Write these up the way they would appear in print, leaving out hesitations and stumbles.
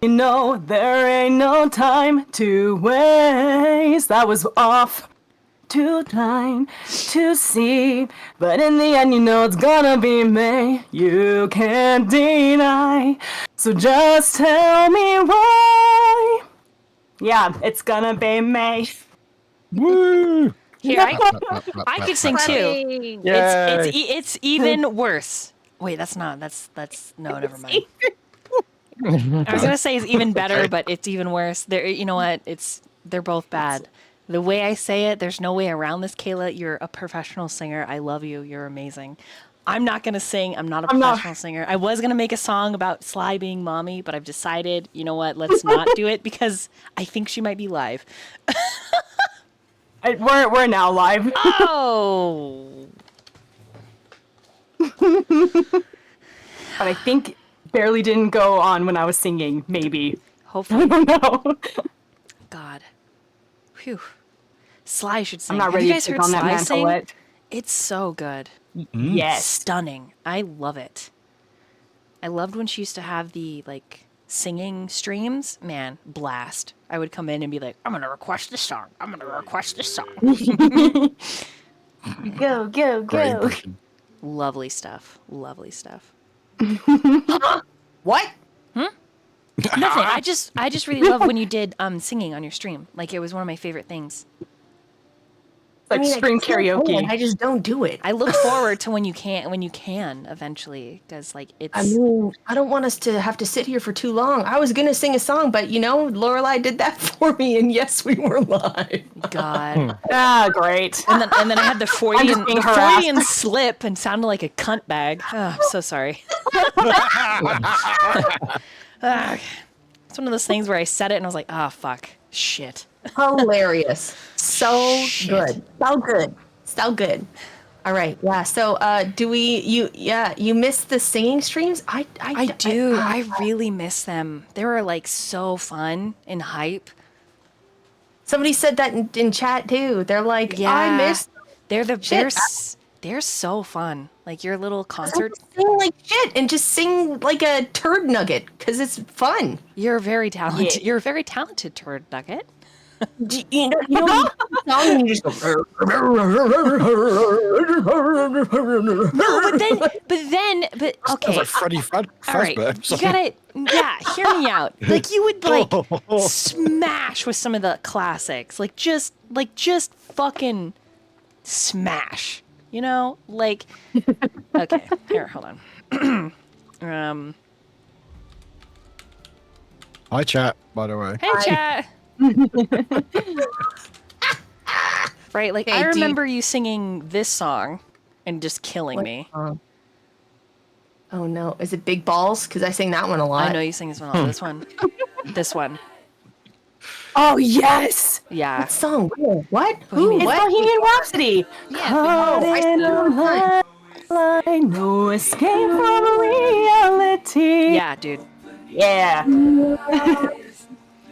You know, there ain't no time to waste. That was off. Too blind to see, but in the end, you know it's gonna be me. You can't deny, so just tell me why. Yeah, it's gonna be me. Woo! Here, I could sing too. Yay. It's even worse. Wait, that's not. That's no, never mind. I was gonna say it's even better, but it's even worse. There, you know what? They're both bad. The way I say it, there's no way around this, Kayla. You're a professional singer. I love you. You're amazing. I'm not gonna sing. I'm not a professional singer. I was gonna make a song about Sly being mommy, but I've decided, you know what? Let's not do it because I think she might be live. We're now live. Oh. But I think barely didn't go on when I was singing. Maybe. Hopefully. I don't know. God. Whew. Sly should sing. I'm not Have ready you to guys take heard on that Sly mantle sing? yet. It's so good. Yes. Stunning. I love it. I loved when she used to have the singing streams. Man, blast. I would come in and be like, I'm gonna request this song. I'm gonna request this song. Go, go, Great go. impression. Lovely stuff. Lovely stuff. What? Nothing. I just really love when you did singing on your stream. Like, it was one of my favorite things. Like stream karaoke. I just don't do it. I look forward to when you can eventually, because it's. I mean, I don't want us to have to sit here for too long. I was gonna sing a song, but Lorelai did that for me, and yes, we were live. God. Ah, great. And then I had the Freudian, being harassed. slip and sounded like a cunt bag. Oh, I'm so sorry. It's one of those things where I said it and I was like, oh, fuck. Shit. Hilarious. So Shit. good. So good. So good. All right. Yeah. So, you miss the singing streams? I do. I really miss them. They were so fun and hype. Somebody said that in chat too. They're like, Yeah. I miss. They're so fun. Like your little concert. Sing like shit and just sing like a turd nugget because it's fun. You're very talented. Yeah. You're a very talented turd nugget. You know, song and you just go. No, but okay. Sounds like Freddy All right, Fazbear. you gotta hear me out. Like you would smash with some of the classics, just fucking smash. You know, okay. Here, hold on. Hi, chat, by the way. Hey, chat. Right, Hey, I remember you singing this song and just killing me. Oh no, is it Big Balls? Because I sing that one a lot. I know you sing this one. This one. This one. Oh, yes. Yeah. What song? What? Who? It's What? Bohemian Rhapsody. Yeah. Caught I in see it all the a line, no escape from reality. Yeah, dude. Yeah.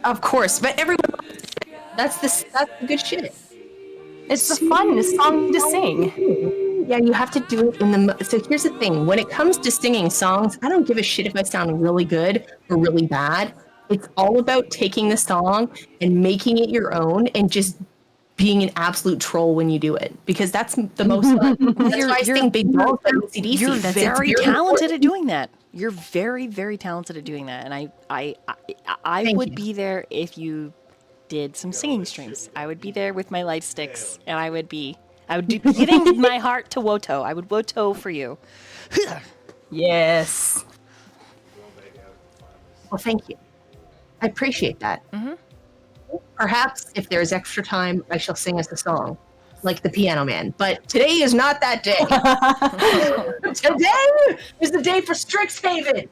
Of course, but everyone. That's the good shit. It's the funnest song to sing. Yeah, you have to do it in the. So here's the thing: when it comes to singing songs, I don't give a shit if I sound really good or really bad. It's all about taking the song and making it your own, and just being an absolute troll when you do it, because that's the most fun. That's why I sing Big Balls by AC/DC. You're It's very talented important. at doing that. You're very, very talented at doing that, and I Thank would you. be there if you did some singing streams. I would be there with my light sticks, and I would be giving my heart to Woto. I would Woto for you. Yes. Well, thank you. I appreciate that. Perhaps if there's extra time, I shall sing us a song, like the Piano Man. But today is not that day. Today is the day for Strixhaven.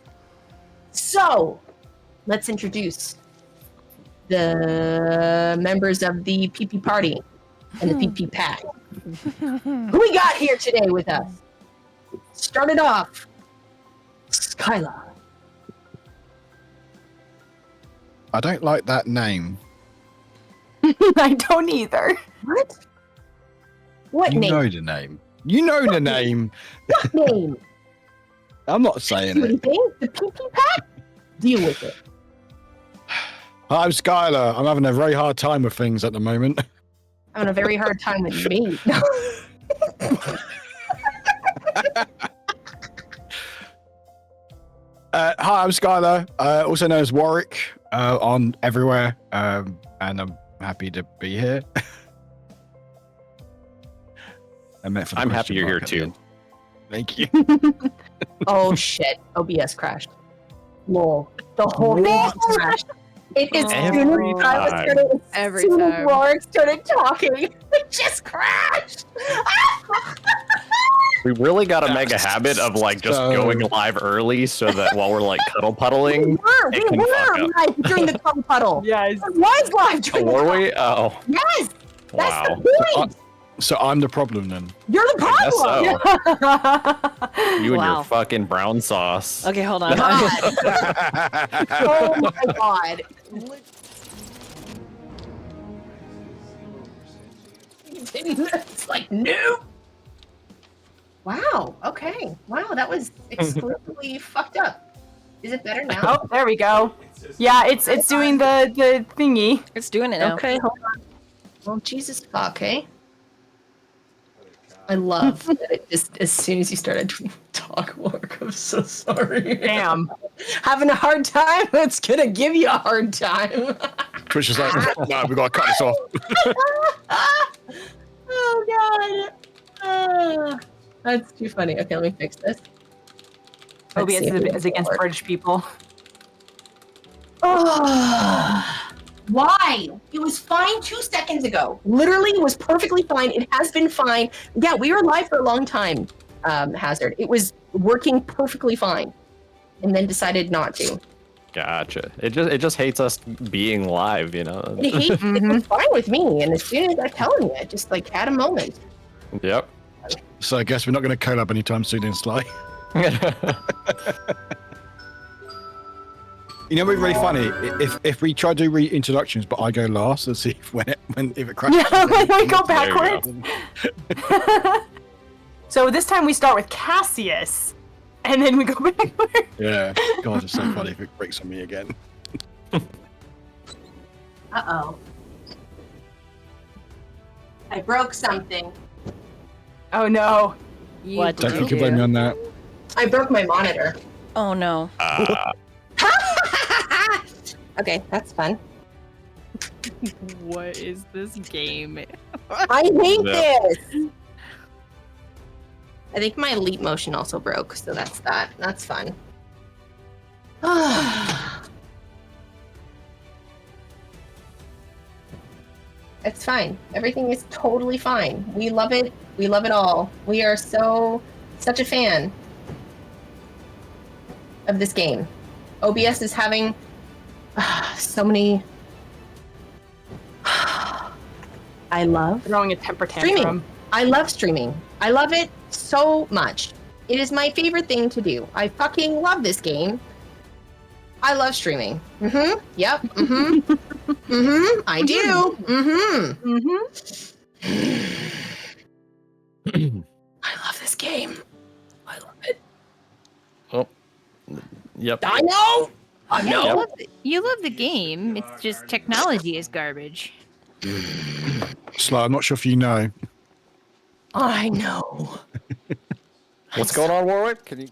So, let's introduce the members of the PP Party and the PP Pack. Who we got here today with us? Started off, Skylar. I don't like that name. I don't either. What? What You name? know the name. You know the name. What name? I'm not saying Do it. anything? The PP Pack? Deal with it. Hi, I'm Skylar. I'm having a very hard time with things at the moment. I'm having a very hard time with me. Hi, I'm Skylar, also known as Warwick, on everywhere, and I'm happy to be here. I'm happy you're here too. Thank you. Oh shit! OBS crashed. Lol. The whole thing just crashed. It is Every Every soon as time. Rorik started talking, it just crashed. We really got to make a habit of like just going live early so that while we're like cuddle puddling, We it can fuck were up. live during the cuddle puddle. Yes. It was live during the Were cuddle. we? Oh, Yes, that's wow. the point. So I'm the problem then. You're the I guess problem. so. You and Wow. your fucking brown sauce. Okay, hold on. God. Oh my god. It's like no. Wow. Okay. Wow, that was exclusively fucked up. Is it better now? Oh, there we go. Yeah, it's doing the thingy. It's doing it now. Okay, hold on. Well, Jesus fuck, eh? I love that it just as soon as you started to talk work, I'm so sorry. Damn. Having a hard time? It's gonna give you a hard time. Twitch is like, no, we gotta cut this off. Oh god. That's too funny. Okay, let me fix this. Let's OBS see if we is can against work. British people. Why? It was fine 2 seconds ago. Literally, it was perfectly fine. It has been fine. Yeah, we were live for a long time, Hazard. It was working perfectly fine, and then decided not to. Gotcha. It just hates us being live, you know. It hates. It was fine with me, and as soon as I'm telling you, it just like had a moment. Yep. So I guess we're not going to collab anytime soon in Sly. You know what's really funny? If we try to do reintroductions, but I go last, let's see if if it crashes. Yeah, we go There you backwards. So this time we start with Cassius, and then we go backwards. Yeah. God, it's so funny if it breaks on me again. Uh-oh. I broke something. Oh no. What Don't did think you you blame me do? on that. I broke my monitor. Oh no. Okay, that's fun. What is this game? I hate Yeah. this. I think my leap motion also broke, so that's that. That's fun. It's fine. Everything is totally fine. We love it. We love it all. We are such a fan of this game. OBS is having so many. I love Throwing a temper tantrum. streaming. I love streaming. I love it so much. It is my favorite thing to do. I fucking love this game. I love streaming. Mm-hmm. Yep. Mm-hmm. Mm-hmm. I do. Mm-hmm. Mm-hmm. I love this game. I love it. Yep. I know. I You know. love you love the game. It's just technology is garbage. Sly, I'm not sure if you know. I know. What's going on, Warwick? Can you?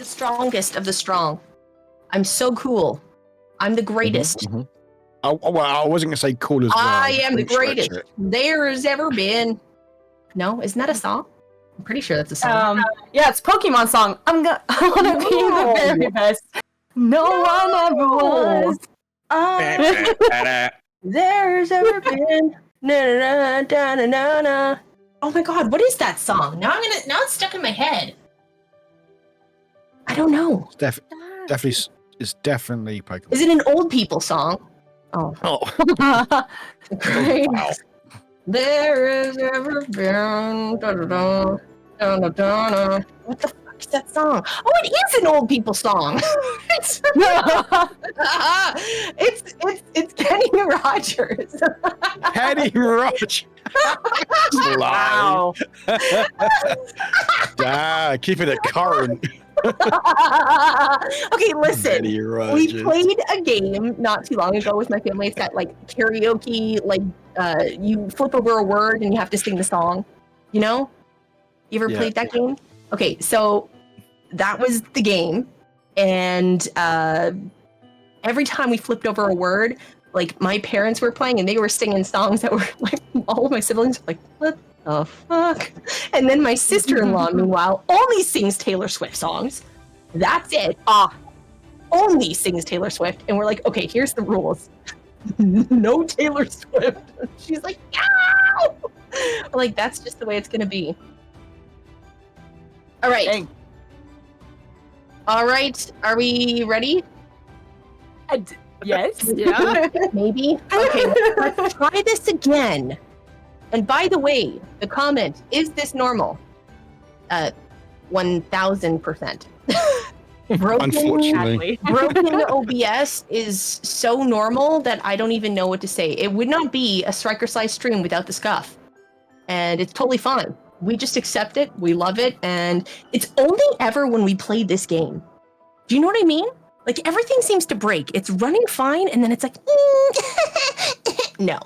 strongest of the strong. I'm so cool. I'm the greatest. Oh, well, I wasn't gonna say cool as well. I am the Don't stretch greatest it. there has ever been. No, isn't that a song? I'm pretty sure that's a song. Yeah, it's Pokemon song. I wanna be the very best. No one ever was. There's ever been. Na, na, na, na, na, na. Oh my god, what is that song? Now it's stuck in my head. I don't know. It's definitely Pokemon. Is it an old people song? Oh. Great. Wow. There has ever been. Da, da, da, da, da, da, da. What the fuck is that song? Oh, it is an old people song. it's Kenny Rogers. Kenny Rogers. Wow. Keeping it current. Okay, listen. Kenny We Rogers. played a game not too long ago with my family. It's that like karaoke, like you flip over a word and you have to sing the song. You know? You ever Yeah. played that game? Okay, so that was the game, and every time we flipped over a word, like my parents were playing and they were singing songs that were like all of my siblings were like, what the fuck? And then my sister-in-law, meanwhile, only sings Taylor Swift songs. That's it. Only sings Taylor Swift. And we're like, okay, here's the rules. No Taylor Swift. She's like, no! Like, that's just the way it's gonna be. All right. Dang. All right. Are we ready? Yes. Yeah. Maybe. Okay, let's try this again. And by the way, the comment, is this normal? 1000%. Unfortunately. Broken OBS is so normal that I don't even know what to say. It would not be a srikersly stream without the scuff. And it's totally fine. We just accept it, we love it, and it's only ever when we play this game. Do you know what I mean? Like, everything seems to break. It's running fine, and then it's like, no.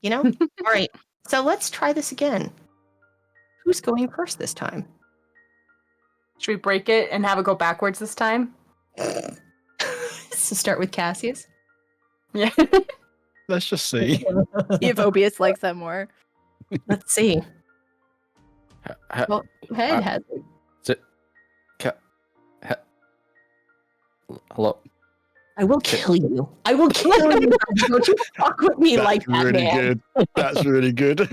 You know? All right, so let's try this again. Who's going first this time? Should we break it and have it go backwards this time? So start with Cassius. Yeah. Let's just see. See if OBS likes that more. Let's see. Well, go ahead, Hazard. Hello. I will kill you. I will kill you. Don't you fuck with me like that, really man. good. That's really good.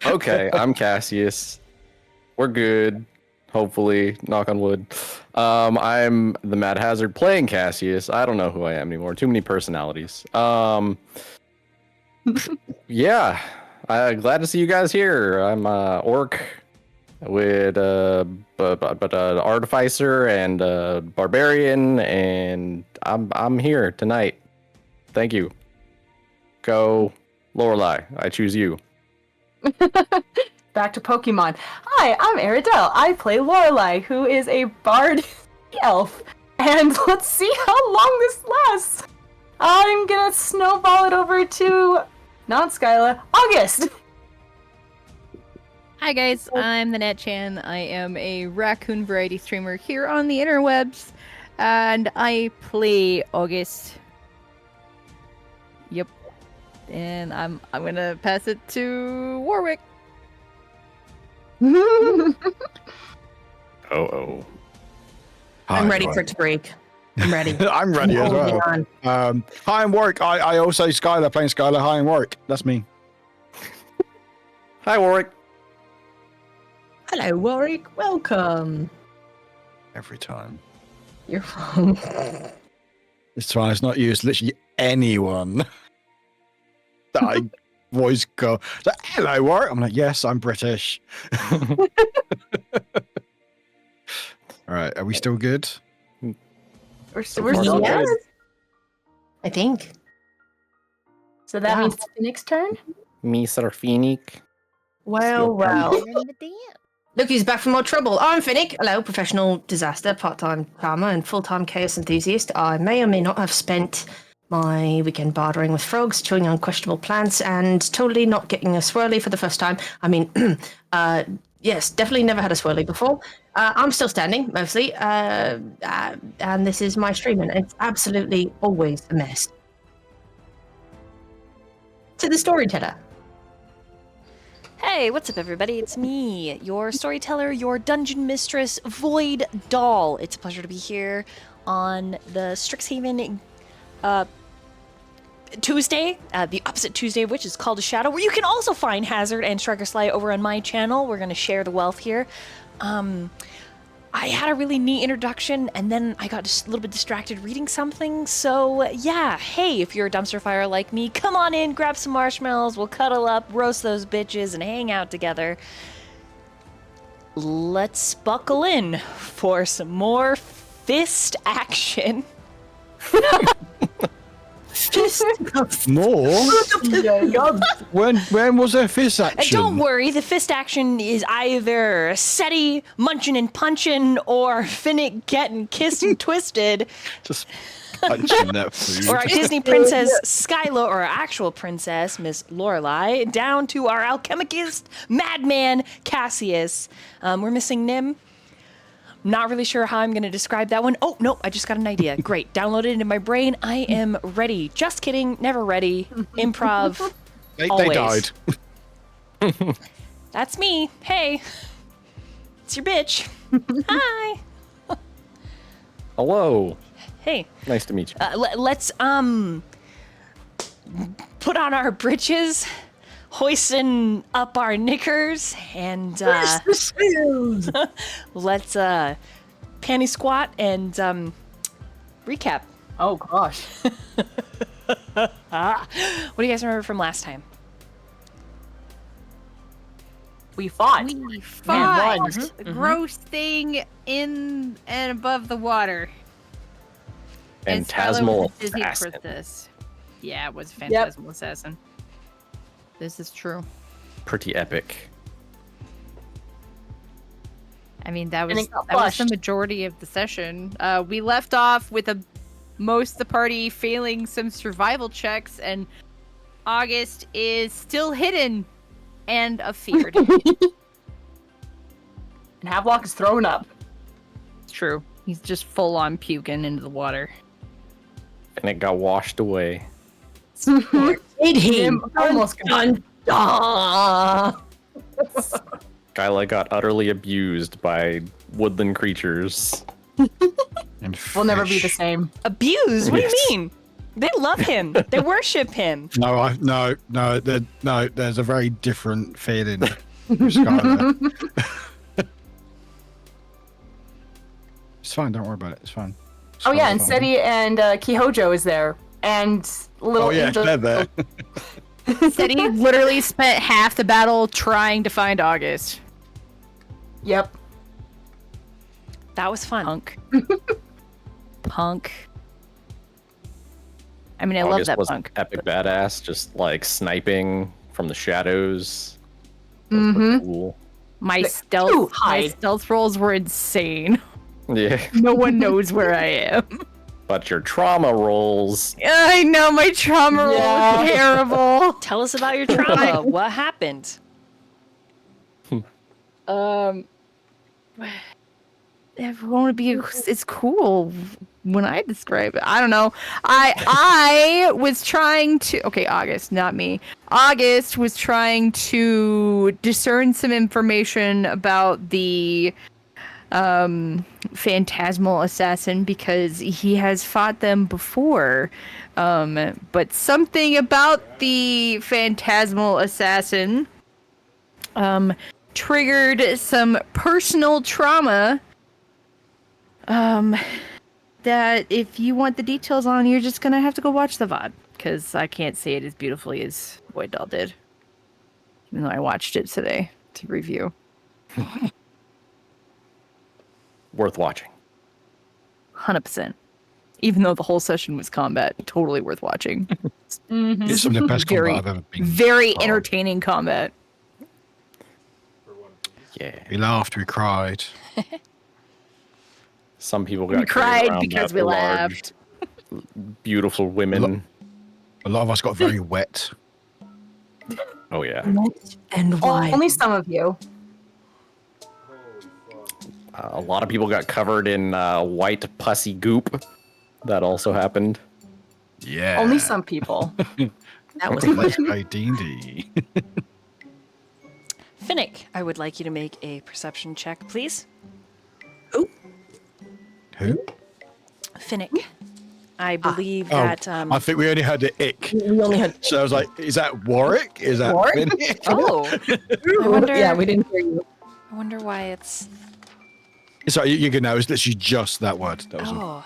Okay, I'm Cassius. We're good. Hopefully, knock on wood. I'm the Mad Hazard playing Cassius. I don't know who I am anymore. Too many personalities. Yeah. Glad to see you guys here. I'm orc with artificer and barbarian, and I'm here tonight. Thank you. Go Lorelei. I choose you. Back to Pokemon. Hi, I'm Aridel. I play Lorelei, who is a bard elf. And let's see how long this lasts. I'm gonna snowball it over to not Skyla, August. Hi guys, I'm the Netchan. I am a raccoon variety streamer here on the interwebs, and I play August. Yep. And I'm gonna pass it to Warwick. Oh. I'm ready for it to break. I'm ready. I'm ready as Holding well. on. Hi, I'm Warwick. I also Skylar playing Skylar. Hi, I'm Warwick. That's me. Hi, Warwick. Hello, Warwick. Welcome. Every time. You're wrong. It's fine. It's not you. It's literally anyone that I voice go. It's like, hello, Warwick. I'm like, yes, I'm British. All right. Are we still good? We're So still far, so good. good. I think. So that Yeah. means Phoenix turn? Me, Sarfinic. Well, well. You're in the DM. Look, who's back from more trouble. I'm Finnick. Hello, professional disaster, part-time farmer, and full-time chaos enthusiast. I may or may not have spent my weekend bartering with frogs, chewing on questionable plants, and totally not getting a swirly for the first time. I mean, Yes, definitely never had a swirly before. I'm still standing, mostly. And this is my stream, and it's absolutely always a mess. To the storyteller. Hey, what's up, everybody? It's me, your storyteller, your dungeon mistress, Void Doll. It's a pleasure to be here on the Strixhaven Tuesday, the opposite Tuesday of which is called a shadow, where you can also find Hazard and srikersly over on my channel. We're going to share the wealth here. I had a really neat introduction, and then I got just a little bit distracted reading something, so yeah, hey, if you're a dumpster fire like me, come on in, grab some marshmallows, we'll cuddle up, roast those bitches, and hang out together. Let's buckle in for some more fist action. More? When was there fist And action? don't worry, the fist action is either SETI, munchin' and punchin', or Finnick getting kissed and twisted, Just punching that food. or our Disney princess Skyla, or our actual princess, Miss Lorelai, down to our alchemist madman Cassius. We're missing Nim. Not really sure how I'm going to describe that one. Oh, no, I just got an idea. Great. Download it into my brain. I am ready. Just kidding. Never ready. Improv. They always. died. That's me. Hey. It's your bitch. Hi. Hello. Hey. Nice to meet you. Let's put on our breeches, hoisting up our knickers, and let's panty squat and recap. Oh gosh. What do you guys remember from last time? We fought. We fought won. a gross thing in and above the water. And Skylar Phantasmal was a Disney assassin. princess. Yeah, it was Phantasmal Assassin. This is true. Pretty epic. I mean, that And was it got the flushed. majority of the session. We left off with most of the party failing some survival checks, and August is still hidden and afeared. And Havelock is thrown up. True. He's just full on puking into the water. And it got washed away. Did he? Nim almost got Skyla got utterly abused by woodland creatures. And We'll never be fish. the same. Abused? What do Yes. you mean? They love him. They worship him. No, there's a very different feeling. with Skylar. It's fine, don't worry about it. It's fine. Oh yeah, and Skylar's fine. Seti and Kihojo is there, and little. Oh yeah, angel- they're there. Said he literally spent half the battle trying to find August. Yep. That was fun. Punk. Punk. I mean, I love August that was punk. epic badass, just like sniping from the shadows. That was pretty Cool. My Like, stealth, "Ooh, my hide." stealth rolls were insane. Yeah, No one knows where I am. but your trauma rolls. I know my trauma roll Yeah. is terrible. Tell us about your trauma. What happened? Everyone would be. It's cool when I describe it. I don't know. I was trying to. Okay, August, not me. August was trying to discern some information about the phantasmal assassin because he has fought them before. But something about the phantasmal assassin triggered some personal trauma. That if you want the details on, you're just gonna have to go watch the VOD because I can't say it as beautifully as Void Doll did. Even though I watched it today to review. Worth watching. 100%. Even though the whole session was combat, totally worth watching. It's some of the best Very- combat I've ever been. Very Oh. entertaining combat. Yeah. We laughed, we cried. Some people got We cried carried around because by we large, beautiful women. A lot of us got very wet. Oh yeah. And why? Only some of you. A lot of people got covered in white pussy goop. That also happened. Yeah. Only some people. That was Let's fun. play D&D. Finnick, I would like you to make a perception check, please. Ooh, Who? Finnick. I believe Oh, that. I think we only heard the ick. we only had. So I was like, is that Warwick? Is that Warwick? Finnick? Oh, I wonder. Yeah, we didn't hear you. I wonder why it's. Sorry, you can know. It's literally just that word. That was all. Oh.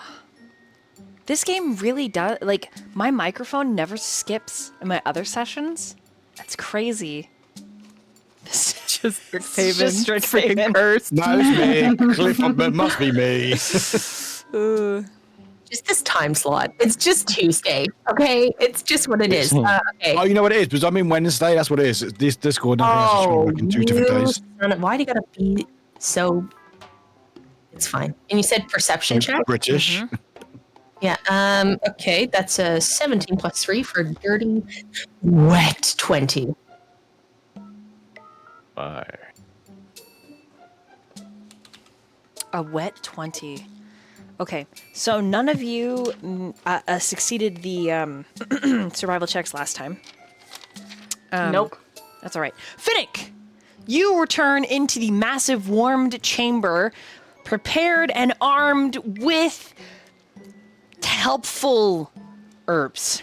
This game really does. Like, my microphone never skips in my other sessions. That's crazy. This Just It's Strixhaven. just Strixhaven. Freaking cursed. No, it's me. Cliff, it must be me. Just this time slot. It's just Tuesday, okay? It's just what it is. Okay. Oh, you know what it is? Because I'm in Wednesday. That's what it is. It's this Discord. Nothing else is Oh, working 2 different days. why do you gotta be so? It's fine. And you said perception check. British. Yeah. Okay, that's a 17 plus 3 for a dirty, wet 20. Fire. A wet 20. Okay, so none of you succeeded the survival checks last time. Nope. That's all right. Finnick, you return into the massive warmed chamber, prepared and armed with helpful herbs.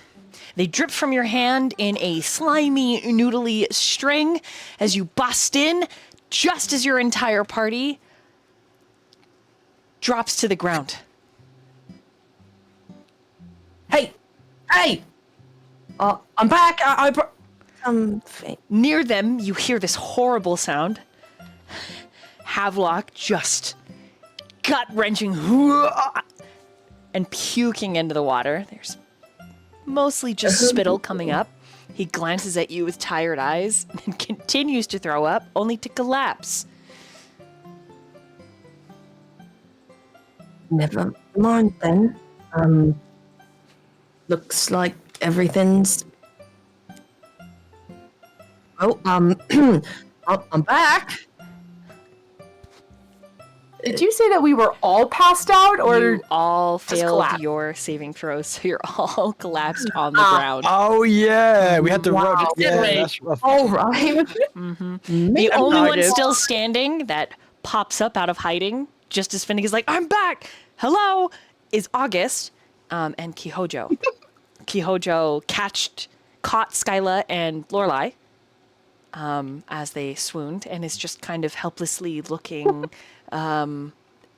They drip from your hand in a slimy, noodly string as you bust in, just as your entire party drops to the ground. Hey, hey! I'm back. Near them, you hear this horrible sound. Havelock just gut-wrenching and puking into the water. There's mostly just spittle coming up. He glances at you with tired eyes and continues to throw up, only to collapse. Never mind then. Looks like everything's. Oh, I'm back. Did you say that we were all passed out, or You all failed collapsed? your saving throws, so you're all collapsed on the ground. Oh, yeah. We had to Wow. run. Yeah, Wait. that's rough. All right. The only one August. still standing that pops up out of hiding, just as Finnick is like, I'm back! Hello! Is August and Kihojo. Kihojo caught Skyla and Lorelai as they swooned and is just kind of helplessly looking,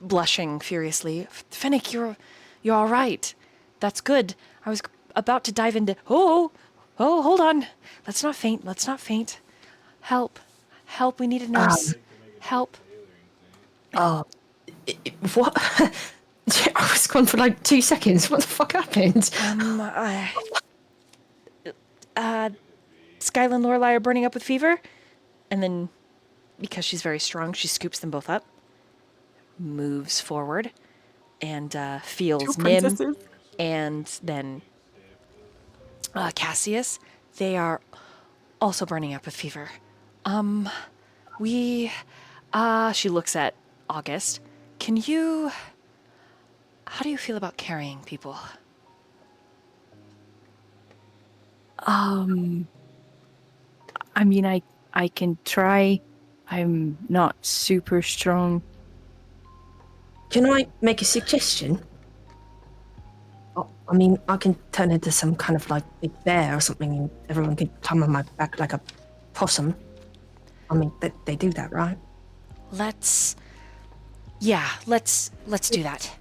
blushing furiously. Finnick, you're all right. That's good. I was about to dive into... Oh, hold on. Let's not faint. Help. We need a nurse. Help. What? I was gone for like 2 seconds. What the fuck happened? Skyla and Lorelai are burning up with fever. And then, because she's very strong, she scoops them both up, moves forward, and feels Nim princesses? and then Cassius. They are also burning up with fever. She looks at August. How do you feel about carrying people? I mean, I can try. I'm not super strong. Can I make a suggestion? Oh, I mean, I can turn into some kind of like big bear or something, and everyone can climb on my back like a possum. I mean, they do that, right? Let's do that.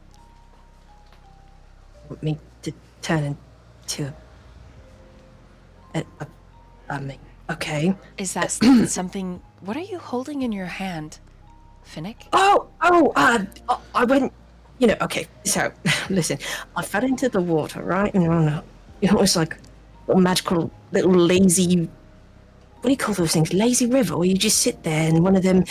Want me to turn into I mean, okay. Is that something? What are you holding in your hand, Finnick? I went, okay, so, listen, I fell into the water, right? And, it was like a magical little lazy, what do you call those things? Lazy river, where you just sit there and one of them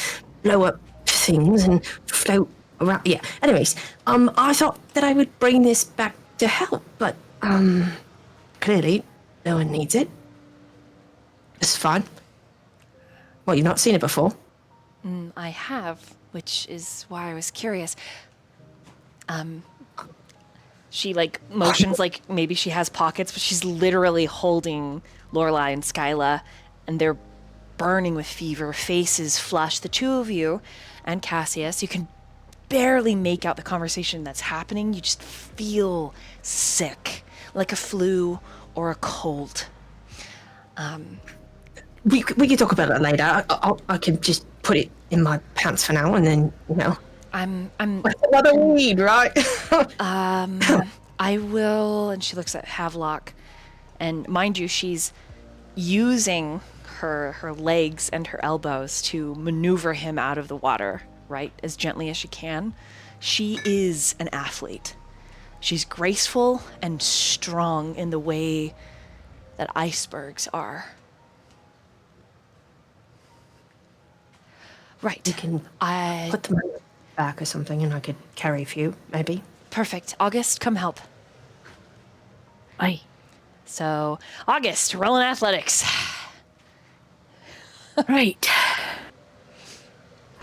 blow up things and float around. Yeah, anyways, I thought that I would bring this back to help, but, clearly, no one needs it. It's fine. Well, you've not seen it before? I have, which is why I was curious. She like motions like maybe she has pockets, but she's literally holding Lorelai and Skyla, and they're burning with fever, faces flushed. The two of you and Cassius, you can barely make out the conversation that's happening. You just feel sick, like a flu or a cold. We can talk about that later. I can just put it in my pants for now, and then I'm another weed, right? I will, and she looks at Havelock, and mind you, she's using her legs and her elbows to maneuver him out of the water, right, as gently as she can. She is an athlete. She's graceful and strong in the way that icebergs are. Right. You can put them back or something, and I could carry a few, maybe. Perfect. August, come help. Aye. So, August, rolling athletics. Right.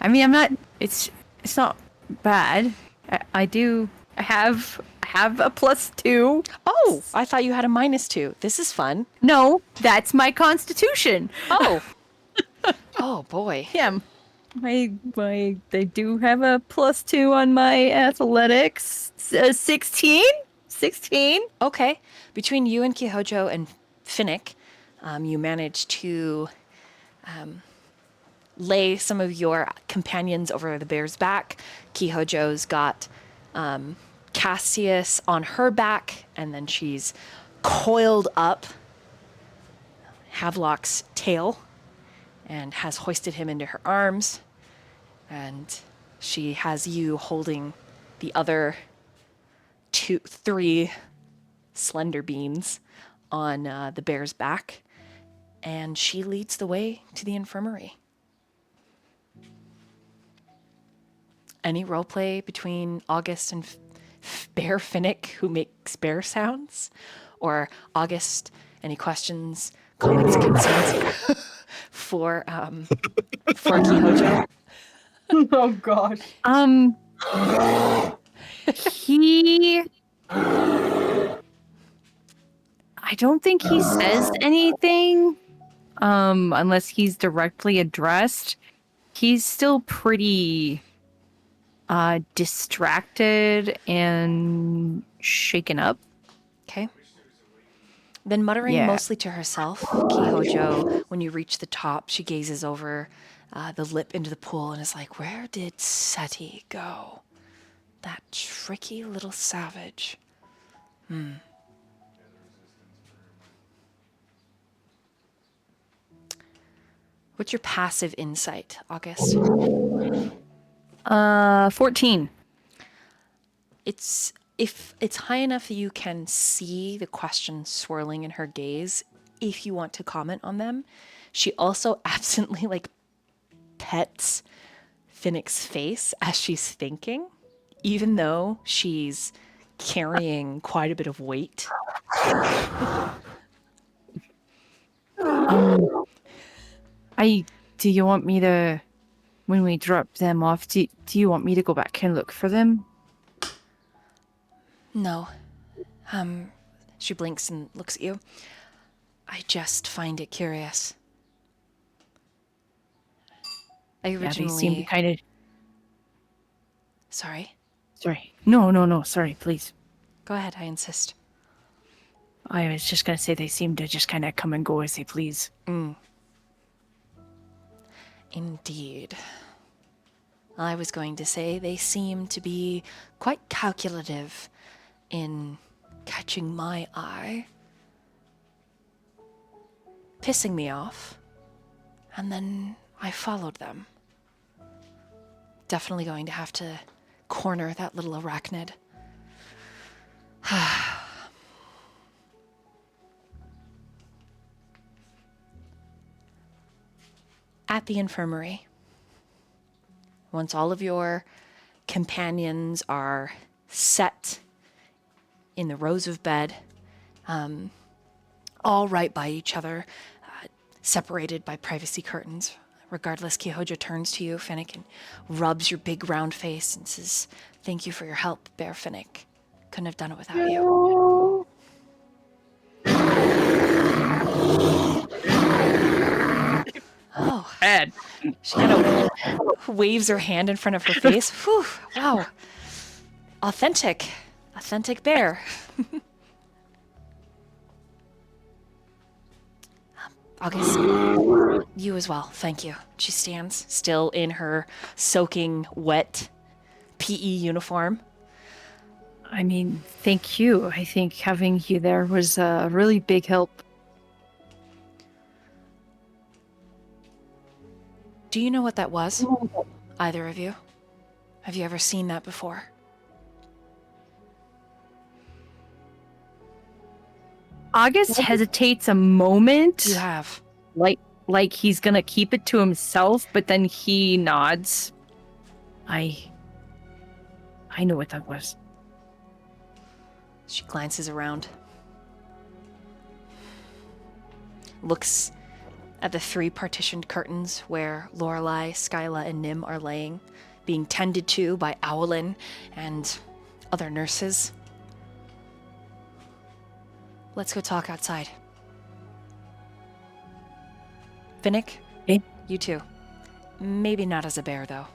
I mean, I'm not. It's not bad. I have a +2. Oh, I thought you had a -2. This is fun. No, that's my constitution. Oh. Oh, boy. Yeah. They do have a +2 on my athletics. 16? 16? Okay. Between you and Kihojo and Finnick, you managed to lay some of your companions over the bear's back. Kihojo's got Cassius on her back, and then she's coiled up Havelock's tail and has hoisted him into her arms. And she has you holding the other 3 slender beans on the bear's back, and she leads the way to the infirmary. Any roleplay between August and Bear Finnick, who makes bear sounds? Or August, any questions, comments, concerns for Kihojo? Oh gosh. He I don't think he says anything unless he's directly addressed. He's still pretty distracted and shaken up. Okay. Then muttering Yeah. mostly to herself, Kihojo, when you reach the top, she gazes over the lip into the pool and is like, where did Seti go? That tricky little savage. What's your passive insight, August? 14. If it's high enough that you can see the question swirling in her gaze, if you want to comment on them. She also absently pets Finnick's face as she's thinking, even though she's carrying quite a bit of weight. Do you want me to, when we drop them off, do you want me to go back and look for them? No. She blinks and looks at you. I just find it curious. I Yeah, originally... they seem kind of... Sorry? Sorry. No. Sorry, please. Go ahead, I insist. I was just going to say they seem to just kind of come and go as they please. Indeed. I was going to say they seem to be quite calculative in catching my eye, pissing me off, and then I followed them. Definitely going to have to corner that little arachnid. At the infirmary, once all of your companions are set in the rows of bed, all right by each other, separated by privacy curtains, Regardless, Kihoja turns to you, Finnick, and rubs your big round face and says, "Thank you for your help, Bear Finnick. Couldn't have done it without you." Oh, Ed. she kind of waves her hand in front of her face. Whew, wow. Authentic bear. August, you as well. Thank you. She stands still in her soaking wet PE uniform. I mean, thank you. I think having you there was a really big help. Do you know what that was? Either of you? Have you ever seen that before? August hesitates a moment. You have. Like he's gonna keep it to himself, but then he nods. I know what that was. She glances around. Looks at the 3 partitioned curtains where Lorelei, Skyla, and Nim are laying, being tended to by Owlin and other nurses. Let's go talk outside. Finnick? Eh? You too. Maybe not as a bear, though.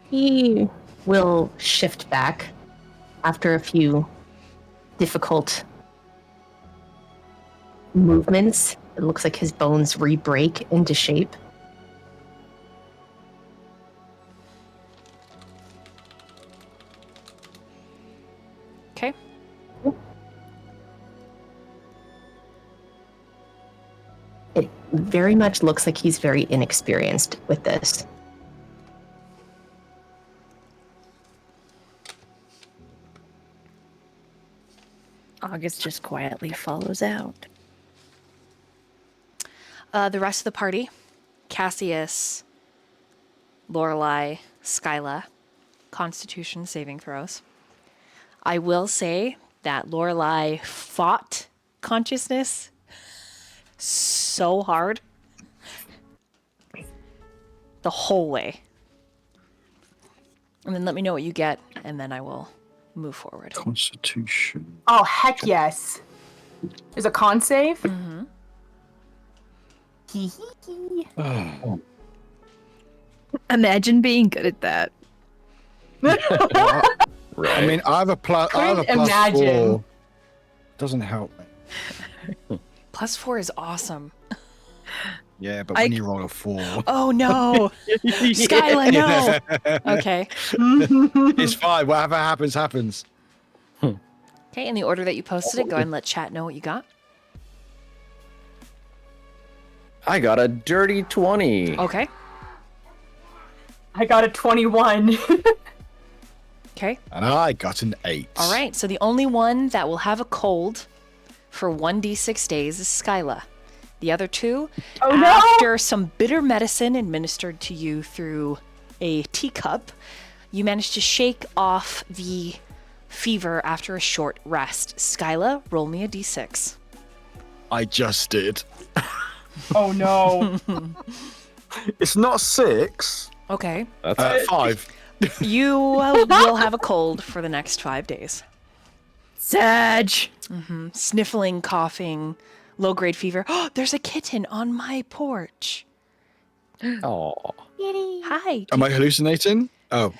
He will shift back after a few difficult movements. It looks like his bones re-break into shape. Okay. It very much looks like he's very inexperienced with this. August just quietly follows out. The rest of the party, Cassius, Lorelei, Skyla, Constitution saving throws. I will say that Lorelei fought consciousness so hard the whole way. And then let me know what you get, and then I will move forward. Constitution. Oh, heck yes. There's a con save? Mm-hmm. Hee hee hee. Imagine being good at that. I mean, I have a plus. I have a Couldn't plus imagine. 4. Doesn't help me. +4 is awesome. Yeah, but when you roll a 4, Oh no! Skyla, no! Okay. it's fine. Whatever happens, happens. Okay, in the order that you posted it, go ahead and let chat know what you got. I got a dirty 20. Okay. I got a 21. Okay. And I got an 8. All right. So the only one that will have a cold for 1d6 days is Skyla. The other 2, Oh, no! after some bitter medicine administered to you through a teacup, you managed to shake off the fever after a short rest. Skyla, roll me a d6. I just did. Oh no. It's not 6. Okay. That's 5. You will have a cold for the next 5 days. Sag. Sniffling, coughing, low-grade fever. Oh, there's a kitten on my porch. oh. Hi. Am I hallucinating? Oh.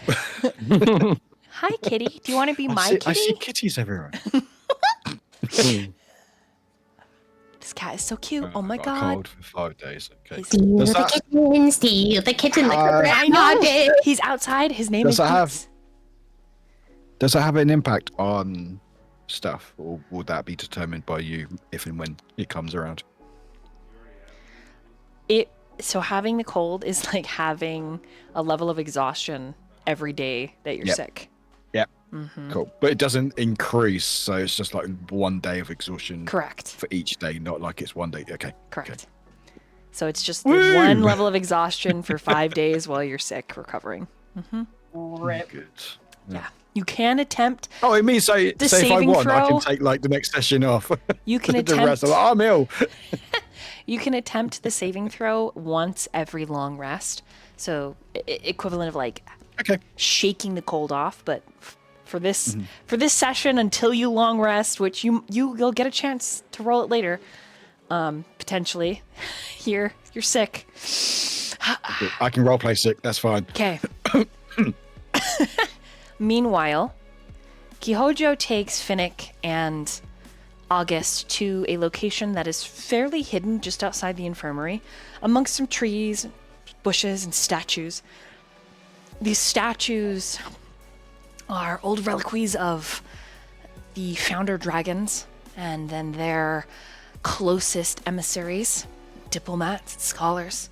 Hi, kitty. Do you want to be my I kitty? see kitties everywhere. This cat is so cute. Oh my I got a god. cold for 5 days. Okay. Steal Does the that- kitten, steal the kitten like a I rat. know. He's outside. His name Does is it have- Boots. Does that have an impact on stuff, or will that be determined by you if and when it comes around? So having the cold is like having a level of exhaustion every day that you're Yep. sick. Cool. But it doesn't increase, so it's just like 1 day of exhaustion Correct. for each day, not like it's 1 day. Okay. Correct. So it's just Woo! one level of exhaustion for 5 days while you're sick recovering. Rip. Good. Yeah. You can attempt. Oh, it means say if I saving want, I throw- can take like the next session off. You can the attempt. rest, I'm like, I'm ill. You can attempt the saving throw once every long rest. So equivalent of like Okay. shaking the cold off, but for this session until you long rest, which you'll get a chance to roll it later, potentially. You're sick. I can roleplay sick. That's fine. Okay. Meanwhile, Kihojo takes Finnick and August to a location that is fairly hidden just outside the infirmary, amongst some trees, bushes, and statues. These statues are old reliques of the founder dragons and then their closest emissaries, diplomats, scholars.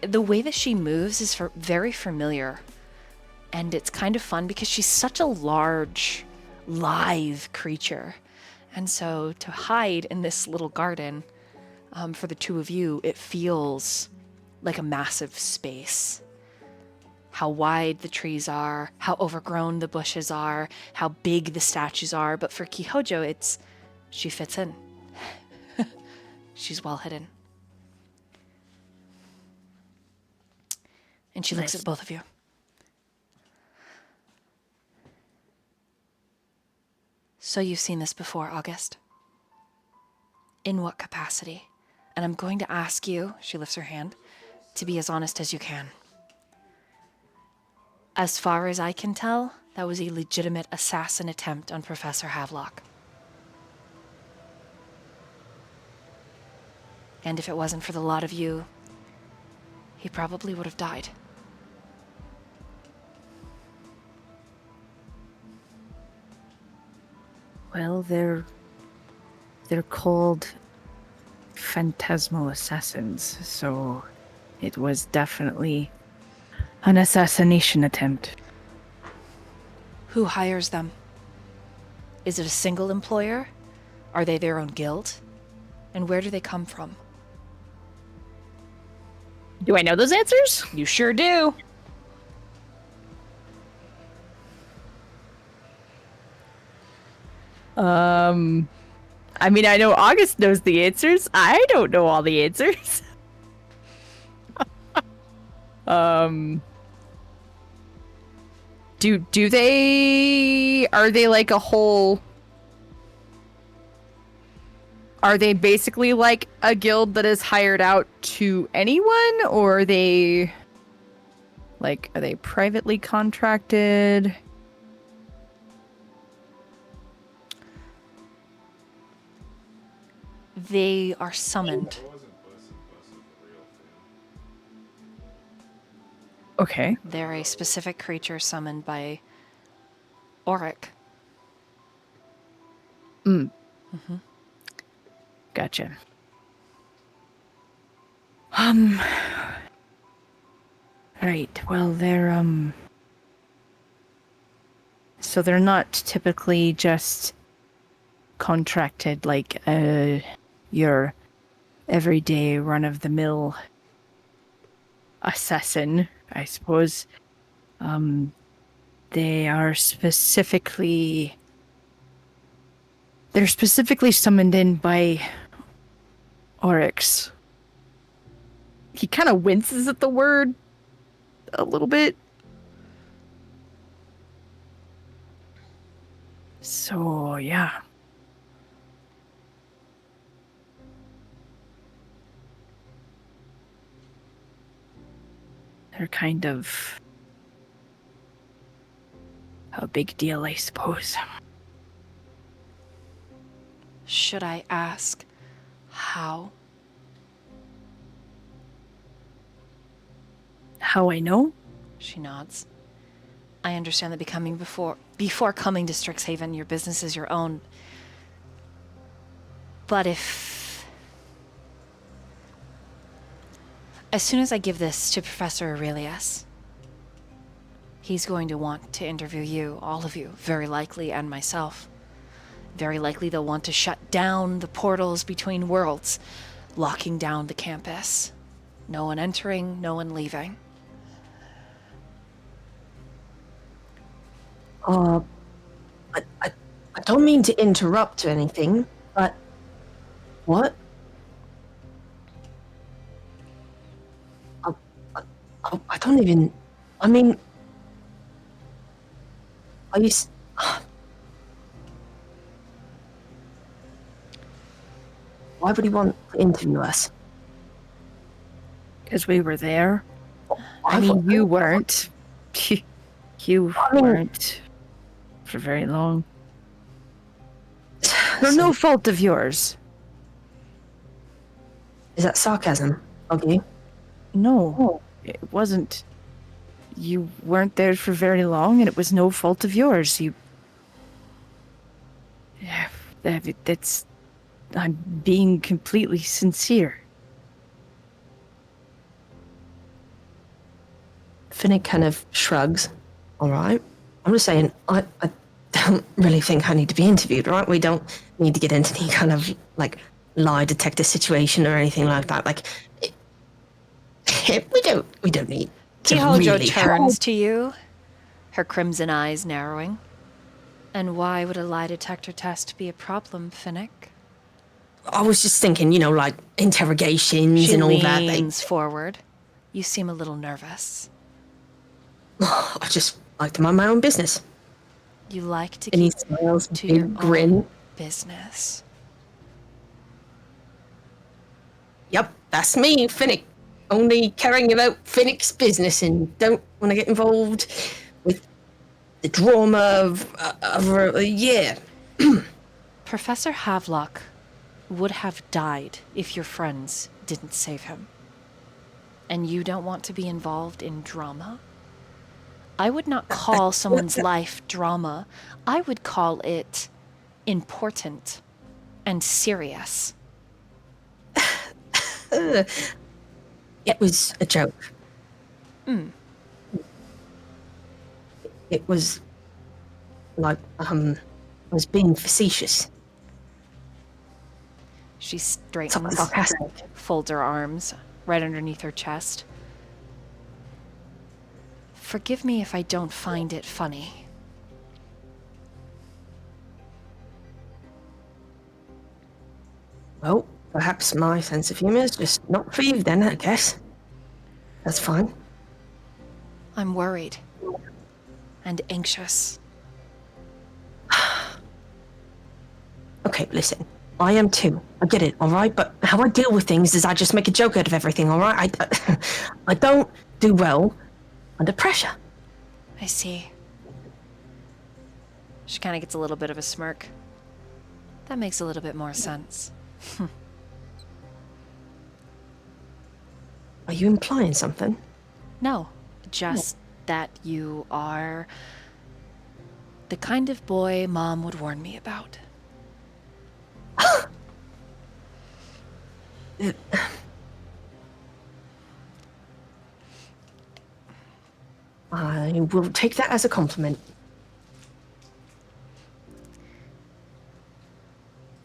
The way that she moves is very familiar, and it's kind of fun because she's such a large, live creature. And so to hide in this little garden, for the two of you, it feels like a massive space. How wide the trees are, how overgrown the bushes are, how big the statues are. But for Kihojo, she fits in. She's well hidden. And she looks at both of you. So you've seen this before, August. In what capacity? And I'm going to ask you, she lifts her hand, to be as honest as you can. As far as I can tell, that was a legitimate assassin attempt on Professor Havelock. And if it wasn't for the lot of you, he probably would have died. Well, they're called phantasmal assassins, so it was definitely an assassination attempt. Who hires them? Is it a single employer? Are they their own guild? And where do they come from? Do I know those answers? You sure do. I mean, I know August knows the answers. I don't know all the answers. Do they, are they like a whole, are they basically like a guild that is hired out to anyone, or are they privately contracted? They are summoned. Okay. They're a specific creature summoned by Auric. Gotcha. Right. Well, they're so they're not typically just contracted like your everyday run-of-the-mill assassin, I suppose. They are specifically summoned in by Oryx. He kind of winces at the word a little bit. So, yeah. They're kind of a big deal, I suppose. Should I ask how? How I know? She nods. I understand that before coming to Strixhaven, your business is your own. But as soon as I give this to Professor Aurelius, he's going to want to interview you, all of you, very likely, and myself. Very likely they'll want to shut down the portals between worlds, locking down the campus. No one entering, no one leaving. I don't mean to interrupt or anything, but what I don't even. I mean, are you? Why would he want to interview us? Because we were there. I I mean, would- you weren't. You I mean- weren't for very long. For no fault of yours. Is that sarcasm of you? No, it wasn't. You weren't there for very long, and it was no fault of yours. You. Yeah, that's. I'm being completely sincere. Finnick kind of shrugs. All right. I'm just saying, I don't really think I need to be interviewed, right? We don't need to get into any kind of like lie detector situation or anything like that. Like, we don't need to Kihojo really turns to you, her crimson eyes narrowing. And why would a lie detector test be a problem, Finnick? I was just thinking, like interrogations She and all that. leans forward. You seem a little nervous. I just like to mind my own business. You like to And he keep smiles, to your big grin. own business. Yep, that's me, Finnick. Only caring about Finnick's business and don't want to get involved with the drama of yeah. Professor Havelock would have died if your friends didn't save him. And you don't want to be involved in drama? I would not call someone's life drama. I would call it important and serious. It was a joke. It was like I was being facetious. She Something straightens, sarcastic. folds her arms right underneath her chest. Forgive me if I don't find it funny. Well, perhaps my sense of humor is just not for you then, I guess. That's fine. I'm worried and anxious. Okay, listen. I am too. I get it, all right? But how I deal with things is I just make a joke out of everything, all right? I don't do well under pressure. I see. She kind of gets a little bit of a smirk. That makes a little bit more sense. Are you implying something? No, just that you are the kind of boy Mom would warn me about. I will take that as a compliment.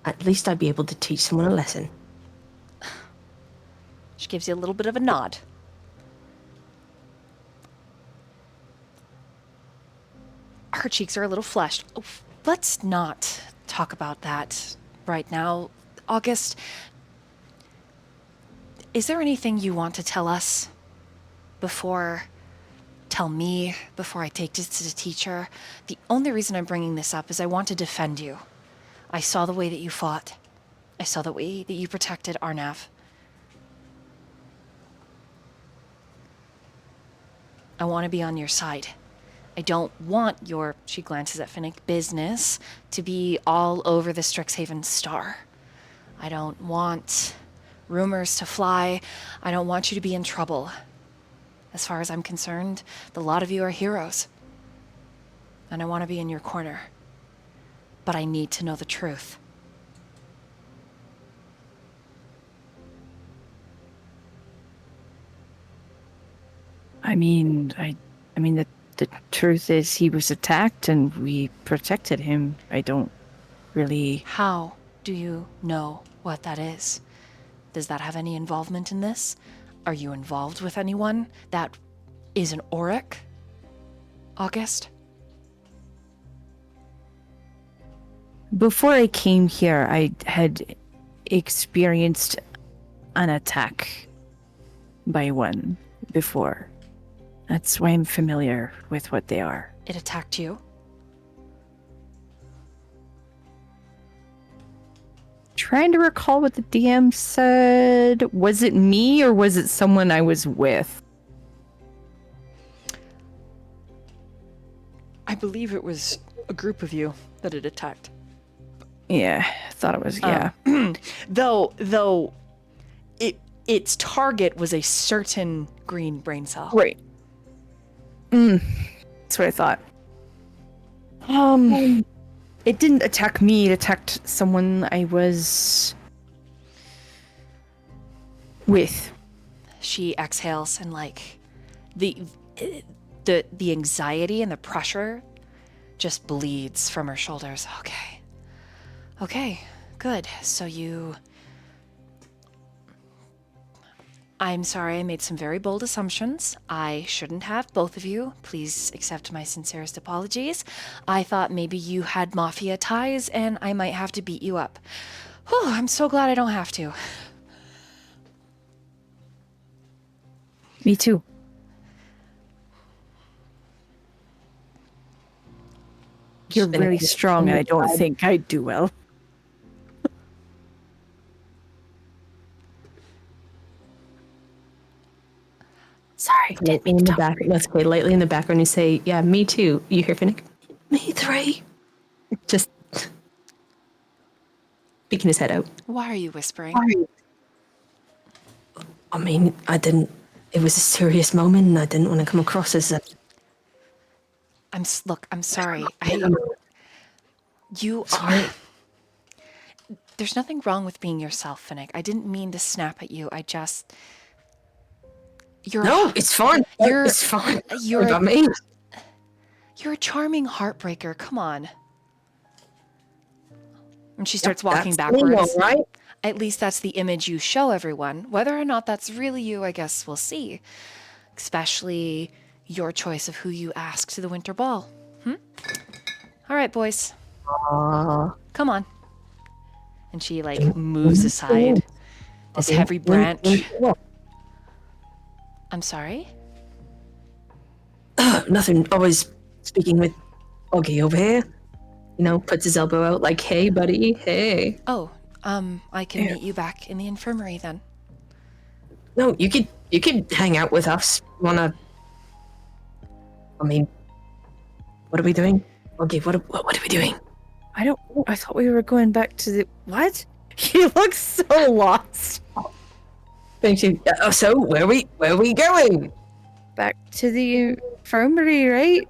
At least I'd be able to teach someone a lesson. She gives you a little bit of a nod. Her cheeks are a little flushed. Oh, let's not talk about that right now. August, is there anything you want to tell us tell me before I take this to the teacher? The only reason I'm bringing this up is I want to defend you. I saw the way that you fought. I saw the way that you protected Arnav. I want to be on your side. I don't want your, she glances at Finnick, business to be all over the Strixhaven Star. I don't want rumors to fly. I don't want you to be in trouble. As far as I'm concerned, the lot of you are heroes. And I want to be in your corner. But I need to know the truth. I mean, the truth is he was attacked and we protected him. I don't really. How do you know what that is? Does that have any involvement in this? Are you involved with anyone that is an Auric? August? Before I came here, I had experienced an attack by one before. That's why I'm familiar with what they are. It attacked you. Trying to recall what the DM said. Was it me or was it someone I was with? I believe it was a group of you that it attacked. Yeah, I thought it was, yeah. Though its target was a certain green brain cell. Right. That's what I thought. It didn't attack me, it attacked someone I was with. She exhales and like the anxiety and the pressure just bleeds from her shoulders. Okay, good. So I'm sorry, I made some very bold assumptions. I shouldn't have, both of you. Please accept my sincerest apologies. I thought maybe you had mafia ties and I might have to beat you up. Whew, I'm so glad I don't have to. Me too. You're really strong and I don't think I'd do well. Sorry. Lightly in the back. Let's go lightly in the background. You say, "Yeah, me too." You hear Finnick? Me 3. Just peeking his head out. Why are you whispering? I mean, I didn't. It was a serious moment, and I didn't want to come across as a. Look, I'm sorry. You Sorry. are. There's nothing wrong with being yourself, Finnick. I didn't mean to snap at you. No, it's fine. It's fine. You're About me. You're a charming heartbreaker. Come on. And she starts walking That's me, backwards. all right? At least that's the image you show everyone. Whether or not that's really you, I guess we'll see. Especially your choice of who you ask to the winter ball. All right, boys. Come on. And she moves aside this heavy branch. I'm sorry? Nothing. I was speaking with Oggy over here. Puts his elbow out like, "Hey, buddy. Hey." Oh, I can meet you back in the infirmary then. No, you could hang out with us. I mean, what are we doing? Oggy, what are we doing? I thought we were going back to the... What? He looks so lost. Thank you. So where are we going? Back to the infirmary, right?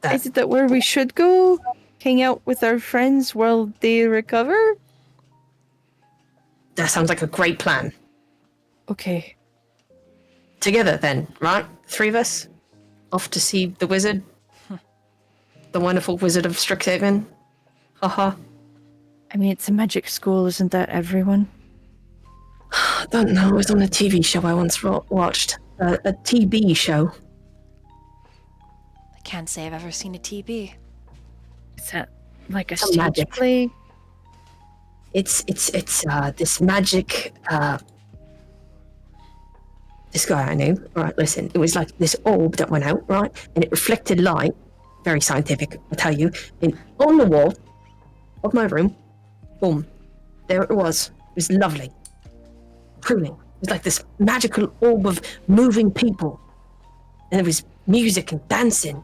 Is it that where we should go? Hang out with our friends while they recover? That sounds like a great plan. Okay. Together then, right? 3 of us off to see the wizard, the wonderful wizard of Strixhaven. Haha. I mean, it's a magic school, isn't that everyone? I don't know. It was on a TV show I once watched. A TB show. I can't say I've ever seen a TB. Is that like a Some stage magic. play? It's this magic. This guy I knew. Right, listen. It was like this orb that went out, right, and it reflected light. Very scientific, I tell you. And on the wall of my room, boom, there it was. It was lovely. Truly. It was like this magical orb of moving people. And there was music and dancing.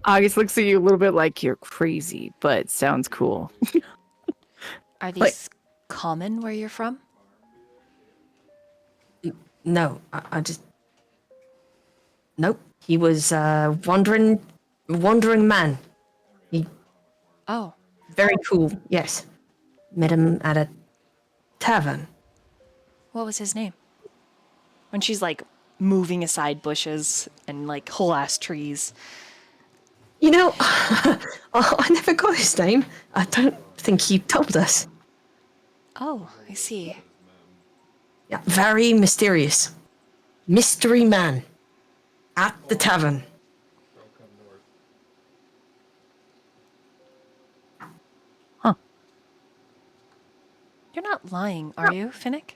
August looks at you a little bit like you're crazy, but sounds cool. Are these common where you're from? No, I just... Nope. He was a wandering man. Oh, Very cool, yes. Met him at a tavern. what was his name? When she's moving aside bushes and whole ass trees. I never got his name. I don't think he told us. Oh, I see. Yeah, very mysterious. Mystery man. At the tavern. You're not lying, are you, Finnick?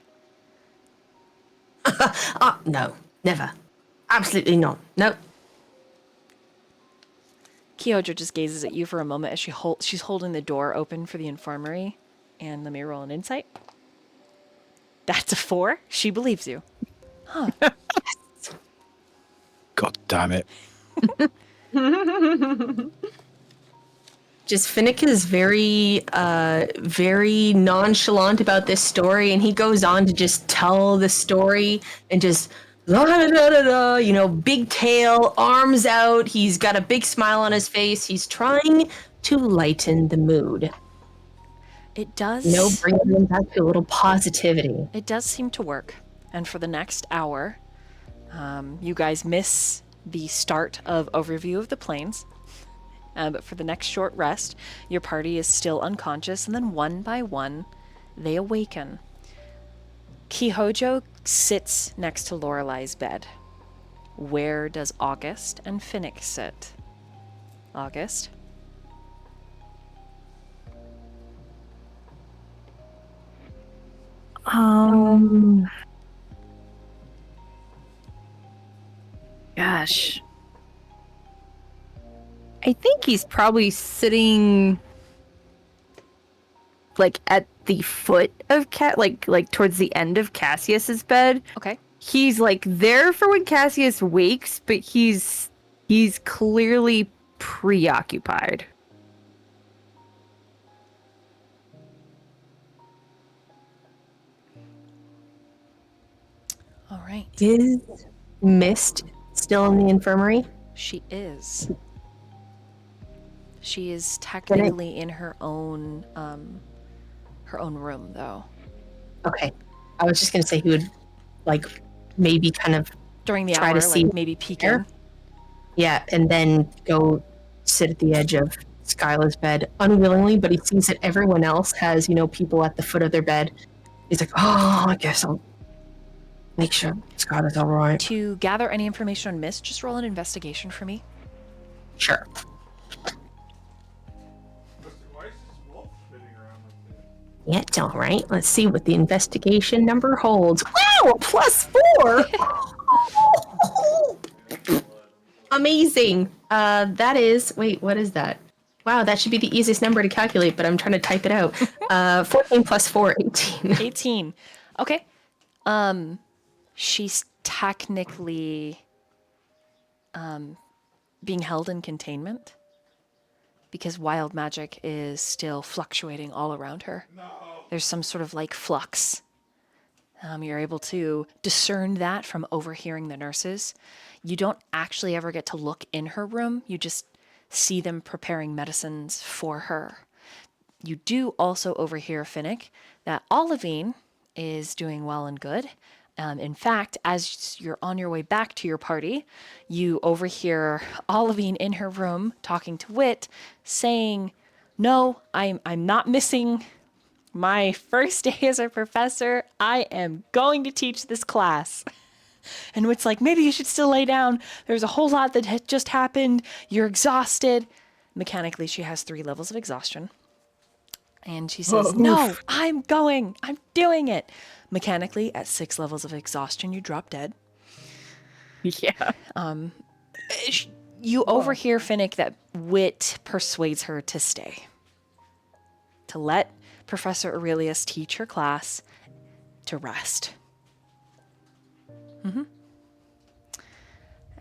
No, never. Absolutely not. No. Kyojo just gazes at you for a moment as she's holding the door open for the infirmary. And let me roll an insight. That's a 4. She believes you. God damn it. Just Finnick is very, very nonchalant about this story, and he goes on to just tell the story and just la da da da da, you know, big tail, arms out. He's got a big smile on his face. He's trying to lighten the mood. It does. You know, bringing them back to a little positivity. It does seem to work. And for the next hour, you guys miss the start of overview of the planes. But for the next short rest, your party is still unconscious, and then one by one, they awaken. Kihojo sits next to Lorelai's bed. Where does August and Finnick sit? August? Gosh. I think he's probably sitting like at the foot of like towards the end of Cassius's bed. Okay. He's like there for when Cassius wakes, but he's clearly preoccupied. All right. Is Mist still in the infirmary? She is. She is technically in her own room, though. Okay. I was just going to say he would, like, maybe kind of During the try hour, to see like maybe peek there. in. Yeah, and then go sit at the edge of Skylar's bed unwillingly, but he sees that everyone else has, you know, people at the foot of their bed. He's like, oh, I guess I'll make sure Skylar's all right. To gather any information on Mist, just roll an investigation for me. Sure. Yeah, it's all right. Let's see what the investigation number holds. Wow, a +4! Amazing. That is, wait, what is that? Wow, that should be the easiest number to calculate, but I'm trying to type it out. 14 + 4, 18. 18. Okay. She's technically being held in containment because wild magic is still fluctuating all around her. No. There's some sort of like flux. You're able to discern that from overhearing the nurses. You don't actually ever get to look in her room. You just see them preparing medicines for her. You do also overhear, Finnick, that Olivine is doing well and good. In fact, as you're on your way back to your party, you overhear Olivine in her room talking to Wit, saying, "No, I'm not missing my first day as a professor. I am going to teach this class." And Wit's like, "Maybe you should still lay down. There's a whole lot that had just happened. You're exhausted." Mechanically, she has 3 levels of exhaustion. And she says, "No, I'm going. I'm doing it." Mechanically, at 6 levels of exhaustion, you drop dead. Yeah. You overhear, Finnick, that Wit persuades her to stay. To let Professor Aurelius teach her class, to rest.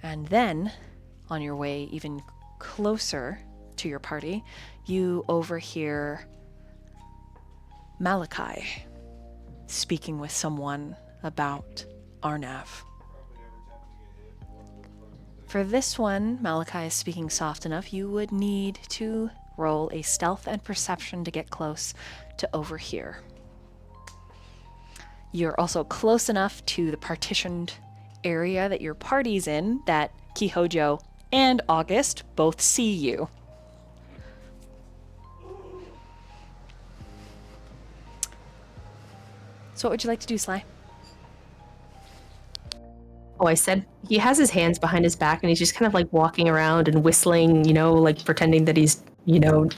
And then, on your way even closer to your party, you overhear Malachi speaking with someone about Arnav. For this one, Malachi is speaking soft enough, you would need to roll a stealth and perception to get close to overhear. You're also close enough to the partitioned area that your party's in that Kihojo and August both see you. So what would you like to do, Sly? Oh, I said he has his hands behind his back and he's just kind of like walking around and whistling, you know, like pretending that he's, you know,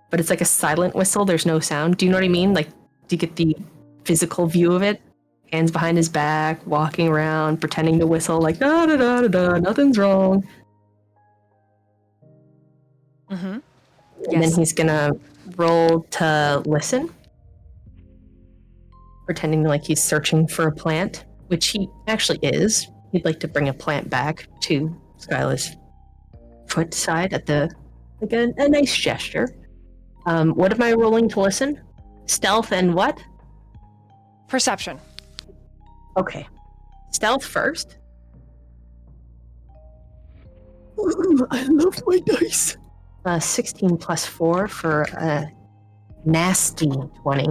but it's like a silent whistle. There's no sound. Do you know what I mean? Like, do you get the physical view of it. Hands behind his back, walking around, pretending to whistle like da da da da da, nothing's wrong. Mm-hmm. And Yes. then he's gonna roll to listen, pretending like he's searching for a plant, which he actually is. He'd like to bring a plant back to Skyla's foot side at the like a nice gesture. What am I rolling to listen? Stealth and what? Perception. Okay. Stealth first. Ooh, I love my dice. 16 plus 4 for a nasty 20.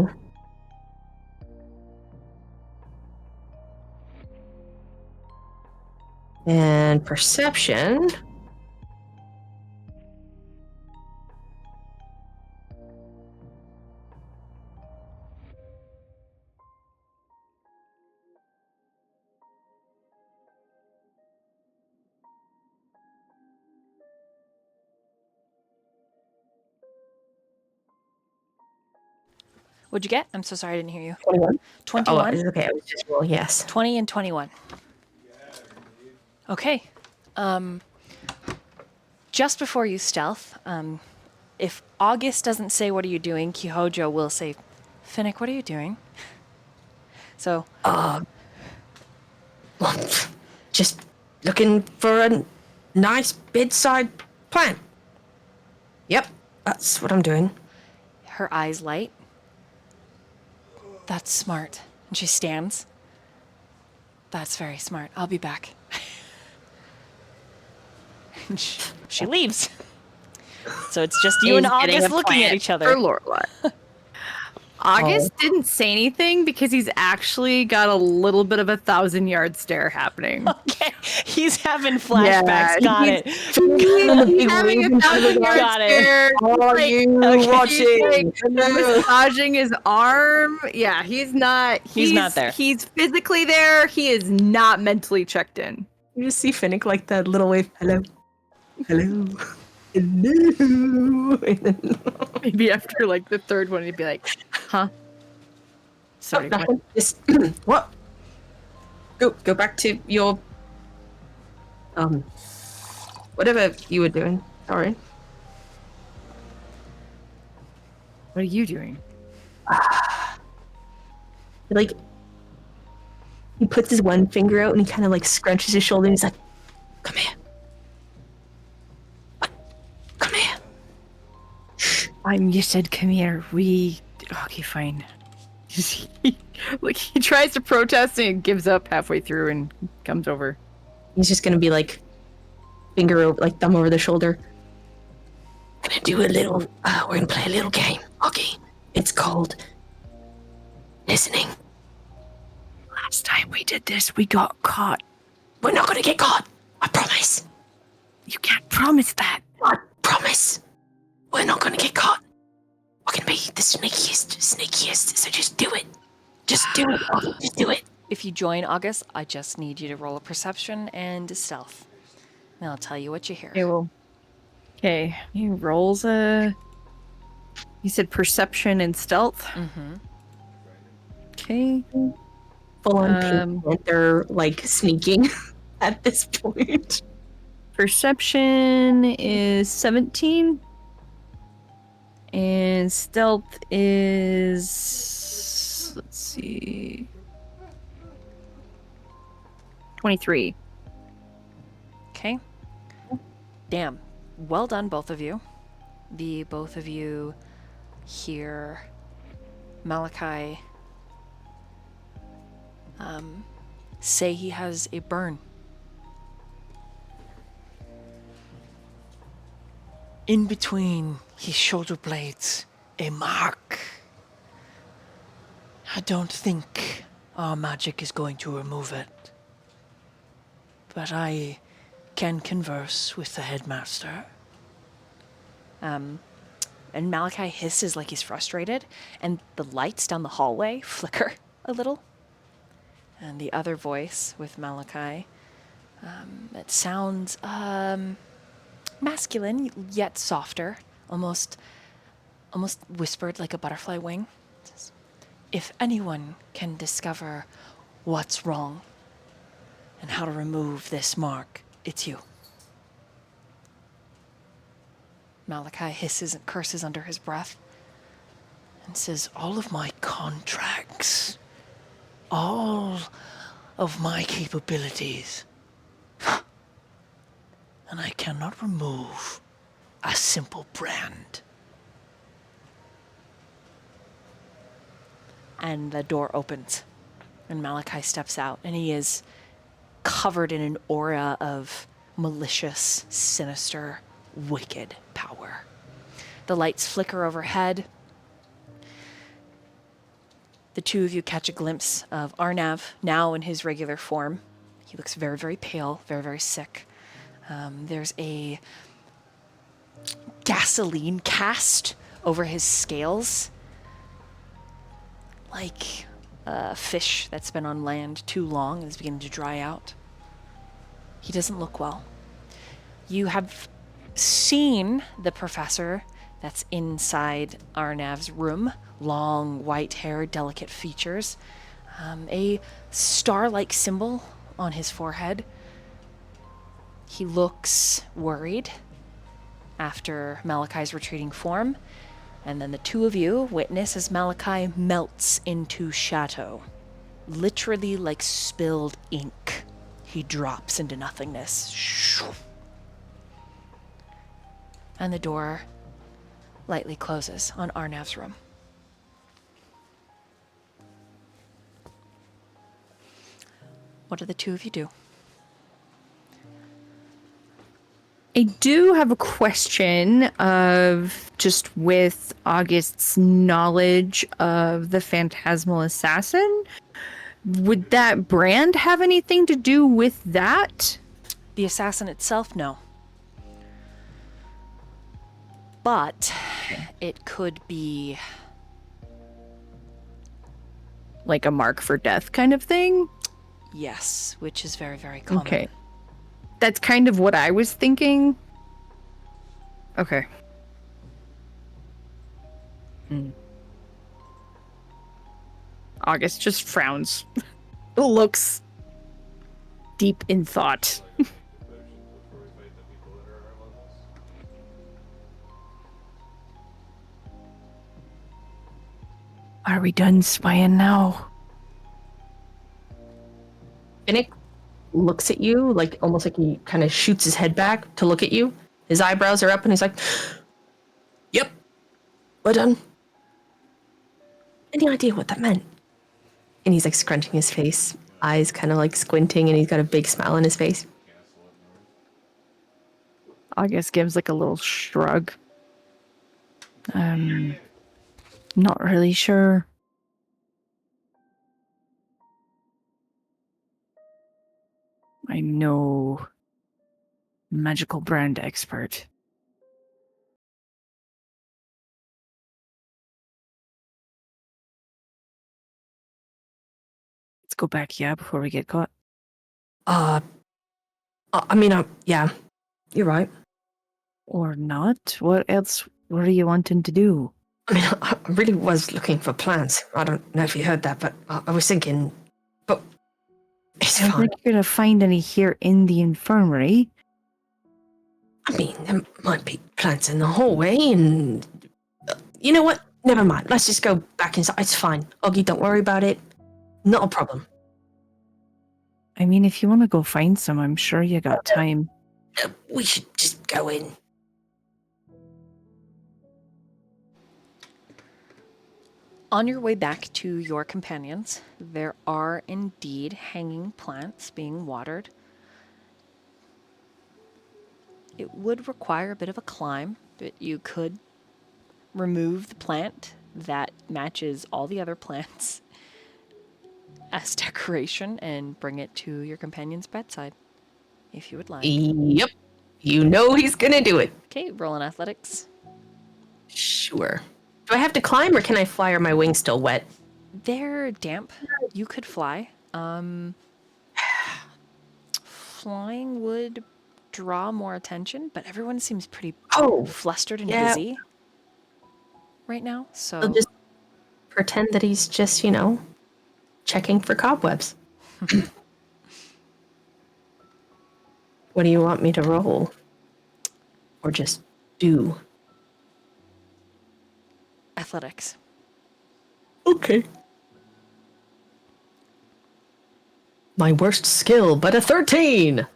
And perception. What'd you get? I'm so sorry I didn't hear you. 21. 21. Oh, okay. I was just roll. Yes. 20 and 21. Okay. Just before you stealth, if August doesn't say what are you doing, Kihojo will say, Finnick, what are you doing? So, Just looking for a nice bedside plant. Yep, that's what I'm doing. her eyes light. That's smart. And she stands. That's very smart. I'll be back. And she leaves. So it's just you and He's getting August a looking at plant each other. For Lorelai. August didn't say anything because he's actually got a little bit of a 1,000-yard stare happening. Okay, he's having flashbacks. Got it. He's having a 1,000-yard Got it. stare. Are you Okay. watching? Massaging his arm. Yeah, he's not. He's not there. He's physically there. He is not mentally checked in. You just see Finnick like that little wave. Hello. Hello. Hello. Maybe after like the third one, he'd be like, "Huh? Sorry, what?" Nothing. Just what? Go back to your whatever you were doing. Sorry. What are you doing? Like he puts his one finger out and he kind of like scrunches his shoulder and he's like, "Come here. What? Come here." You said come here. Okay, fine. Like he tries to protest and gives up halfway through and comes over. He's just gonna be like finger over, like thumb over the shoulder. Gonna do a little. We're gonna play a little game. Okay, it's called listening. Last time we did this, we got caught. We're not gonna get caught. I promise. You can't promise that. I promise. We're not gonna get caught. We're gonna be the sneakiest. So just do it. Just do it. Okay, just do it. If you join August, I just need you to roll a perception and a stealth. And I'll tell you what you hear. Okay, well. Okay, he rolls a. You said perception and stealth. Mm-hmm. Okay. Full on Pink Panther like sneaking at this point. Perception is 17. And stealth is, let's see, 23. Okay. Damn. Well done, both of you. The both of you hear Malachi say he has a burn. In between his shoulder blades, a mark. I don't think our magic is going to remove it. But I can converse with the headmaster. And Malachi hisses like he's frustrated, and the lights down the hallway flicker a little. And the other voice with Malachi, it sounds masculine, yet softer, almost whispered like a butterfly wing. It says, If anyone can discover what's wrong and how to remove this mark, it's you. Malachi hisses and curses under his breath and says, all of my contracts, all of my capabilities, and I cannot remove a simple brand. And the door opens, and Malachi steps out, and he is covered in an aura of malicious, sinister, wicked power. The lights flicker overhead. The two of you catch a glimpse of Arnav, now in his regular form. He looks very, very pale, very, very sick. There's a gasoline cast over his scales, like a fish that's been on land too long and is beginning to dry out. He doesn't look well. You have seen the professor that's inside Arnav's room. Long, white hair, delicate features. A star-like symbol on his forehead. He looks worried after Malachi's retreating form. And then the two of you witness as Malachi melts into shadow. Literally like spilled ink. He drops into nothingness. And the door lightly closes on Arnav's room. What do the two of you do? I do have a question of just with August's knowledge of the Phantasmal Assassin. Would that brand have anything to do with that? The assassin itself, no. But it could be Like a mark for death kind of thing? yes, which is very, very common. Okay. That's kind of what I was thinking. Okay. August just frowns. Looks deep in thought. Are we done spying now? Finnick looks at you, like almost like he kind of shoots his head back to look at you. His eyebrows are up and he's like, yep, we're done. Any idea what that meant? And he's like scrunching his face, eyes kind of like squinting, and he's got a big smile on his face. August gives like a little shrug. Not really sure. I'm no magical brand expert. Let's go back, yeah, before we get caught. Yeah, you're right. Or not? What else? What are you wanting to do? I mean, I really was looking for plants. I don't know if you heard that, but I was thinking, but it's I don't fine. think you're gonna find any here in the infirmary. I mean, there might be plants in the hallway, and you know what? Never mind. Let's just go back inside. It's fine. Oggy, don't worry about it. Not a problem. I mean, if you want to go find some, I'm sure you got time. We should just go in. On your way back to your companions, there are indeed hanging plants being watered. It would require a bit of a climb, but you could remove the plant that matches all the other plants as decoration and bring it to your companion's bedside, if you would like. Yep. You know he's gonna do it. Okay, roll in athletics. Sure. Do I have to climb, or can I fly? Or my wings still wet? They're damp. You could fly. Flying would draw more attention, but everyone seems pretty flustered and busy right now. So I'll just pretend that he's just, checking for cobwebs. What do you want me to roll? Or just do? Athletics. Okay. My worst skill, but a 13!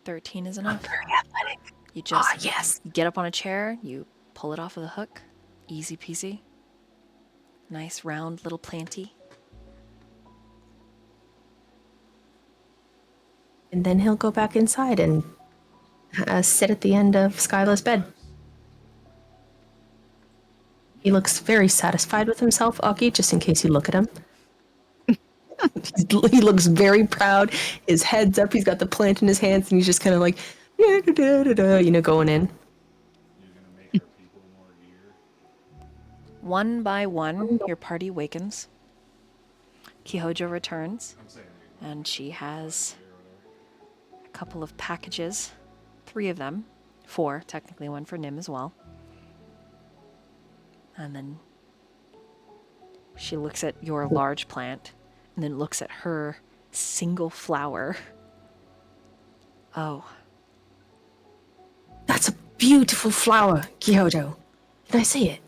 13 is enough. Very athletic. You just Yes. you get up on a chair, you pull it off with a hook. Easy peasy. Nice round little planty. And then he'll go back inside and sit at the end of Skyla's bed. He looks very satisfied with himself, Augie, just in case you look at him. He looks very proud. His head's up. He's got the plant in his hands, and he's just kind of like, going in. One by one, your party wakens. Kihojo returns, and she has a couple of packages. 3 of them. 4, technically, one for Nim as well. And then she looks at your large plant, and then looks at her single flower. Oh. That's a beautiful flower, Kihojo. Can I see it?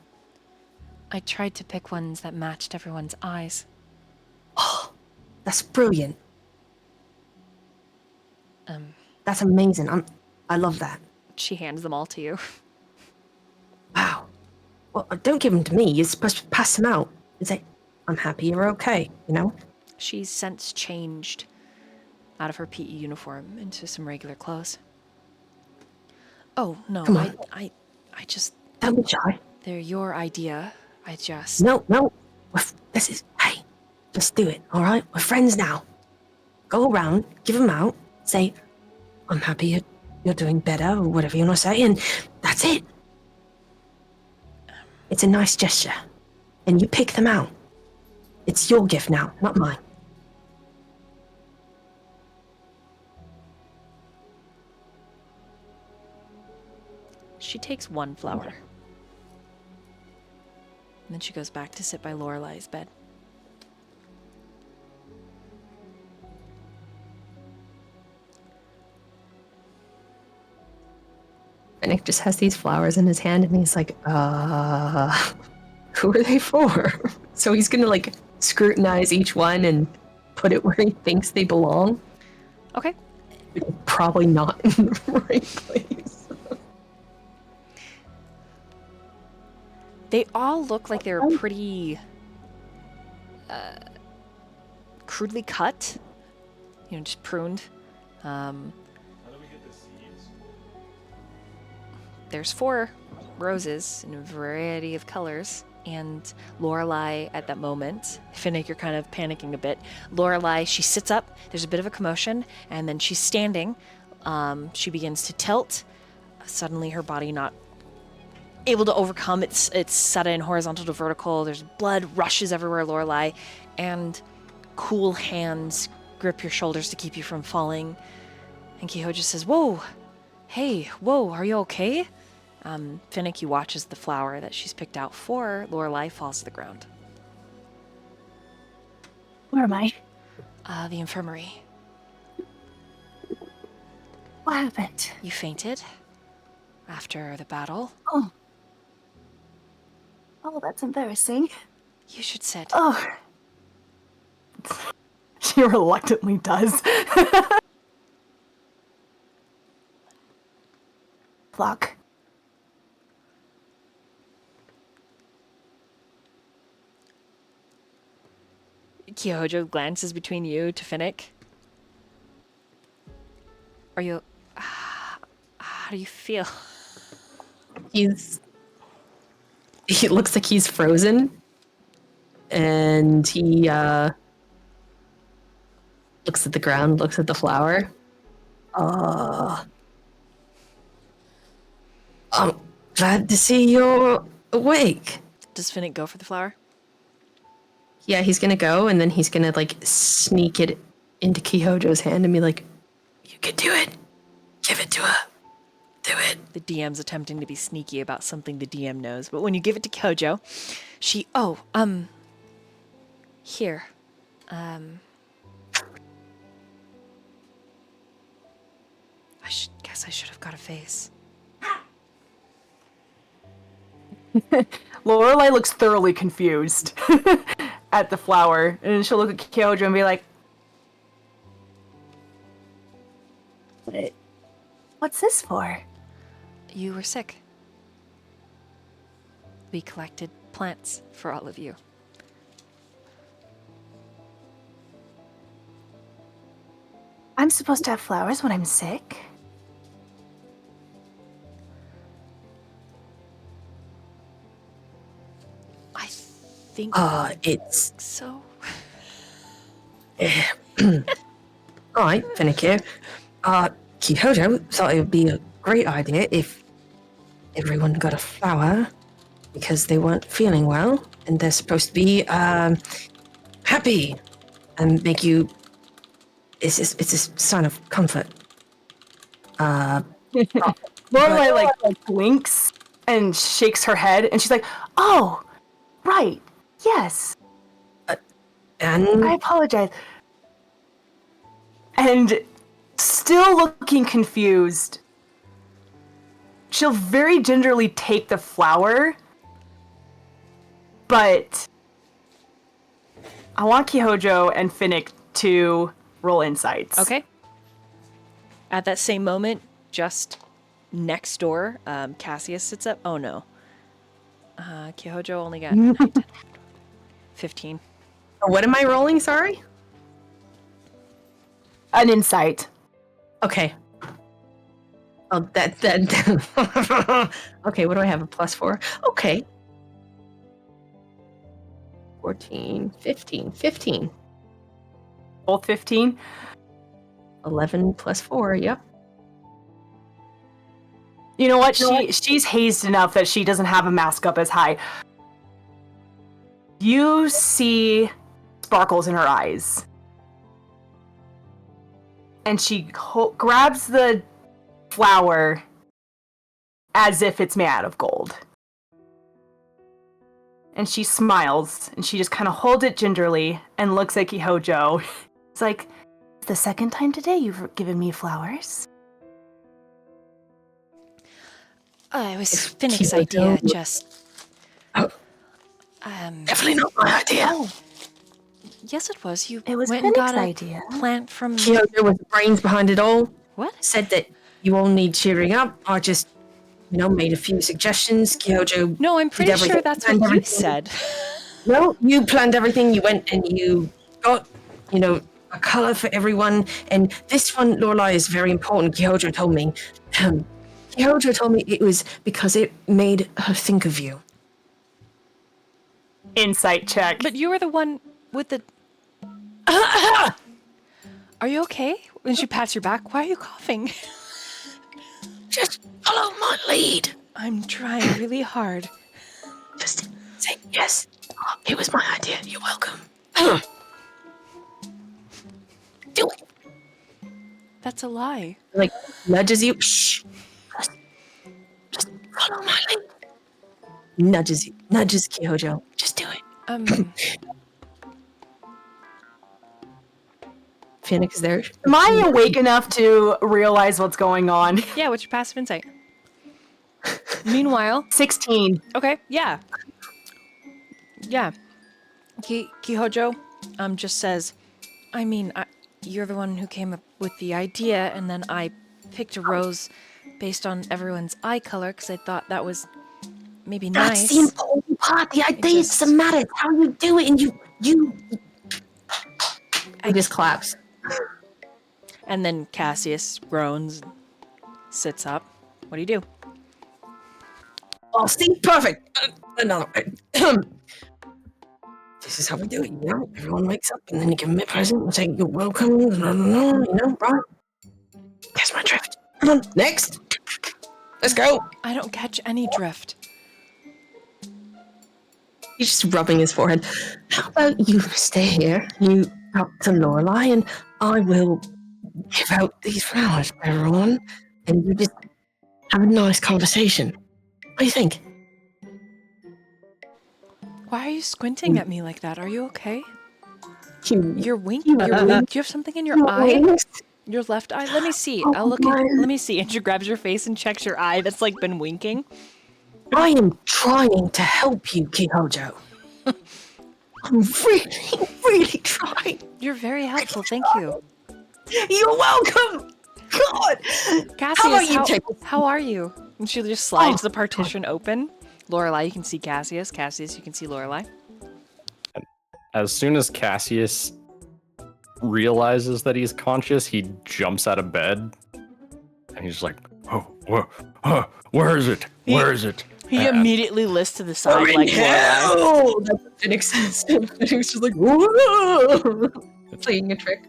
I tried to pick ones that matched everyone's eyes. That's brilliant. That's amazing. I love that. She hands them all to you. Wow. Well, don't give them to me. You're supposed to pass them out and say, I'm happy you're okay, She's since changed out of her PE uniform into some regular clothes. Oh, no, Come on. I just... Don't be shy. They're your idea. I just... No. Hey, just do it, all right? We're friends now. Go around, give them out, say, I'm happy you're doing better, or whatever you want to say, and that's it. It's a nice gesture. And you pick them out. It's your gift now, not mine. She takes one flower. And then she goes back to sit by Lorelai's bed. Nick just has these flowers in his hand, and he's like, who are they for? So he's gonna, scrutinize each one and put it where he thinks they belong. Okay. Probably not in the right place. They all look like they're pretty crudely cut, just pruned. There's 4 roses in a variety of colors, and Lorelai at that moment, Finnick, you're kind of panicking a bit. Lorelai, she sits up, there's a bit of a commotion, and then she's standing. She begins to tilt. Suddenly her body not able to overcome its sudden horizontal to vertical. There's blood rushes everywhere, Lorelai, and cool hands grip your shoulders to keep you from falling. And Kihojo says, whoa, hey, whoa, are you okay? Finnick, you watch as the flower that she's picked out for Lorelai falls to the ground. Where am I? The infirmary. What happened? You fainted after the battle. Oh, that's embarrassing. You should sit. Oh. She reluctantly does. Fuck. Kihojo glances between you to Finnick. Are you... how do you feel? He looks like he's frozen. And he looks at the ground, looks at the flower. I'm glad to see you're awake. Does Finnick go for the flower? Yeah, he's gonna go, and then he's gonna sneak it into Kihojo's hand and be like, "You can do it. Give it to her. Do it." the DM's attempting to be sneaky about something the DM knows. But when you give it to Kojo, she, here. Guess I should have got a face. Lorelai looks thoroughly confused at the flower, and she'll look at Kyojo and be like, "What's this for?" You were sick. We collected plants for all of you. I'm supposed to have flowers when I'm sick? I think It's so. all right, Finnick here. Kyoto thought it would be a great idea if everyone got a flower because they weren't feeling well, and they're supposed to be happy and make you. It's a sign of comfort. Lorelai like blinks and shakes her head, and she's like, "Oh, right, yes. And I apologize." And still looking confused, she'll very gingerly take the flower, but I want Kyojo and Finnick to roll insights. Okay. At that same moment, just next door, Cassius sits up. Oh no. Kyojo only got 15. what am I rolling? Sorry. An insight. Okay. Oh, that. Okay, what do I have a plus for? Okay. 14, 15. Both 15. 11 plus 4, yep. You know what? She's hazed enough that she doesn't have a mask up as high. You see sparkles in her eyes. And she grabs the flower as if it's made out of gold. And she smiles, and she just kind of holds it gingerly and looks at Kyojo. It's like, "The second time today you've given me flowers." It was Finnick's idea, just... Definitely not my idea. Oh, yes it was. You It was went and got Finnick's a idea. plant from... Kyoto was the brains behind it all. What? Said that you all need cheering up. I just, made a few suggestions. Kyoto. No, I'm pretty everything. sure that's what Planned you everything. said. No, you planned everything. You went and you got, a color for everyone. And this one, Lorelai, is very important. Kyoto told me. Kyoto told me it was because it made her think of you. Insight check. But you were the one with the... Are you okay? When she pats your back, why are you coughing? Just follow my lead. I'm trying really hard. Just say yes. It was my idea. You're welcome. Do it. That's a lie. Like nudges you. Shh. Just follow my lead. Nudges Kyojo. Just do it. Phoenix is there. Am I awake enough to realize what's going on? Yeah, what's your passive insight? Meanwhile... 16. Okay, yeah. Yeah. Kihojo just says, you're the one who came up with the idea, and then I picked a rose based on everyone's eye color because I thought that was maybe nice. That's the important part. The idea doesn't matter. It's how you do it, and you. I just claps. And then Cassius groans, sits up. What do you do? Oh, see, perfect. Another. This is how we do it. Everyone wakes up, and then you give them a present and say you're welcome. Right? That's my drift. Come on, next. Let's go. I don't catch any drift. He's just rubbing his forehead. How about you stay here? You talk to Lorelai, and I will give out these flowers for everyone. And you just have a nice conversation. What do you think? Why are you squinting at me like that? Are you okay? You, You're winking. Do you have something in your eye? Your left eye? Let me see. Oh, I'll look at. man. Let me see. And she grabs your face and checks your eye that's like been winking. I am trying to help you, Kihojo. I'm really, really trying. You're very helpful. Thank you. You're welcome. God. Cassius, How about you take how are you? And she just slides the partition open. Lorelai, you can see Cassius. Cassius, you can see Lorelai. As soon as Cassius realizes that he's conscious, he jumps out of bed, and he's like, where is it? Where is it? He And- immediately lifts to the side like Lorelai. Oh, that's what Phoenix says. Phoenix is like, whoa. Playing a trick.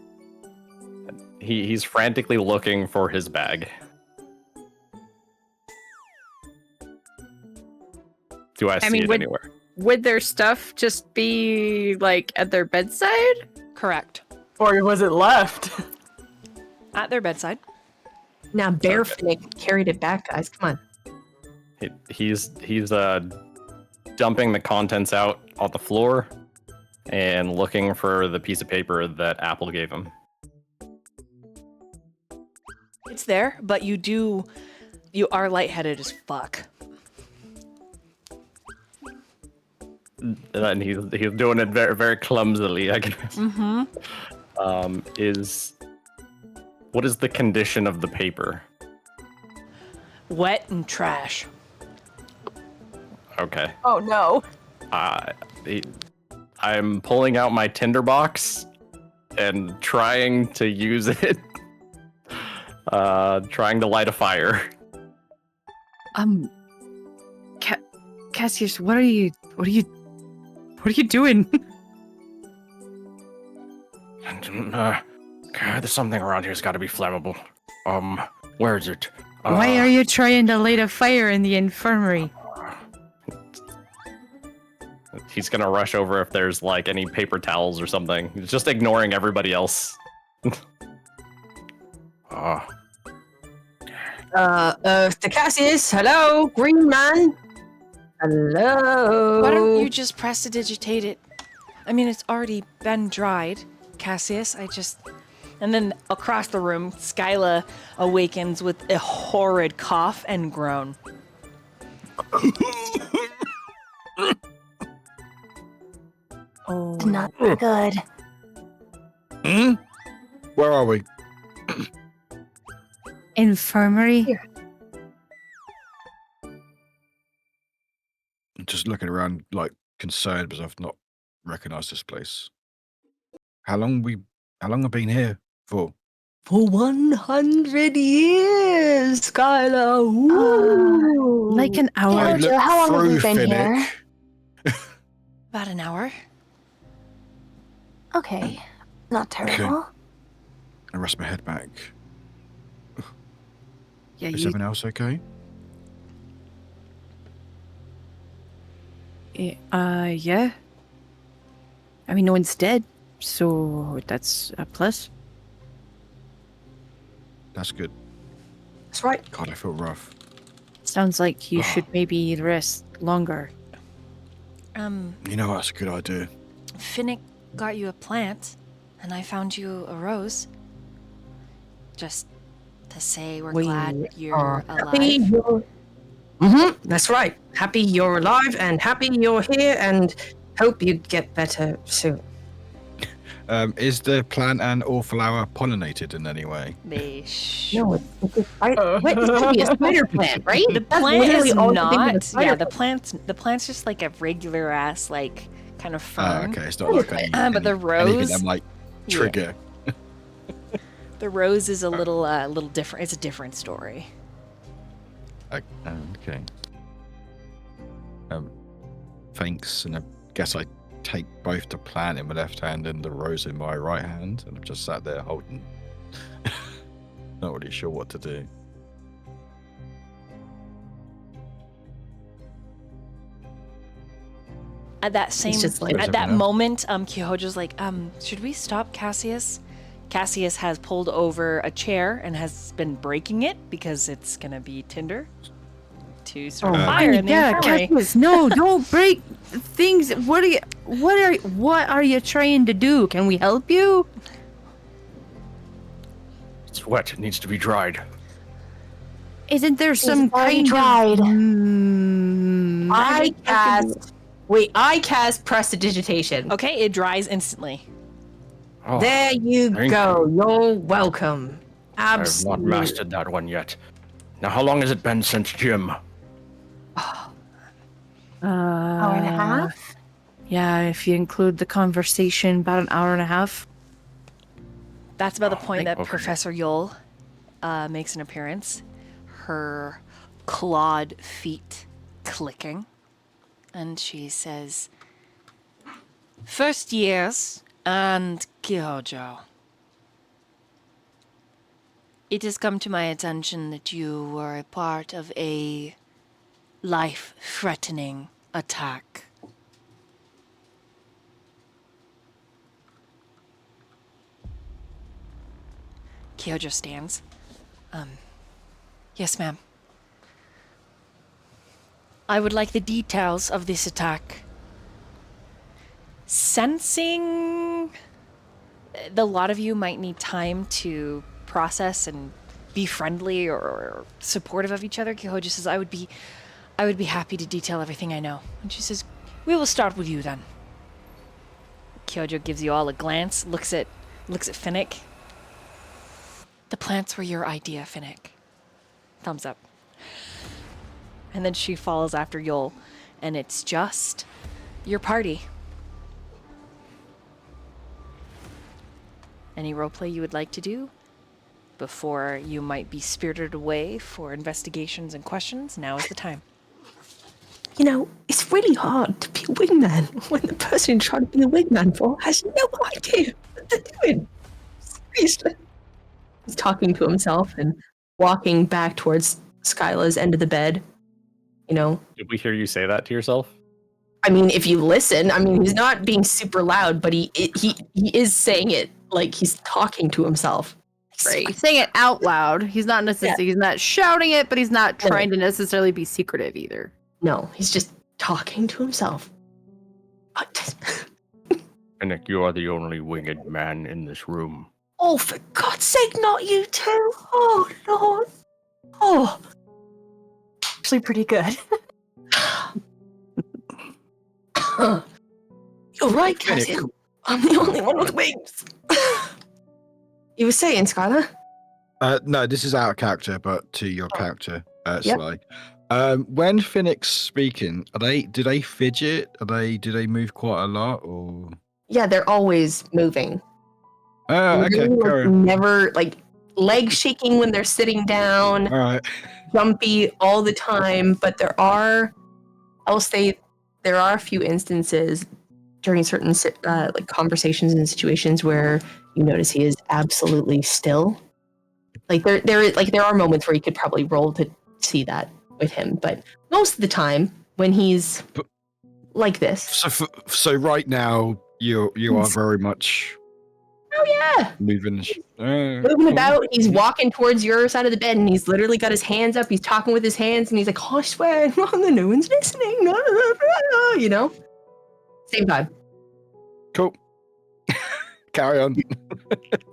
He's frantically looking for his bag. Do I see mean, it would- anywhere? Would their stuff just be like at their bedside? Correct. Or was it left? At their bedside. Now, Bear Phoenix carried it back, guys. Come on. He's dumping the contents out on the floor and looking for the piece of paper that Apple gave him. It's there, but you are lightheaded as fuck. And he's doing it very, very clumsily, I guess. Mm-hmm. What is the condition of the paper? Wet and trash. Okay. Oh no. I'm pulling out my tinderbox and trying to use it. Trying to light a fire. Cassius, what are you doing? There's something around here's got to be flammable. Where is it? Why are you trying to light a fire in the infirmary? He's gonna rush over if there's like any paper towels or something. He's just ignoring everybody else. The Cassius, hello, Green Man. Hello. Why don't you just prestidigitate it? I mean, it's already been dried, Cassius. And then across the room, Skyla awakens with a horrid cough and groan. Oh, Not good. Where are we? infirmary? I'm just looking around, like concerned because I've not recognised this place. How long have I been here for? For 100 years, Skylar. Ooh. Like an hour. I Jojo, looked how long have we through been Finnick. here? About an hour. Okay. Not terrible. I rest my head back. Yeah, Is everyone else okay? yeah. I mean, no one's dead, so that's a plus. That's good. That's right. God, I feel rough. Sounds like you should maybe rest longer. You know, that's a good idea. Finnick got you a plant, and I found you a rose. Just to say we're glad you're happy alive. you're... that's right. Happy you're alive and happy you're here and hope you get better soon. Is the plant and or flower pollinated in any way? They No, it's a to be a spider plant, right? The That's plant literally is all you think of a not. spider Yeah, the plant. plant's just like a regular ass like kind of fern. Okay, it's not like But the anything rose, that might trigger. the rose is a little different. It's a different story. Okay. Thanks, and I guess I take both the plant in my left hand and the rose in my right hand, and I've just sat there holding. Not really sure what to do. At that same just like- at that moment, Kihojo's like, should we stop Cassius? Cassius has pulled over a chair and has been breaking it because it's gonna be tinder to start a fire in the infirmary. Cassius, no, don't break things. What are you trying to do? Can we help you? It's wet. It needs to be dried. Isn't there some already kind dried. of I cast prestidigitation. Okay, it dries instantly. Oh, There you thank go. You're welcome. I've Absolutely. not mastered that one yet. Now, how long has it been since gym? Hour and a half? Yeah, if you include the conversation, about an hour and a half. That's about the point that okay. Professor Yule makes an appearance. Her clawed feet clicking. And she says, "First years and Kyojo. It has come to my attention that you were a part of a life-threatening attack. Kyojo stands. Yes, ma'am. I would like the details of this attack. Sensing the lot of you might need time to process and be friendly or supportive of each other, Kyojo says, I would be happy to detail everything I know. And she says, we will start with you then. Kyojo gives you all a glance, looks at Finnick. The plants were your idea, Finnick. Thumbs up. And then she follows after Yul, and it's just your party. Any roleplay you would like to do before you might be spirited away for investigations and questions? Now is the time. You know, it's really hard to be a wingman when the person you're trying to be a wingman for has no idea what they're doing. Seriously. He's talking to himself and walking back towards Skyla's end of the bed. You know, Did we hear you say that to yourself? I mean, if you listen, I mean, he's not being super loud, but he is saying it like he's talking to himself. Right. He's saying it out loud. He's not necessarily he's not shouting it, but he's not trying to necessarily be secretive either. No, he's just talking to himself. Finnick, you are the only winged man in this room. Oh, for God's sake, not you too. Oh, Lord. Oh. Actually, pretty good. You're right, Cassian. I'm the only one with wings. You were saying, Skylar? No, this is out of character, but to your character, Yep. Sly. When Finnick's speaking, do they fidget? Do they move quite a lot, or? Yeah, they're always moving. Oh, okay, Really, carry on. never, like, legs shaking when they're sitting down, All right. jumpy all the time. But there are a few instances during certain like conversations and situations where you notice he is absolutely still. Like there are moments where you could probably roll to see that with him, but most of the time when he's like this. So right now you are very much Oh yeah, moving moving about. He's walking towards your side of the bed, and he's literally got his hands up. He's talking with his hands, and he's like, "Oh, I swear, no one's listening." You know, same time. Cool. Carry on.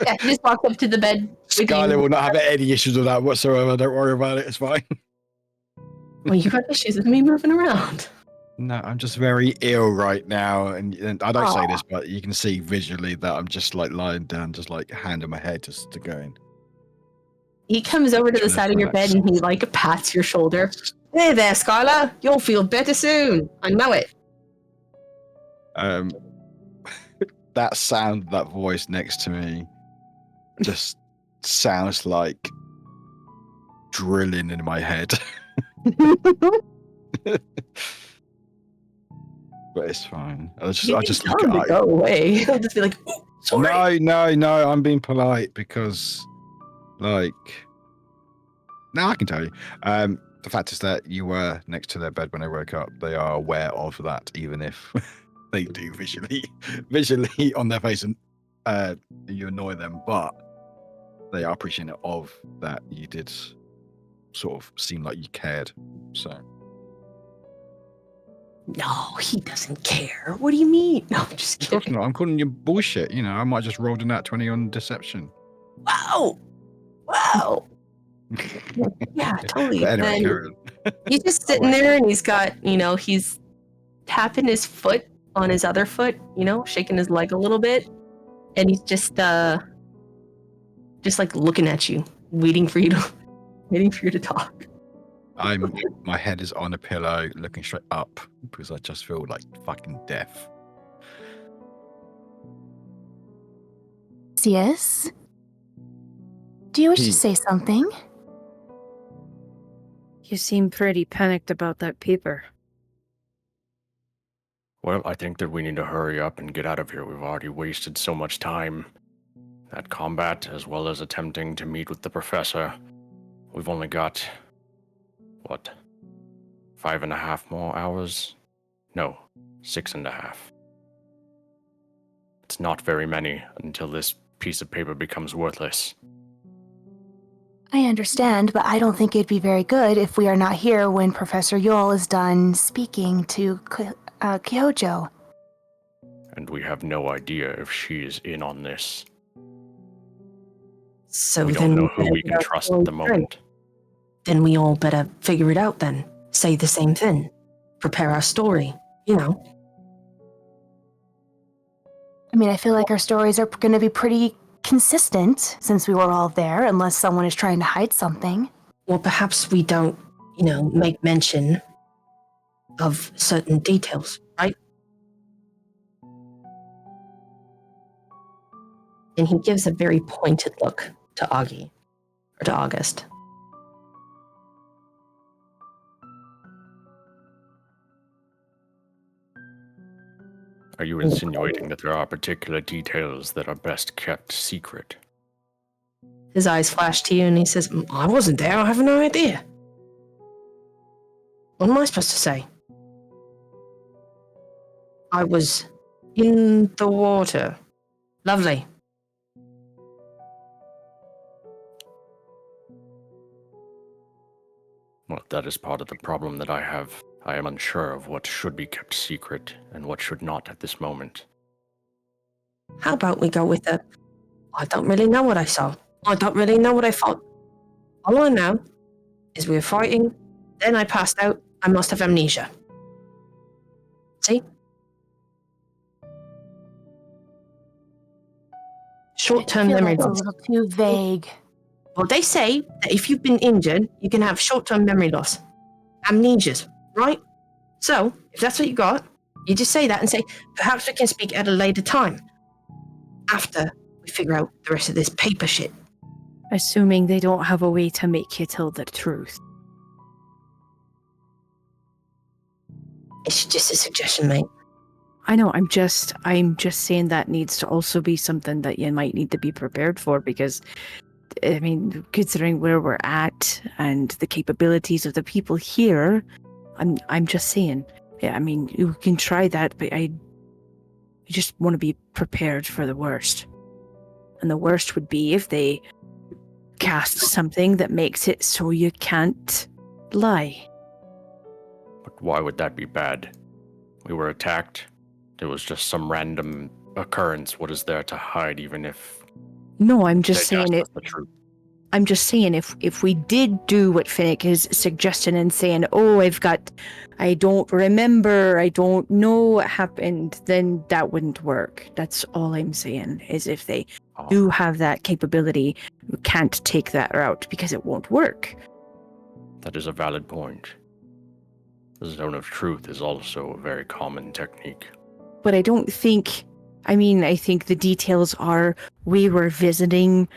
Yeah, he just walks up to the bed. with Skylar you. will not have any issues with that whatsoever. Don't worry about it. It's fine. Well, you got issues with me moving around. No, I'm just very ill right now, and I don't say this, but you can see visually that I'm just like lying down, just like hand on my head, just to going. He comes over to the side of your bed and he like pats your shoulder. Hey there, Skylar. You'll feel better soon. I know it. That sound, that voice next to me, just sounds like drilling in my head. But it's fine. I just look tell him at to go away. He'll just be like, "Oh, sorry." No. I'm being polite because, like, now I can tell you. The fact is that you were next to their bed when they woke up. They are aware of that, even if they do visually on their face. And you annoy them, but they are appreciative of that you did sort of seem like you cared. So No, he doesn't care. What do you mean? No, I'm just of course kidding. not. I'm calling you bullshit. You know, I might just rolled a nat 20 on deception. Wow. Wow. Yeah, totally. But anyway, And carry on. he's just sitting there and he's got, he's tapping his foot on his other foot, shaking his leg a little bit. And he's just like looking at you, waiting for you to talk. My head is on a pillow, looking straight up because I just feel like fucking death. Yes? Do you wish to say something? You seem pretty panicked about that paper. Well, I think that we need to hurry up and get out of here. We've already wasted so much time at combat, as well as attempting to meet with the professor. We've only got, 5.5 more hours? No, 6.5. It's not very many until this piece of paper becomes worthless. I understand, but I don't think it'd be very good if we are not here when Professor Yule is done speaking to Kyojo. And we have no idea if she is in on this. So We then don't know who better we get can our trust story at the straight. moment. Then we all better figure it out then. Say the same thing. Prepare our story, I mean, I feel like our stories are going to be pretty consistent since we were all there, unless someone is trying to hide something. Or perhaps we don't, make mention of certain details, right? And he gives a very pointed look to Augie, or to August. Are you insinuating that there are particular details that are best kept secret? His eyes flash to you and he says, I wasn't there, I have no idea. What am I supposed to say? I was in the water. Lovely. Well, that is part of the problem that I have. I am unsure of what should be kept secret and what should not at this moment. How about we go with the, I don't really know what I saw. I don't really know what I thought. All I know is we were fighting, then I passed out, I must have amnesia. See? Short-term I feel memory that's a loss. little too vague. Well, they say that if you've been injured, you can have short-term memory loss. Amnesias, right? So, if that's what you got, you just say that and say, perhaps we can speak at a later time. After we figure out the rest of this paper shit. Assuming they don't have a way to make you tell the truth. It's just a suggestion, mate. I know, I'm just saying that needs to also be something that you might need to be prepared for, because I mean, considering where we're at and the capabilities of the people here, I'm just saying. Yeah, I mean, you can try that, but you just want to be prepared for the worst. And the worst would be if they cast something that makes it so you can't lie. But why would that be bad? We were attacked. It was just some random occurrence. What is there to hide, even if No, I'm just they saying asked it. us the truth? I'm just saying if we did do what Finnick is suggesting and saying, oh, I don't remember, I don't know what happened, then that wouldn't work. That's all I'm saying, is if they do have that capability, we can't take that route because it won't work. That is a valid point. The zone of truth is also a very common technique. But I don't think, I think the details are we were visiting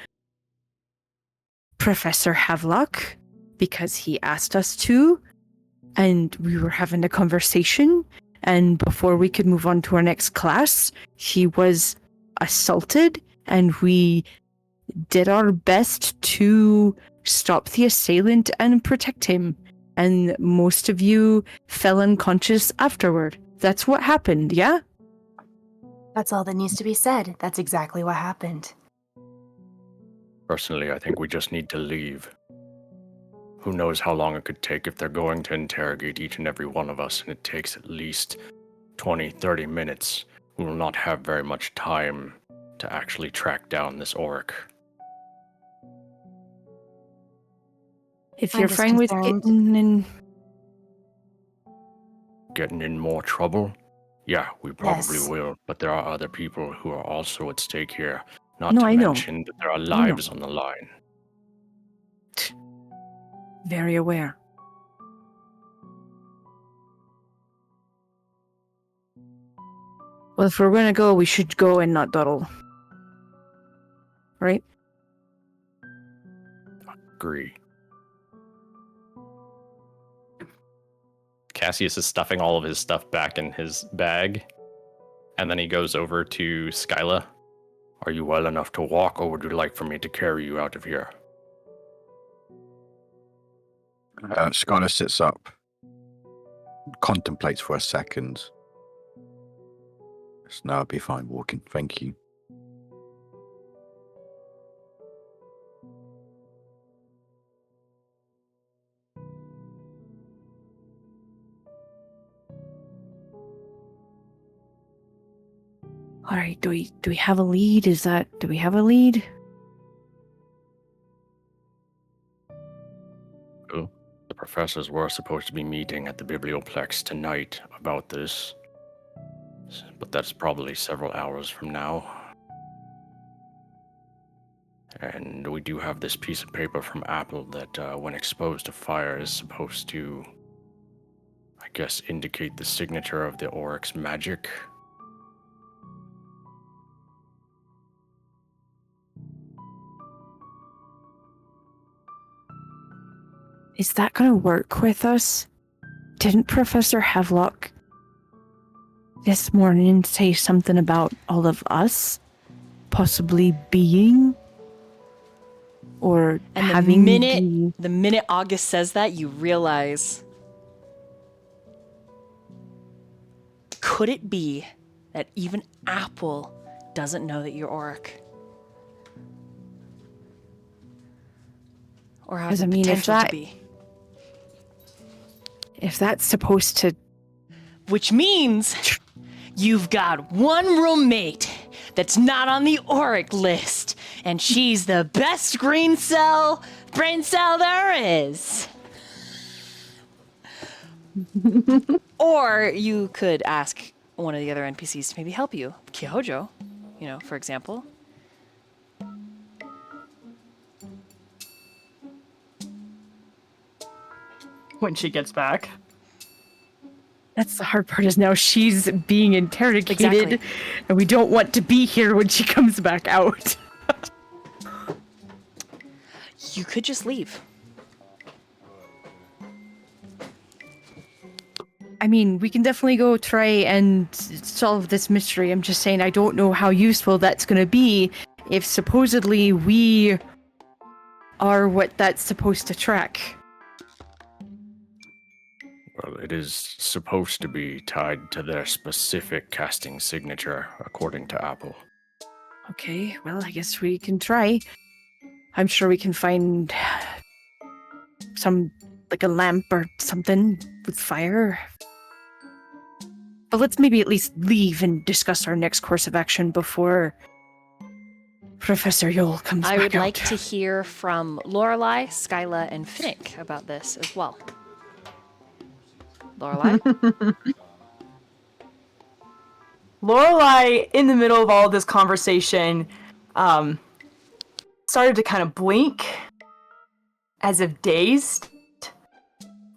Professor Havelock because he asked us to, and we were having a conversation, and before we could move on to our next class, he was assaulted, and we did our best to stop the assailant and protect him, and most of you fell unconscious afterward. That's what happened, yeah? That's all that needs to be said. That's exactly what happened. Personally, I think we just need to leave. Who knows how long it could take if they're going to interrogate each and every one of us, and it takes at least 20, 30 minutes. We will not have very much time to actually track down this Auric. If I'm you're just fine with concerned. Getting in more trouble? Yeah, we probably Yes. will, but there are other people who are also at stake here, not No, to I know. mention that there are lives on the line. Very aware. Well, if we're gonna go, we should go and not dawdle. Right? Agree. Cassius is stuffing all of his stuff back in his bag, and then he goes over to Skyla. Are you well enough to walk, or would you like for me to carry you out of here? Skylar sits up, contemplates for a second. No, I'll be fine walking. Thank you. All right. Do we have a lead? Do we have a lead? Oh, the professors were supposed to be meeting at the Biblioplex tonight about this, but that's probably several hours from now. And we do have this piece of paper from Apple that, when exposed to fire, is supposed to, I guess, indicate the signature of the Auric's magic. Is that gonna work with us? Didn't Professor Havelock this morning say something about all of us possibly being or And having the minute August says that, you realize, could it be that even Apple doesn't know that you're Auric? Or has the potential to be? If that's supposed to... Which means you've got one roommate that's not on the Auric list, and she's the best brain cell there is. Or you could ask one of the other NPCs to maybe help you. Kihojo, for example. When she gets back. That's the hard part, is now she's being interrogated, Exactly. and we don't want to be here when she comes back out. You could just leave. I mean, we can definitely go try and solve this mystery. I'm just saying I don't know how useful that's going to be if supposedly we are what that's supposed to track. Well, it is supposed to be tied to their specific casting signature, according to Apple. Okay, well, I guess we can try. I'm sure we can find like a lamp or something with fire. But let's maybe at least leave and discuss our next course of action before Professor Yole comes back I would out. like to hear from Lorelei, Skyla, and Finnick about this as well. Lorelei? Lorelei, in the middle of all this conversation, started to kind of blink as if dazed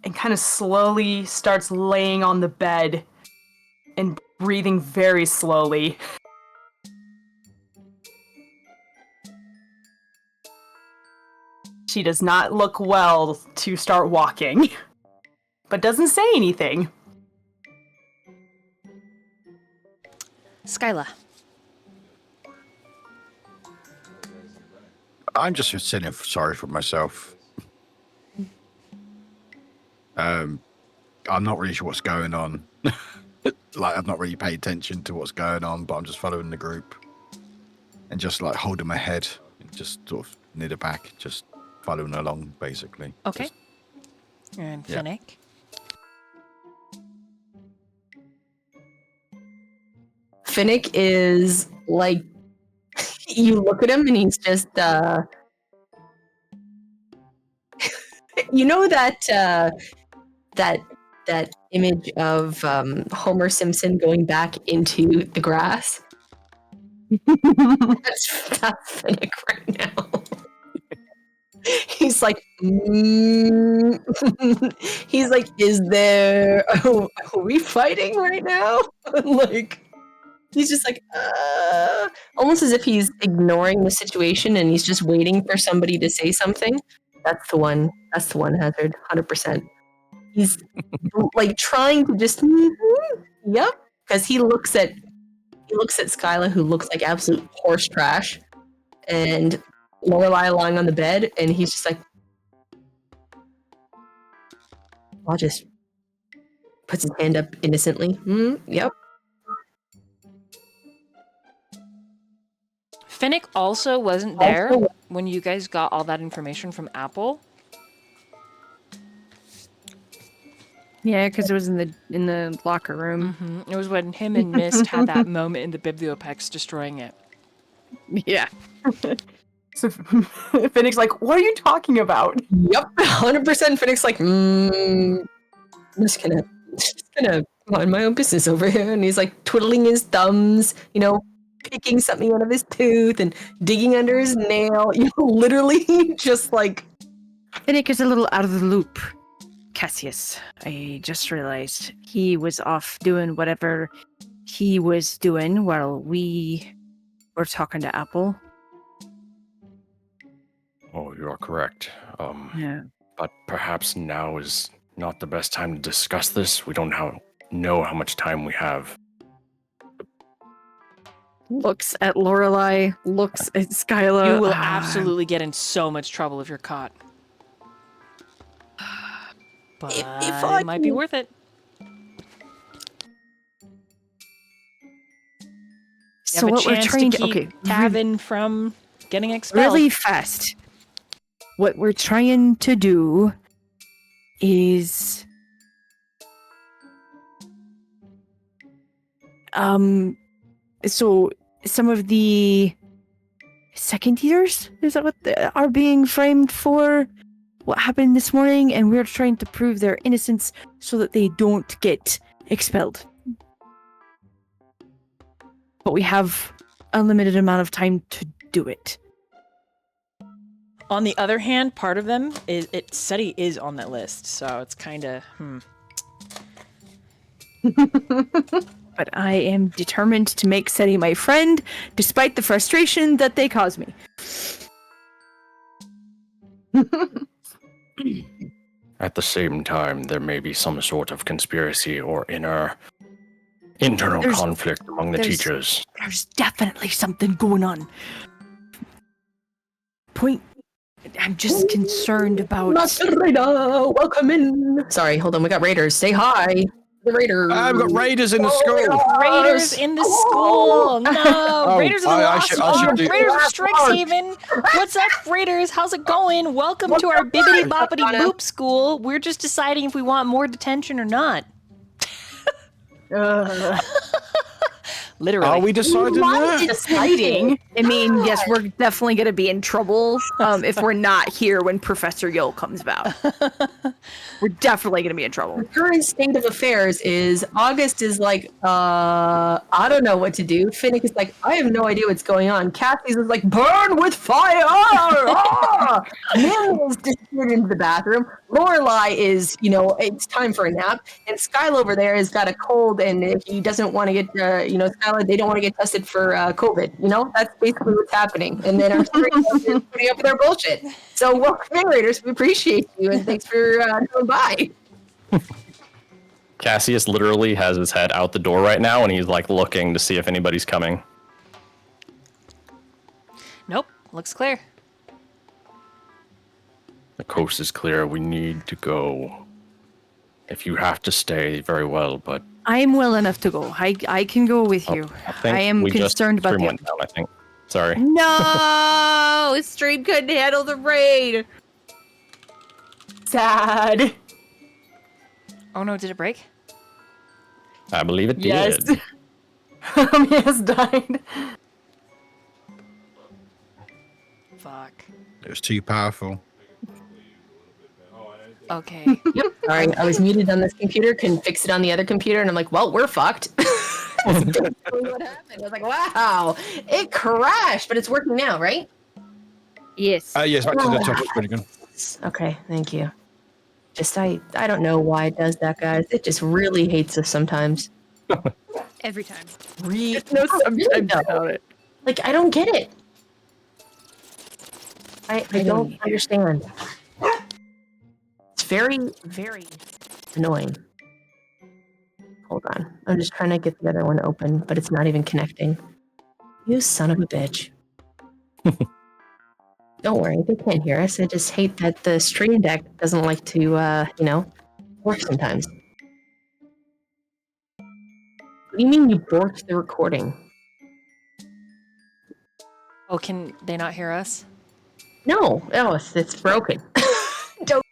and kind of slowly starts laying on the bed and breathing very slowly. She does not look well to start walking, but doesn't say anything. Skyla. I'm just sitting sorry for myself. I'm not really sure what's going on. like I've not really paid attention to what's going on, but I'm just following the group and just like holding my head and just sort of near the back, just following along basically. Okay. Just, And yeah. Finnick. Finnick is like, you look at him and he's just, you know that image of Homer Simpson going back into the grass? that's Finnick right now. He's like, he's like, are we fighting right now? Like, he's just like, almost as if he's ignoring the situation and he's just waiting for somebody to say something. That's the one, Hazard, 100%. He's like trying to just, yep, because he looks at Skyla, who looks like absolute horse trash, and Lorelai lying on the bed, and he's just like, I'll just puts his hand up innocently. Yep. Finnick also wasn't there when you guys got all that information from Apple. Yeah, because it was in the locker room. It was when him and Mist had that moment in the Bibliopex destroying it. Yeah. So Finnick's like, what are you talking about? Yep, 100%. Finnick's like, I'm just gonna mind my own business over here, and he's like twiddling his thumbs, picking something out of his tooth and digging under his nail. Literally just like. Finnick is a little out of the loop. Cassius, I just realized he was off doing whatever he was doing while we were talking to Apple. Oh, you are correct. Yeah. But perhaps now is not the best time to discuss this. We don't know how much time we have. Looks at Lorelai, looks at Skyla. You will absolutely get in so much trouble if you're caught. But it might be worth it. You So have a what we're chance trying to to keep Tavin from getting expelled. really fast. What we're trying to do is so some of the second years, is that what are being framed for what happened this morning, and we're trying to prove their innocence so that they don't get expelled. But we have a limited amount of time to do it. On the other hand, part of them is SETI is on that list, so it's kind of But I am determined to make SETI my friend, despite the frustration that they cause me. At the same time, there may be some sort of conspiracy or internal conflict among the teachers. There's definitely something going on. I'm just concerned about. Master Raider, welcome in. Sorry, hold on. We got Raiders. Say hi. The Raiders. I've got raiders in the school. Raiders in the school. No, Raiders of the Lost Ark. Raiders of Strixhaven. What's up, Raiders? How's it going? Welcome to our bibbity boppity boop school. We're just deciding if we want more detention or not. Literally. Are we deciding that? Deciding. I mean, yes, we're definitely going to be in trouble if we're not here when Professor Yule comes about. We're definitely going to be in trouble. The current state of affairs is August is like, I don't know what to do. Finnick is like, I have no idea what's going on. Cassie's is like, burn with fire! Mim is disappeared into the bathroom. Lorelai is, it's time for a nap. And Skyla over there has got a cold, and he doesn't want to get, Skyla, they don't want to get tested for COVID. That's basically what's happening. And then our story is putting up with our bullshit. So, welcome in, Raiders. We appreciate you, and thanks for coming by. Cassius literally has his head out the door right now, and he's like looking to see if anybody's coming. Nope. Looks clear. The coast is clear. We need to go If you have to stay, very well, but I'm well enough to go. I can go with you. I think I am we just concerned about stream the. went down, I think. Sorry. No, stream couldn't handle the raid. Sad. Oh no, did it break? I believe it Yes. did. Yes, died. Fuck. It was too powerful. Okay. Yep. Sorry, I was muted on this computer, couldn't fix it on the other computer, and I'm like, well, we're fucked. That's basically what happened. I was like, wow, it crashed, but it's working now, right? Yes. Yes, back to the top screen again. Okay, thank you. Just I don't know why it does that, guys. It just really hates us sometimes. Every time. Really, No, really sometimes though. about it. Like I don't get it. I don't understand. It's very, very annoying. Hold on. I'm just trying to get the other one open, but it's not even connecting. You son of a bitch. Don't worry, they can't hear us. I just hate that the stream deck doesn't like to, work sometimes. What do you mean you borked the recording? Oh, can they not hear us? No, it's broken. Don't.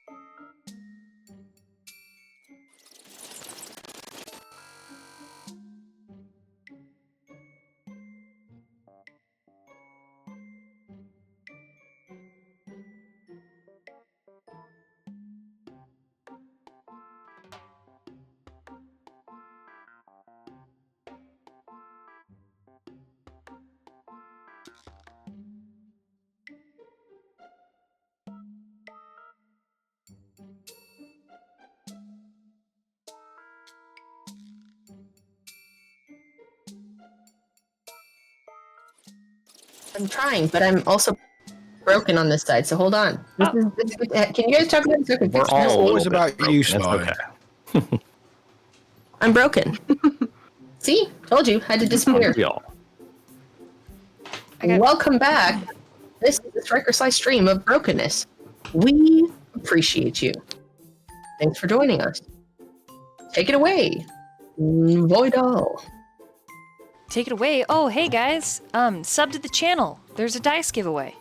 I'm trying, but I'm also broken on this side. So hold on. Can you guys talk about this? We're all It's a always little bit about you, broken. It's Sly. okay. I'm broken. See, told you, had to disappear. We all. Welcome back. This is the Srikersly stream of brokenness. We appreciate you. Thanks for joining us. Take it away, Voidal. Take it away. Oh, hey guys. Sub to the channel. There's a dice giveaway.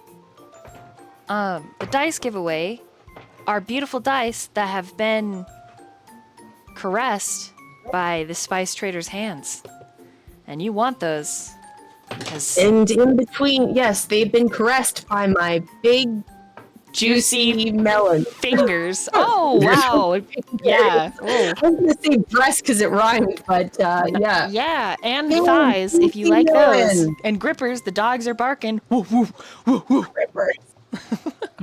The dice giveaway are beautiful dice that have been caressed by the spice trader's hands. And you want those. Because And in between, yes, they've been caressed by my big, juicy melon. fingers. Oh, wow. Yeah. Oh. I was going to say breast because it rhymed, but yeah. Yeah, and Melon, thighs if you juicy like those. melon. And grippers, the dogs are barking. Woo, woo, woo, woo. Rippers.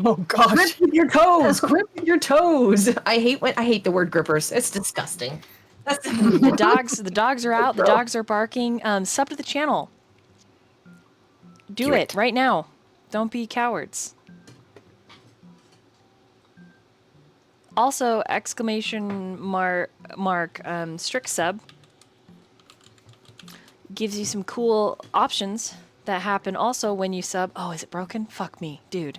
Oh gosh. Grip with your toes. Grip with your toes. I hate the word grippers. It's disgusting. The dogs are out. The dogs are barking. Sub to the channel. Do it right now. Don't be cowards. Also, exclamation mark strict sub gives you some cool options that happen also when you sub. Oh, is it broken? Fuck me, dude.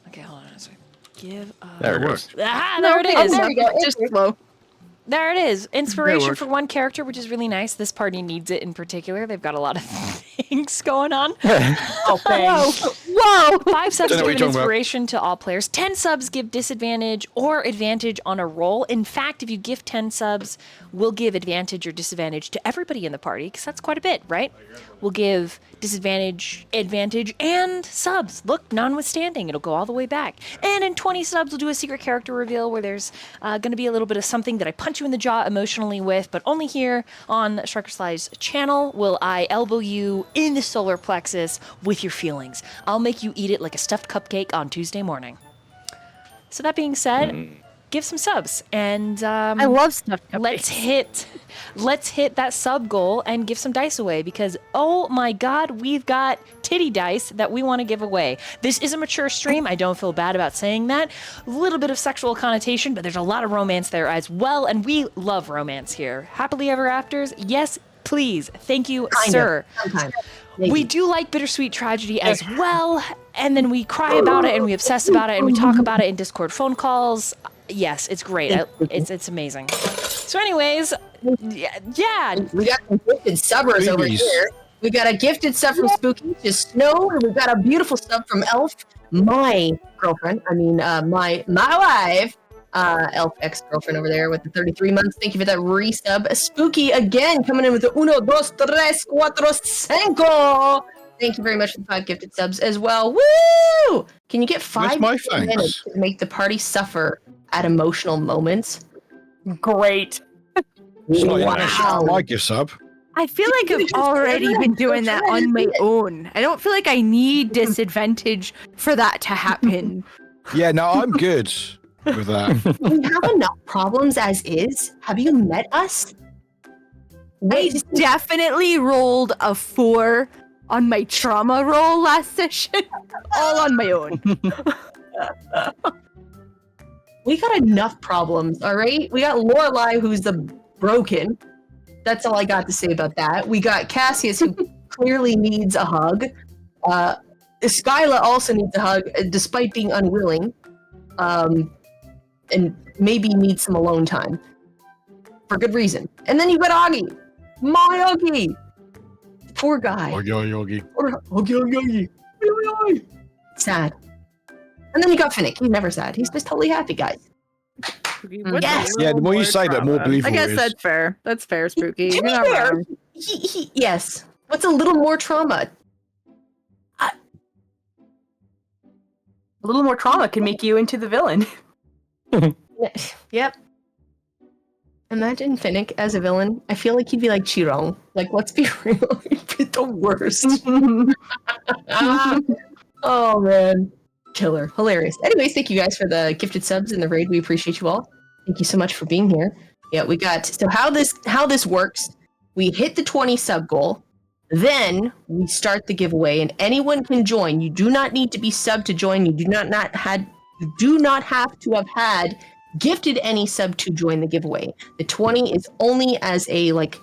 Okay, hold on a second. Give up. There it is. Ah, there it is. there we go. Just slow. There it is. Inspiration for one character, which is really nice. This party needs it in particular. They've got a lot of things going on. Oh, thanks. Whoa! 5 subs Don't know what give you're an talking about. inspiration to all players. 10 subs give disadvantage or advantage on a roll. In fact, if you give 10 subs, we'll give advantage or disadvantage to everybody in the party, because that's quite a bit, right? We'll give disadvantage, advantage, and subs. Look, notwithstanding, it'll go all the way back. And in 20 subs, we'll do a secret character reveal where there's going to be a little bit of something that I punch you in the jaw emotionally with, but only here on Strikersly's channel will I elbow you in the solar plexus with your feelings. I'll make you eat it like a stuffed cupcake on Tuesday morning. So that being said, give some subs and I love stuffed cupcakes. let's hit that sub goal and give some dice away, because oh my god, we've got titty dice that we want to give away. This is a mature stream. I don't feel bad about saying that. A little bit of sexual connotation, but there's a lot of romance there as well, and we love romance here. Happily ever afters, yes, please. Thank you, sir. Sometimes. We do like bittersweet tragedy as well, and then we cry about it and we obsess about it and we talk about it in Discord phone calls. Yes, it's great. It's amazing. So, anyways, yeah. We got some gifted subbers over Babies. here. We got a gifted sub from Spooky to Snow, and we've got a beautiful sub from Elf, my girlfriend. My wife, Elf ex-girlfriend over there with the 33 months. Thank you for that resub. Spooky again coming in with the 1, 2, 3, 4, 5. Thank you very much for the 5 gifted subs as well. Woo! Can you get 5 my minutes to make the party suffer at emotional moments? Great. It's not Wow. my gift sub. I feel like I've already been doing that on my own. I don't feel like I need disadvantage for that to happen. Yeah, no, I'm good with that. We have enough problems as is. Have you met us? I definitely rolled a 4 on my trauma roll last session, all on my own. We got enough problems, all right? We got Lorelai, who's the broken. That's all I got to say about that. We got Cassius, who clearly needs a hug. Skyla also needs a hug, despite being unwilling. And maybe needs some alone time. For good reason. And then you got Augie. My Augie! Poor guy. Yogi. Sad. And then you got Finnick. He's never sad. He's just totally happy, guys. Yes. Yeah, the more you say that, more believable I guess it is. that's fair. That's fair, Spooky. To You're be not fair, wrong. yes. What's a little more trauma? A little more trauma can make you into the villain. Yep. Imagine Finnick as a villain. I feel like he'd be like Chirong. Like, let's be real. He'd be the worst. Oh, man. Killer. Hilarious. Anyways, thank you guys for the gifted subs in the raid. We appreciate you all. Thank you so much for being here. Yeah, we got... So how this works, we hit the 20 sub goal. Then we start the giveaway, and anyone can join. You do not need to be sub to join. You do not have to have had gifted any sub to join the giveaway. The 20 is only as a, like,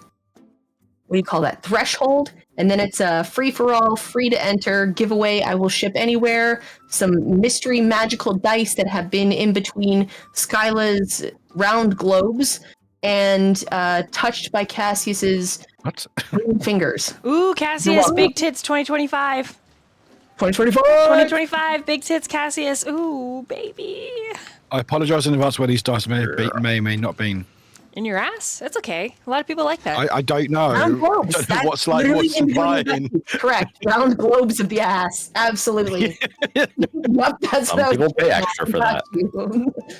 what do you call that? Threshold. And then it's a free-for-all, free to enter giveaway. I will ship anywhere some mystery magical dice that have been in between Skyla's round globes and touched by Cassius's green fingers. Ooh, Cassius, Big Tits 2025. 2024! 2025, Big Tits Cassius. Ooh, baby. I apologize in advance where these dice may not been. In your ass? That's okay. A lot of people like that. I don't know. Round globes. I don't know That's what's literally in between implying. the- Correct. Round globes of the ass. Absolutely. Yep, that's Some people pay extra for that.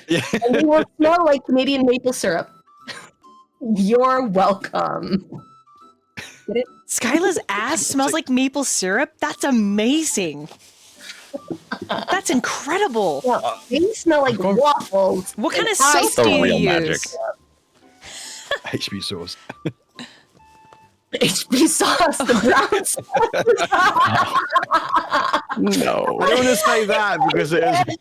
Yeah. And they will smell like Canadian maple syrup. You're welcome. Get it? Skyla's ass smells like maple syrup? That's amazing. That's incredible. Well, they smell like waffles. What kind and of I soap The do you real use? magic. HB sauce. HB sauce, the brown sauce. No. I don't want to say that because it is.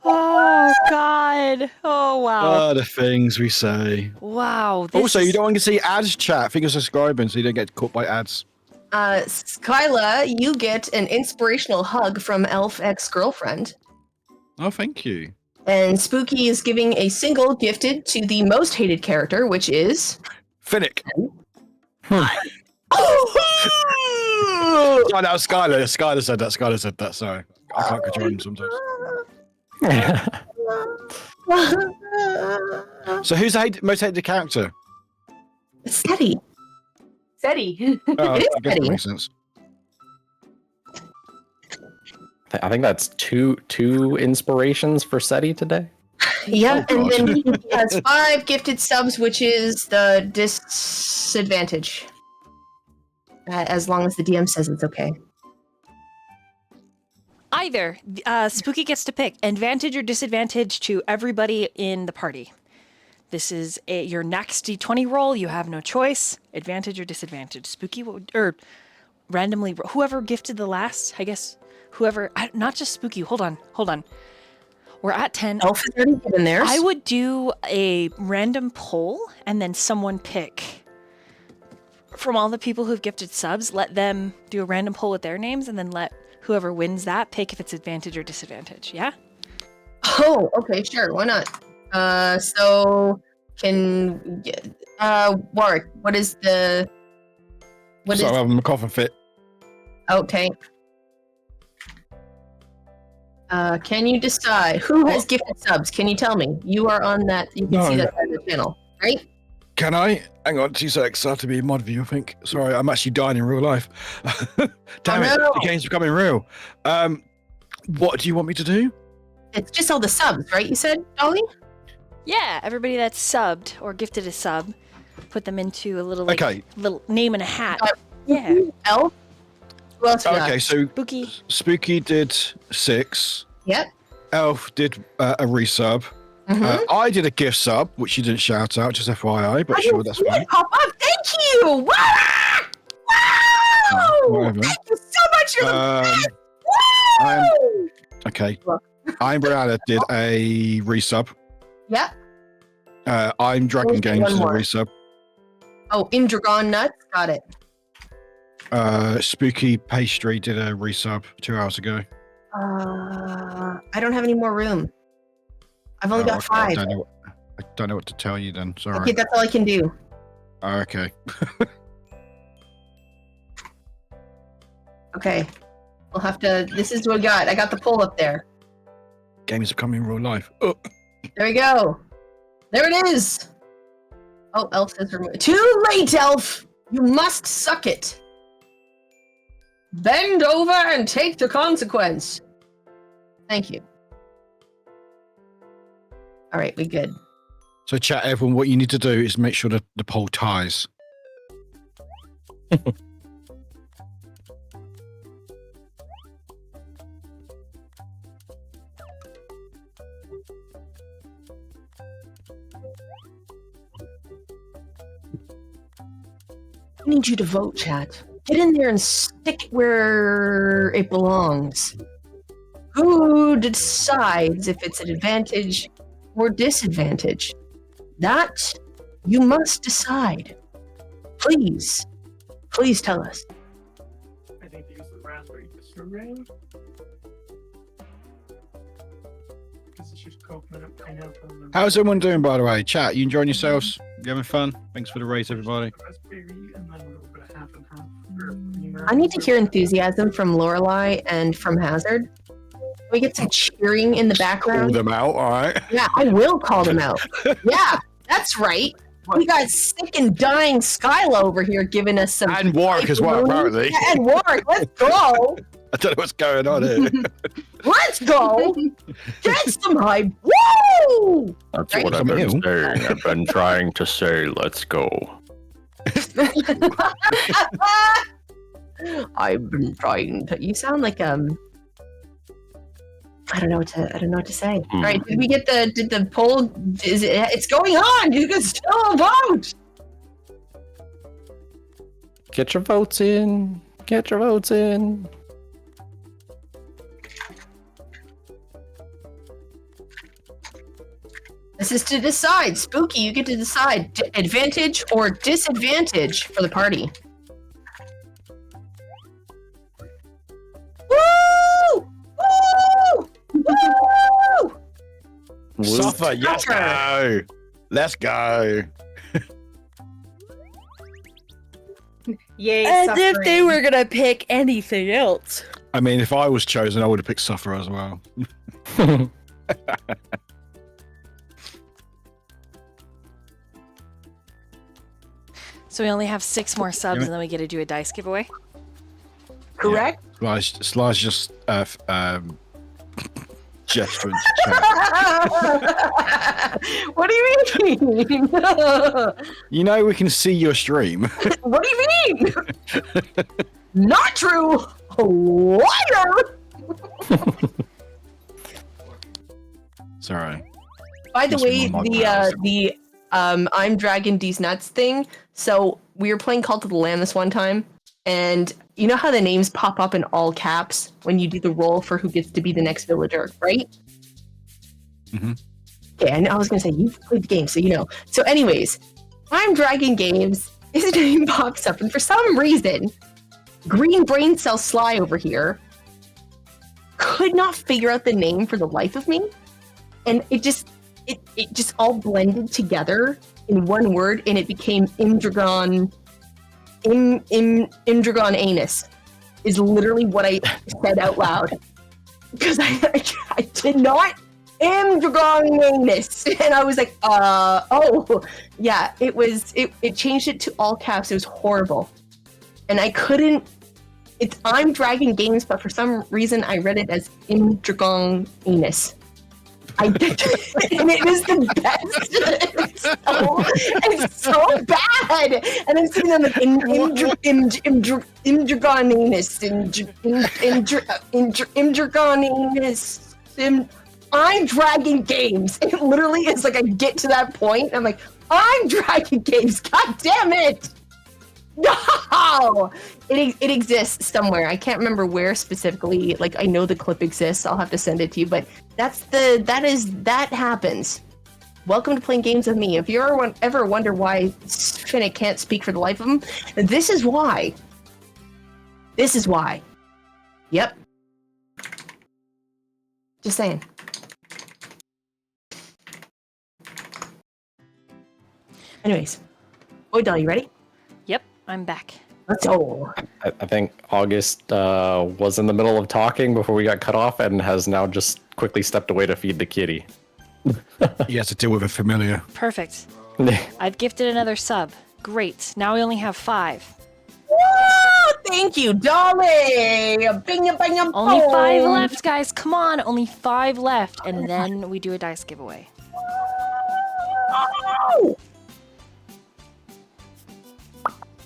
Oh, God. Oh, wow. The things we say. Wow. this Also, is- you don't want to see ads chat. Think of subscribing so you don't get caught by ads. Skyla, you get an inspirational hug from Elf ex-girlfriend. Oh, thank you. And Spooky is giving a single gifted to the most hated character, which is... Finnick. Oh! Oh, that was Skylar. Skylar said that. Sorry. I can't control him sometimes. So who's the most hated character? Steady. Seti. Oh, It is I guess that Steady. makes sense. I think that's two inspirations for SETI today. Yep, Oh, and God. then he has 5 gifted subs, which is the disadvantage. As long as the DM says it's okay. Either. Spooky gets to pick advantage or disadvantage to everybody in the party. This is your next d20 roll. You have no choice. Advantage or disadvantage. Spooky or randomly whoever gifted the last. I guess whoever. Not just Spooky. Hold on. We're at 10. Elf has already given theirs. I would do a random poll and then someone pick from all the people who've gifted subs. Let them do a random poll with their names and then let whoever wins that pick if it's advantage or disadvantage. Yeah. Oh, okay, sure. Why not? So can Warwick, what is the So I'm having a coffin fit. okay? Can you decide who has gifted subs? Can you tell me? You are on that. You can see No. that on the channel, right? Can I? Hang on 2 seconds. I have to be in mod view, I think. Sorry, I'm actually dying in real life. Damn it, no. the game's becoming real. What do you want me to do? It's just all the subs, right? You said, Dolly? Yeah, everybody that's subbed or gifted a sub, put them into a little Okay. little name in a hat. Uh, Yeah, Elf? Who else? Okay, so spooky. Spooky did 6. Yep. Elf did a resub. Mhm. I did a gift sub, which you didn't shout out, just FYI, but sure, that's fine. Pop up. Thank you. Wow! Whatever. Thank you so much. You're the best. I'm- Woo! Okay. Look. I'm Brianna did a resub. Yep. I'm Dragon Where's the Games one did a more? resub. Oh, Indragon Nuts. Got it. Spooky Pastry did a resub 2 hours ago. I don't have any more room. I've only got Okay, 5. I don't know what to tell you then. Sorry. Okay, that's all I can do. Okay. Okay. We'll have to. This is what we got. I got the poll up there. Games are coming in real life. Oh. There we go. There it is. Oh, Elf says remove. Too late, Elf. You must suck it. Bend over and take the consequence. Thank you. All right, we good. So chat, everyone, what you need to do is make sure that the poll ties. I need you to vote, chat. Get in there and stick it where it belongs. Who decides if it's an advantage or disadvantage? That you must decide. Please, please tell us. I think they use the raspberry survey. Because it's just coconut, pineapple, and How's everyone doing, by the way? Chat, you enjoying yourselves? You having fun? Thanks for the raise, everybody. raspberry, and then a little bit of half and half. for I need to hear enthusiasm from Lorelei and from Hazard. We get some cheering in the Call background. them out, all right? Yeah, I will call them out. Yeah, that's right. We got sick and dying Skyla over here giving us some. And Warwick as well, apparently. Yeah, and Warwick, let's go. I don't know what's going on here. Let's go. Get some hype. Woo! That's Right? what I've been Something saying. I've been trying to say, let's go. I've been trying to. You sound like I don't know what to say. All right, did the poll? It's going on. You can still vote. Get your votes in. Get your votes in. This is to decide. Spooky, you get to decide advantage or disadvantage for the party. Woo! Woo! Woo! Suffer, yes, go. Let's go. Yay, As if they were gonna pick anything else. I mean, if I was chosen, I would have picked Suffer as well. So we only have 6 more subs, Yeah. and then we get to do a dice giveaway. Correct? Sly's just gesturing to chat. What do you mean? You know we can see your stream. What do you mean? Not true. Liar. Sorry. By the Must way, be more mod the I'm Dragon D's Nuts thing. So we were playing Cult of the Lamb this one time, and you know how the names pop up in all caps when you do the roll for who gets to be the next villager, right? Mhm. Okay, I was gonna say you've played the game, so you know. So, anyways, I'm Dragon Games. His name pops up, and for some reason, Green Brain Cell Sly over here could not figure out the name for the life of me. and it just all blended together in one word, and it became Imdragon. Imdragon anus is literally what I said out loud because I did not Imdragon anus, and I was like, oh yeah, it changed it to all caps. It was horrible, and I couldn't. It's I'm Dragon Games, but for some reason I read it as Imdragon anus. I did, and it is the best. It's so bad. And I'm sitting on the Imdragon anus, Imdragon anus. I'm Dragon Games. It literally is like I get to that point, and I'm like, I'm Dragon Games. God damn it! No, it exists somewhere. I can't remember where specifically. Like I know the clip exists. I'll have to send it to you. But that happens. Welcome to playing games with me. If you ever wonder why Finnick can't speak for the life of him, this is why. This is why. Yep. Just saying. Anyways, Oidal, you ready? Yep, I'm back. Let's go. I think August was in the middle of talking before we got cut off and has now just quickly stepped away to feed the kitty. He has to deal with a familiar. Perfect. I've gifted another sub. Great. Now we only have 5. Woo! Thank you, Dolly. Bing, bing, Only 5 left, guys. Come on. Only 5 left. And then we do a dice giveaway. Oh!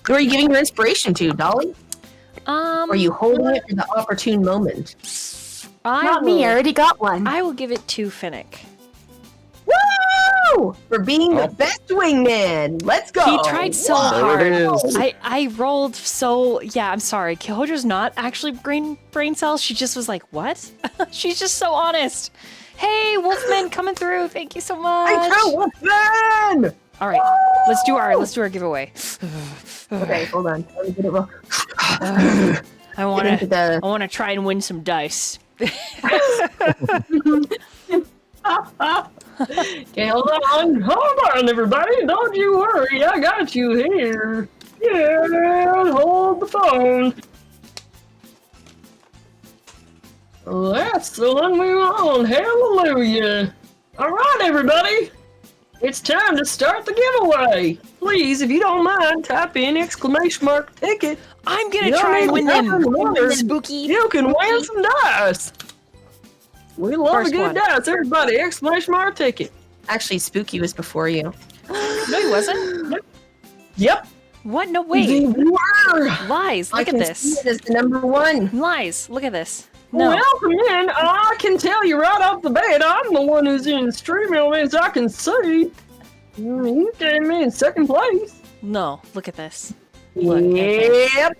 Who are you giving your inspiration to, Dolly? Or are you holding it for the opportune moment? Not me, I already got one. I will give it to Finnick. Woo! For being the best wingman. Let's go. He tried so hard. There it is. I rolled so... Yeah, I'm sorry. Kihodra's not actually brain cells. She just was like, what? She's just so honest. Hey, Wolfman coming through. Thank you so much. Hey, Wolfman! All right, let's do our giveaway. Okay, hold on. Let me get it real. I want to try and win some dice. Okay, hold on, everybody. Don't you worry, I got you here. Yeah, hold the phone. That's the one we want. Hallelujah. All right, everybody. It's time to start the giveaway. Please, if you don't mind, type in !ticket. I'm gonna try and win them. Spooky. You can win some dice. We love First a good one. dice, everybody! !ticket. Actually, Spooky was before you. No, he wasn't. Yep. What? No, wait. You were. Lies. I Look at can this. see it as the number 1. Lies. Look at this. No. Welcome in. I can tell you right off the bat, I'm the one who's in stream as I can see. You came in second place. No. Look at this. Look. Okay. Yep.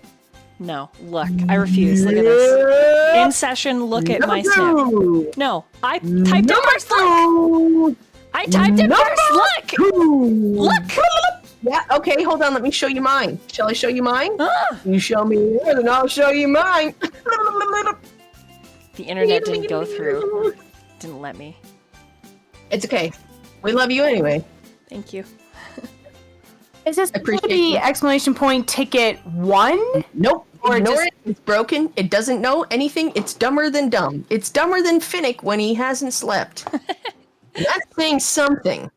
No. Look. I refuse. Look at this. In session. Look at my snap. No. I typed it first. Look. I typed it first. Look. Look. Yeah, okay, hold on. Let me show you mine. Shall I show you mine? Ah. You show me yours, and I'll show you mine. The internet didn't go through. Didn't let me. It's okay. We love you anyway. Thank you. Is this Appreciate the you. !ticket 1? Nope. Or Ignore just- it. It's broken. It doesn't know anything. It's dumber than dumb. It's dumber than Finnick when he hasn't slept. That's saying something.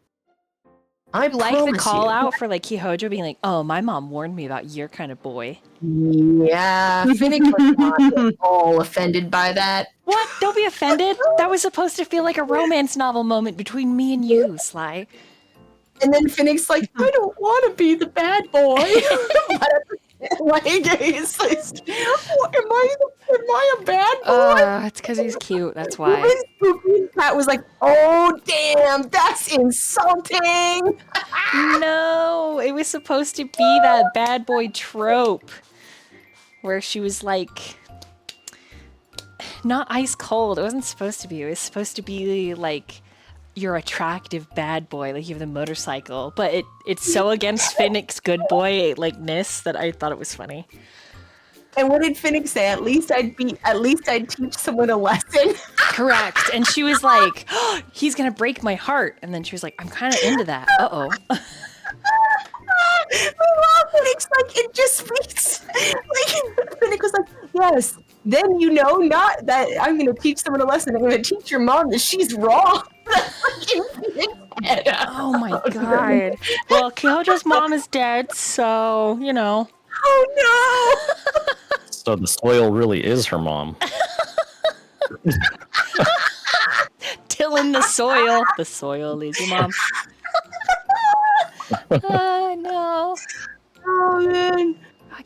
I Like the promise call you. out for like Kihodra being like, oh, my mom warned me about your kind of boy. Yeah, Finnick was not at all offended by that. What? Don't be offended. That was supposed to feel like a romance novel moment between me and you, Sly. And then Finnick's like, I don't want to be the bad boy. Like, he's like, am I a bad boy? It's because he's cute. That's why. And Spooky Cat was like, oh, damn, that's insulting. No, it was supposed to be that bad boy trope where she was like, not ice cold. It wasn't supposed to be. It was supposed to be like, you're attractive bad boy, like you have the motorcycle. But it's so against Finnick's good boy likeness that I thought it was funny. And what did Finnick say? At least I'd teach someone a lesson. Correct. And she was like, oh, he's going to break my heart. And then she was like, I'm kind of into that. Uh-oh. Finnick's like, it just speaks. Like, Finnick was like, yes. Then you know, not that I'm going to teach someone a lesson. I'm going to teach your mom that she's wrong. Oh my god. Well, Kyojo's mom is dead, so, you know. Oh no! So the soil really is her mom. Till in the soil. The soil is your mom. Oh no. Oh man.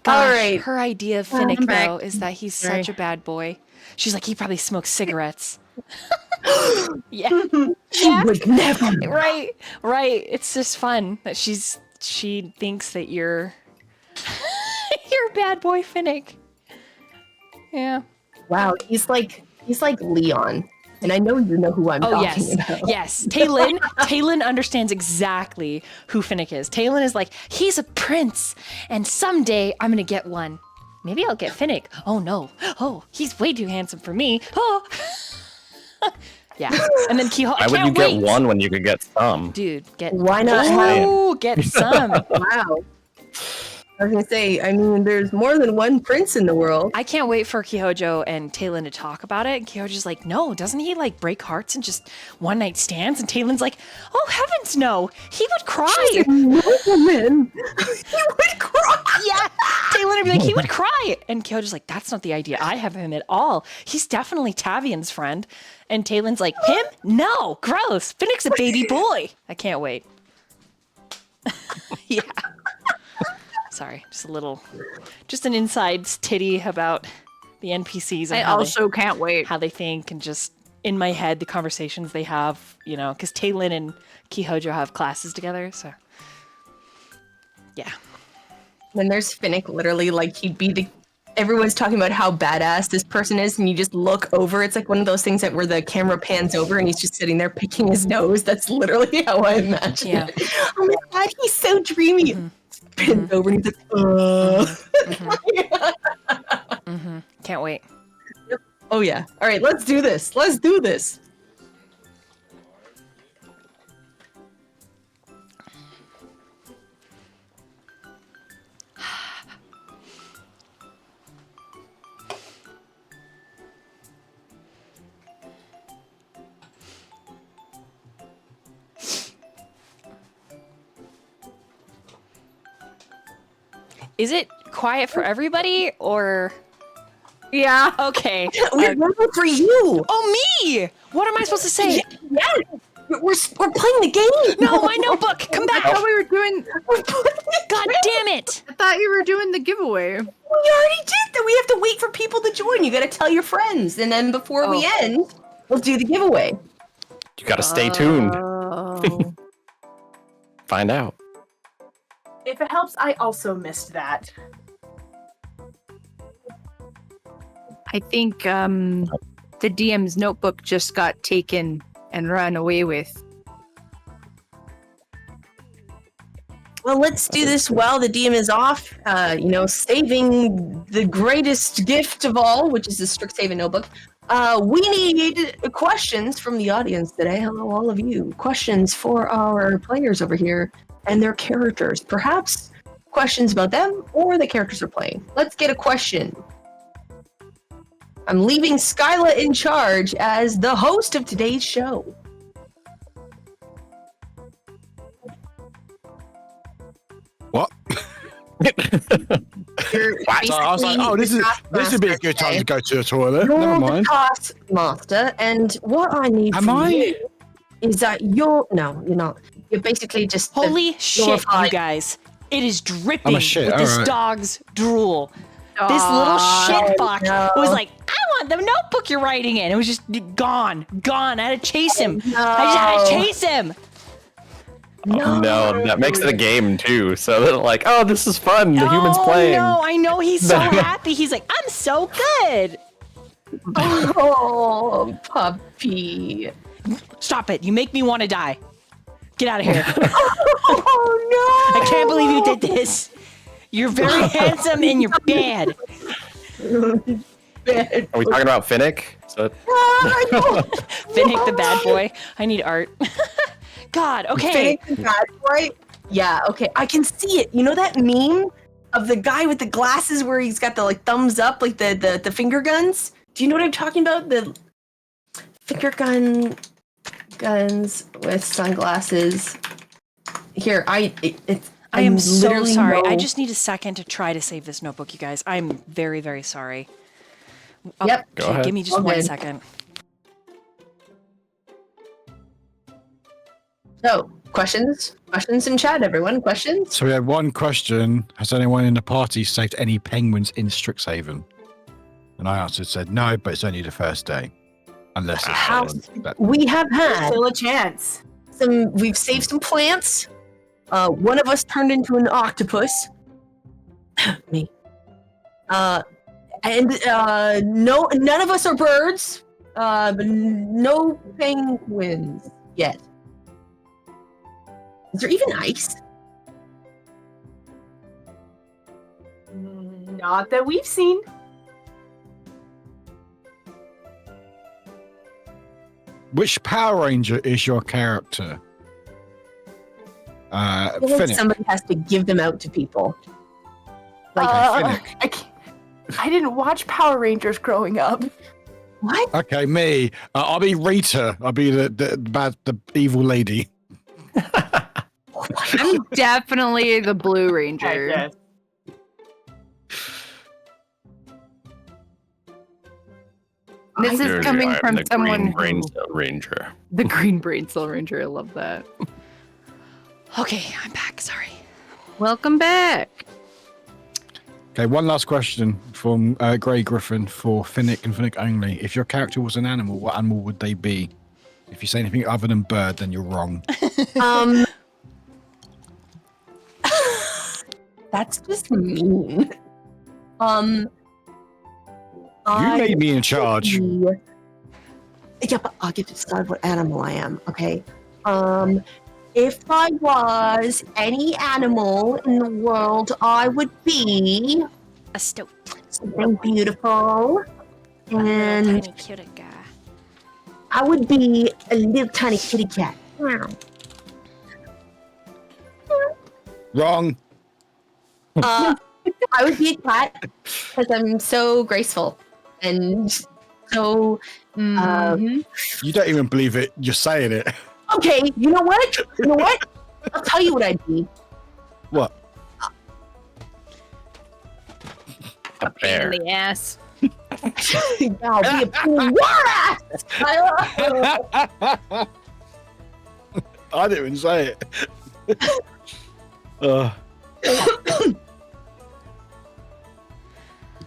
Gosh, All right. her idea of Finnick, though, is that he's such a bad boy. She's like, he probably smokes cigarettes. Yeah. She would never. Right. It's just fun that she thinks that you're you're a bad boy, Finnick. Yeah. Wow, he's like Leon. And I know you know who I'm talking about. Yes. Taylin understands exactly who Finnick is. Taylin is like, he's a prince, and someday I'm gonna get one. Maybe I'll get Finnick. Oh no. Oh, he's way too handsome for me. Oh. Yeah. And then Kiho. Why would you get one when you could get some? Dude, Why not get some. Wow. I was gonna say, I mean, there's more than one prince in the world. I can't wait for Kihojo and Taylin to talk about it. And Kihojo's like, no, doesn't he like break hearts and just one night stands? And Taylin's like, oh heavens no, he would cry. She's a nobleman. He would cry. Yeah. Taylin would be like, he would cry. And Kihojo's like, that's not the idea I have him at all. He's definitely Tavian's friend. And Taylin's like, him? No, gross. Finnick's a baby boy. I can't wait. Yeah. Sorry, just an inside titty about the NPCs. And I also can't wait. How they think, and just in my head, the conversations they have, you know, because Taylin and Kihojo have classes together, so yeah. Then there's Finnick, literally, like, he'd be everyone's talking about how badass this person is, and you just look over. It's like one of those things where the camera pans over and he's just sitting there picking his nose. That's literally how I imagine it. Oh my god, he's so dreamy. Mm-hmm. Pins over and he's like, Can't wait. Oh yeah. All right, let's do this. Is it quiet for everybody, or? Yeah. Okay. We're waiting for you. Oh, me! What am I supposed to say? Yeah. We're playing the game. No, my notebook. Come back. I thought we were doing. God damn it! I thought you were doing the giveaway. We already did that. We have to wait for people to join. You got to tell your friends, and then before we end, we'll do the giveaway. You got to stay tuned. Oh. Find out. If it helps, I also missed that. I think the DM's notebook just got taken and run away with. Well, let's do this while the DM is off. Saving the greatest gift of all, which is the Strixhaven notebook. We need questions from the audience today. Hello, all of you. Questions for our players over here and their characters. Perhaps questions about them or the characters are playing. Let's get a question. I'm leaving Skyla in charge as the host of today's show. What? I was like, oh, this would be a good time to go to the toilet. You're Never mind. the taskmaster, and what I need from you is that you're not. You're basically just holy shit, you guys! It is dripping with this dog's drool. This little shit fuck was like, I want the notebook you're writing in. It was just gone. I had to chase him. I just had to chase him. No, that makes it a game too. So they're like, oh, this is fun. The human's playing. No, I know he's so happy. He's like, I'm so good. Oh, puppy. Stop it. You make me want to die. Get out of here. Oh, no. I can't believe you did this. You're very handsome and you're bad. Bad Are we talking about Finnick? So Finnick the bad boy. I need art. God, okay. Finnick the bad boy? Yeah, okay. I can see it. You know that meme of the guy with the glasses where he's got the like thumbs up, like the finger guns? Do you know what I'm talking about? The finger guns with sunglasses. Here, I am so literally sorry. I know- just need a second to try to save this notebook, you guys. I'm very, very sorry. Yep. Go Okay, ahead. give me just All 1 good. second. So, questions in chat, everyone. Questions? So we had one question. Has anyone in the party saved any penguins in Strixhaven? And I said no, but it's only the first day. Unless it's How- that, We have had Still a chance. we've saved some plants. One of us turned into an octopus. Me. And no, none of us are birds. But no penguins yet. Is there even ice? Not that we've seen. which Power Ranger is your character? I feel like Finnick. somebody has to give them out to people. Like, Finnick. I didn't watch Power Rangers growing up. what? Okay, me. I'll be Rita. I'll be the evil lady. I'm definitely the Blue Ranger. Yes. This is Usually coming I'm from the someone Green Brain who- Cell Ranger. The Green Brain Cell Ranger. I love that. Okay, I'm back. Sorry. Welcome back. Okay, one last question from Grey Griffin for Finnick and Finnick only. If your character was an animal, what animal would they be? If you say anything other than bird, then you're wrong. That's just mean. You made me in charge. Yeah, but I'll get to decide what animal I am, okay? If I was any animal in the world, I would be A stoat. something beautiful. And Tiny cute guy. I would be a little tiny kitty cat. Wrong. I would be a cat because I'm so graceful and so. You don't even believe it. You're saying it. Okay, you know what? You know what? I'll tell you what I'd be. What? A Pain bear. in the ass. I'll be a piranha! I didn't even say it. You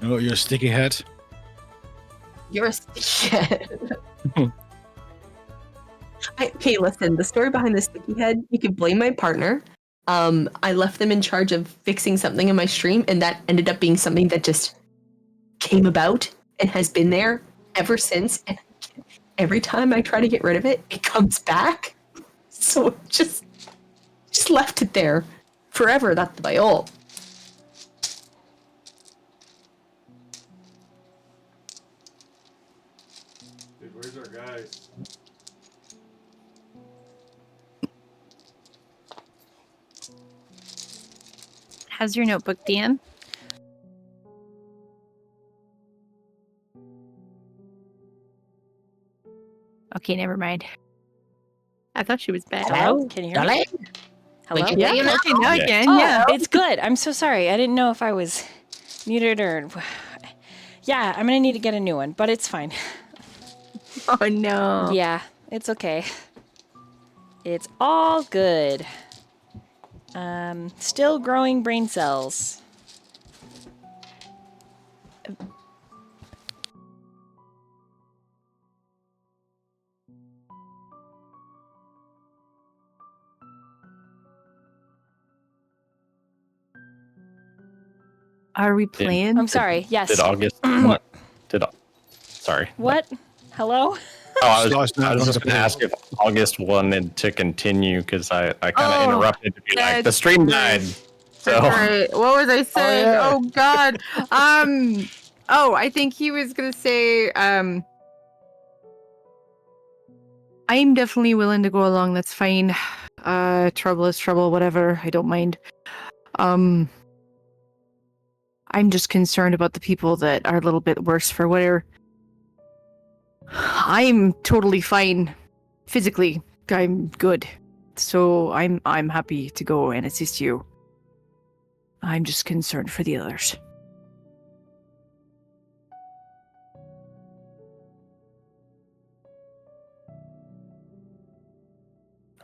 know what, you're a sticky head. You're a shit. Okay, listen, the story behind the sticky head, you could blame my partner. I left them in charge of fixing something in my stream, and that ended up being something that just came about and has been there ever since. And every time I try to get rid of it, it comes back. So just left it there forever. That's my ult. Dude, where's our guy? How's your notebook, Dan? Okay, never mind. I thought she was back. Hello? Can you hear me? Hello? Like, Yeah, You know? okay, now I Yeah. can. Oh, Yeah. it's good. I'm so sorry. I didn't know if I was muted or. Yeah, I'm gonna need to get a new one, but it's fine. Oh no. Yeah, it's okay. It's all good. Still growing brain cells. Are we playing? I'm sorry. Yes. Did August? What? Sorry. What? Hello? Oh, I was Slice now, just going to play. ask if August wanted to continue because I kind of Oh, interrupted to be like, the that's stream died. So Sorry, what was I saying? yeah. Oh God. Oh, I think he was gonna say, I'm definitely willing to go along. That's fine. Trouble is trouble, whatever. I don't mind. I'm just concerned about the people that are a little bit worse for wear. I'm totally fine physically. I'm good. So I'm happy to go and assist you. I'm just concerned for the others.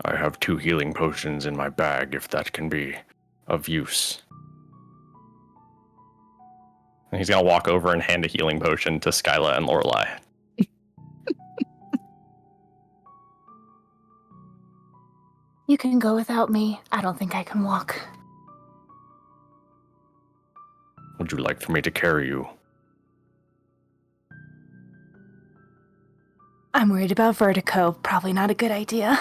I have 2 healing potions in my bag, if that can be of use. And he's gonna walk over and hand a healing potion to Skyla and Lorelei. You can go without me. I don't think I can walk. Would you like for me to carry you? I'm worried about vertigo. Probably not a good idea.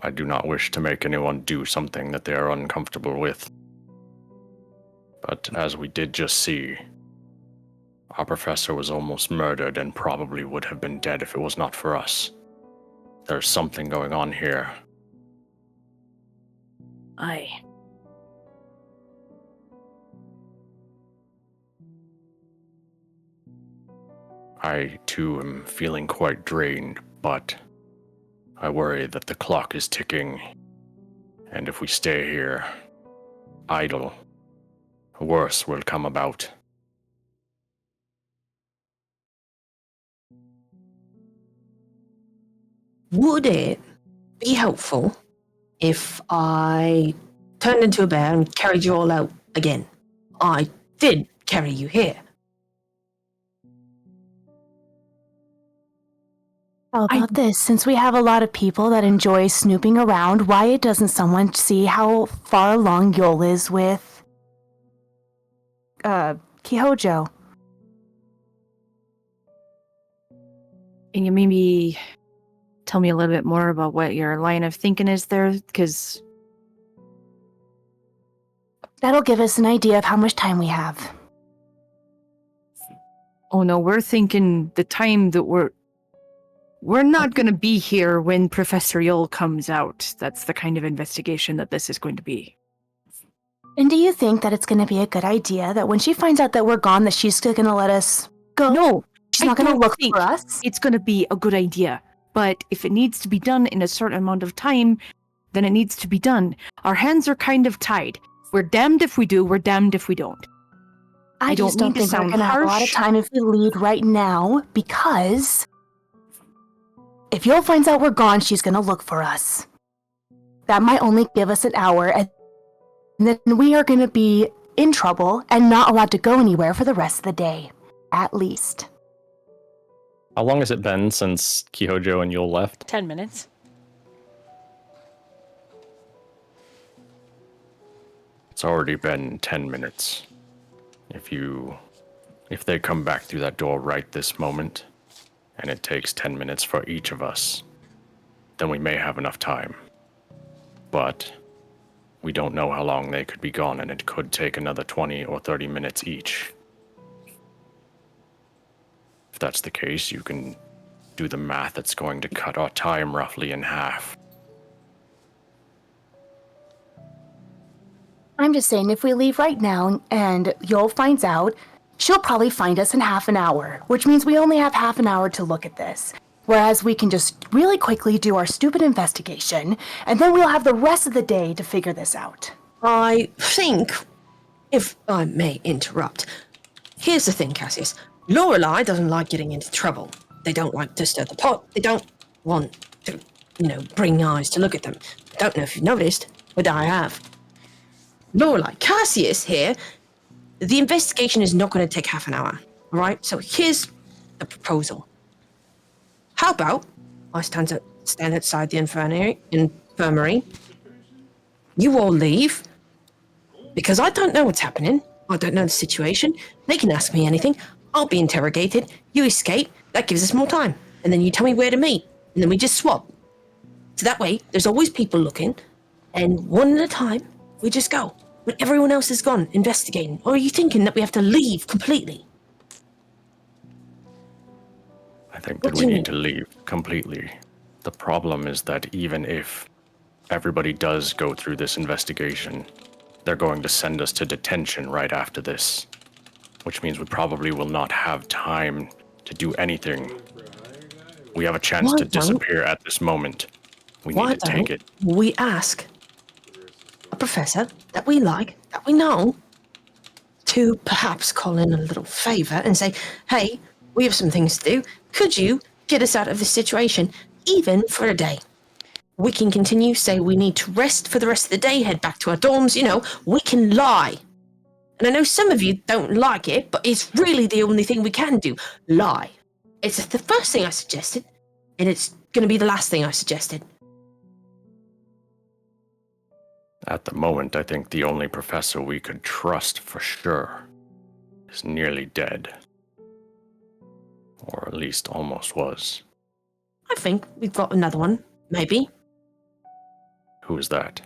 I do not wish to make anyone do something that they are uncomfortable with. But as we did just see, our professor was almost murdered and probably would have been dead if it was not for us. There's something going on here. Aye. I, too, am feeling quite drained, but I worry that the clock is ticking, and if we stay here, idle, worse will come about. Would it be helpful if I turned into a bear and carried you all out again? I did carry you here. How about this? Since we have a lot of people that enjoy snooping around, why doesn't someone see how far along Yol is with Kihojo? Can you maybe tell me a little bit more about what your line of thinking is there? Because That'll give us an idea of how much time we have. oh no, we're thinking the time that we're not going to be here when Professor Yol comes out. That's the kind of investigation that this is going to be. And do you think that it's going to be a good idea that when she finds out that we're gone, that she's still going to let us go? No, She's not going to don't look think for us? It's going to be a good idea. But if it needs to be done in a certain amount of time, then it needs to be done. Our hands are kind of tied. We're damned if we do, we're damned if we don't. I don't just don't mean to think we're sound going to have a lot of harsh. time if we leave right now, because if Yol finds out we're gone, she's going to look for us. That might only give us an hour, and then we are going to be in trouble and not allowed to go anywhere for the rest of the day, at least. How long has it been since Kihojo and Yul left? 10 minutes. It's already been 10 minutes. If they come back through that door right this moment, and it takes 10 minutes for each of us, then we may have enough time. But we don't know how long they could be gone, and it could take another 20 or 30 minutes each. If that's the case, you can do the math. It's going to cut our time roughly in half. I'm just saying, if we leave right now and Yol finds out, she'll probably find us in half an hour, which means we only have half an hour to look at this. Whereas we can just really quickly do our stupid investigation, and then we'll have the rest of the day to figure this out. I think, if I may interrupt, here's the thing, Cassius. Lorelei doesn't like getting into trouble. They don't like to stir the pot. They don't want to, bring eyes to look at them. I don't know if you've noticed, but I have. Lorelei, Cassius here, the investigation is not going to take half an hour, all right? So here's the proposal. How about I stand outside the infirmary, you all leave, because I don't know what's happening, I don't know the situation. They can ask me anything. I'll be interrogated. You escape. That gives us more time. And then you tell me where to meet. And then we just swap. So that way, there's always people looking. And one at a time, we just go. When everyone else is gone, investigating. Or are you thinking that we have to leave completely? I think What that do we you need to leave completely. The problem is that even if everybody does go through this investigation, they're going to send us to detention right after this, which means we probably will not have time to do anything. We have a chance Why to don't- disappear at this moment. We Why need to take don't it. we ask a professor that we like, that we know, to perhaps call in a little favor and say, hey, we have some things to do. Could you get us out of this situation, even for a day? We can continue, say we need to rest for the rest of the day, head back to our dorms, we can lie. And I know some of you don't like it, but it's really the only thing we can do. Lie. It's the first thing I suggested, and it's going to be the last thing I suggested. At the moment, I think the only professor we could trust for sure is nearly dead. Or at least almost was. I think we've got another one, maybe. Who is that?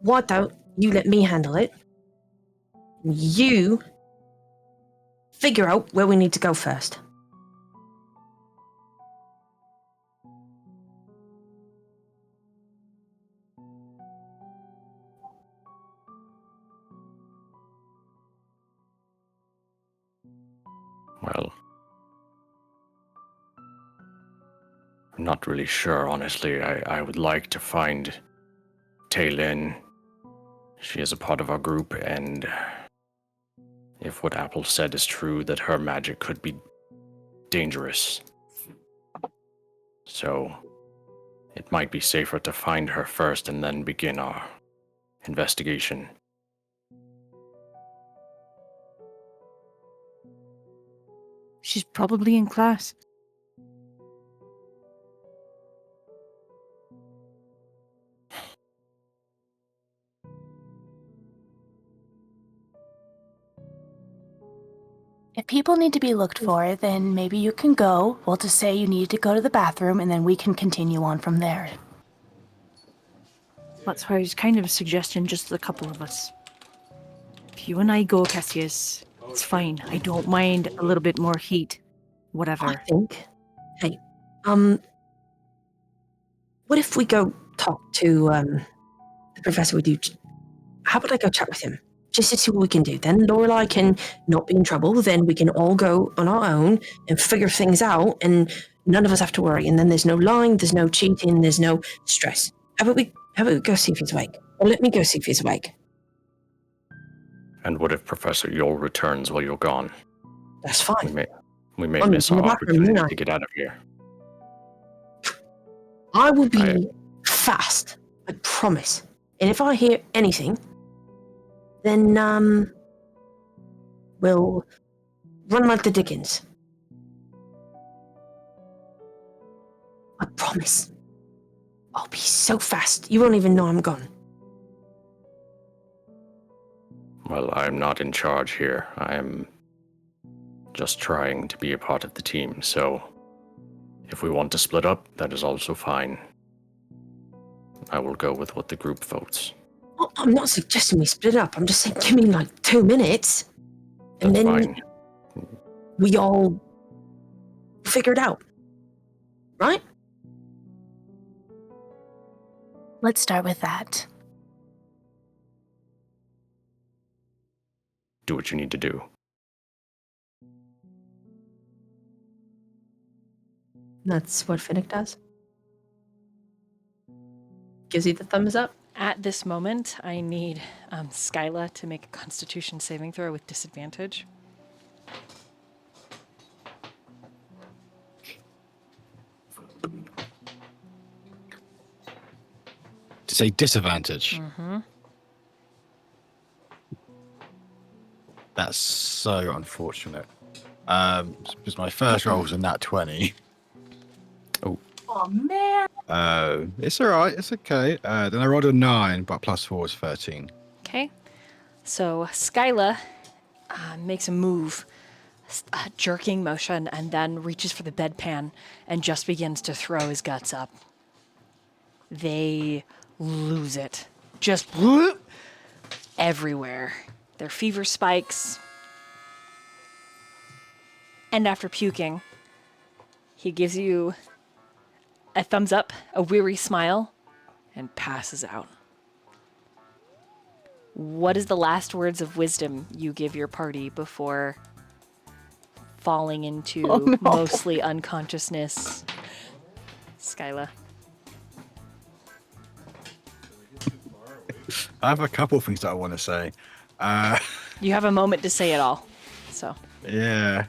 Why don't you let me handle it? You figure out where we need to go first. Well, I'm not really sure, honestly. I would like to find Taylin. She is a part of our group, and if what Apple said is true, that her magic could be dangerous. So, it might be safer to find her first and then begin our investigation. She's probably in class. If people need to be looked for, then maybe you can go. We'll just say you need to go to the bathroom, and then we can continue on from there. That's why I was kind of suggesting just a couple of us. If you and I go, Cassius, it's fine. I don't mind a little bit more heat. Whatever. I think. Hey, what if we go talk to the professor? How about I go chat with him? Just to see what we can do. Then Lorelai can not be in trouble. Then we can all go on our own and figure things out, and none of us have to worry. And then there's no lying, there's no cheating, there's no stress. How about we go see if he's awake? Or let me go see if he's awake. And what if Professor Yule returns while you're gone? That's fine. We may I'm miss in our the bathroom, opportunity won't I? to get out of here. I will be fast. I promise. And if I hear anything, then we'll run like the Dickens. I promise. I'll be so fast, you won't even know I'm gone. Well, I'm not in charge here. I'm just trying to be a part of the team, so if we want to split up, that is also fine. I will go with what the group votes. Well, I'm not suggesting we split up. I'm just saying give me like 2 minutes. And That's then fine. we all figure it out. Right? Let's start with that. Do what you need to do. That's what Finnick does. Gives you the thumbs up. At this moment, I need Skyla to make a Constitution saving throw with disadvantage. To say disadvantage. Mm-hmm. That's so unfortunate. Because my first roll was a nat 20. Oh, man. It's alright, it's okay. Then I rolled a 9, but plus 4 is 13. Okay. So Skyla makes a move, a jerking motion, and then reaches for the bedpan and just begins to throw his guts up. They lose it. Just everywhere. Their fever spikes. And after puking, he gives you a thumbs up, a weary smile, and passes out. What is the last words of wisdom you give your party before falling into mostly unconsciousness? Skyla. I have a couple of things that I want to say. You have a moment to say it all. So. Yeah.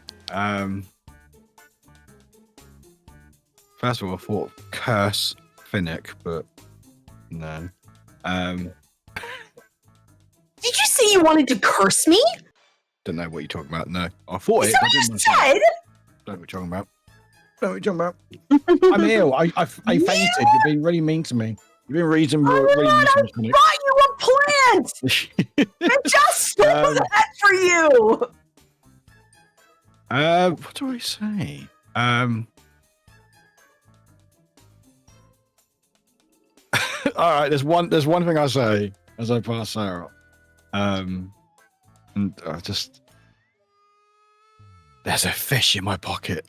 First of all, I thought curse Finnick, but no. Did you say you wanted to curse me? Don't know what you're talking about. No, I thought Is it. that but what you didn't said? Don't know what you're talking about. Don't know what you're talking about. I'm ill. I fainted. You're being really mean to me. You've been really mean to me. Brought you a plant! I just stole that for you! What do I say? All right, there's one thing I say as I pass Sarah. And I just there's a fish in my pocket.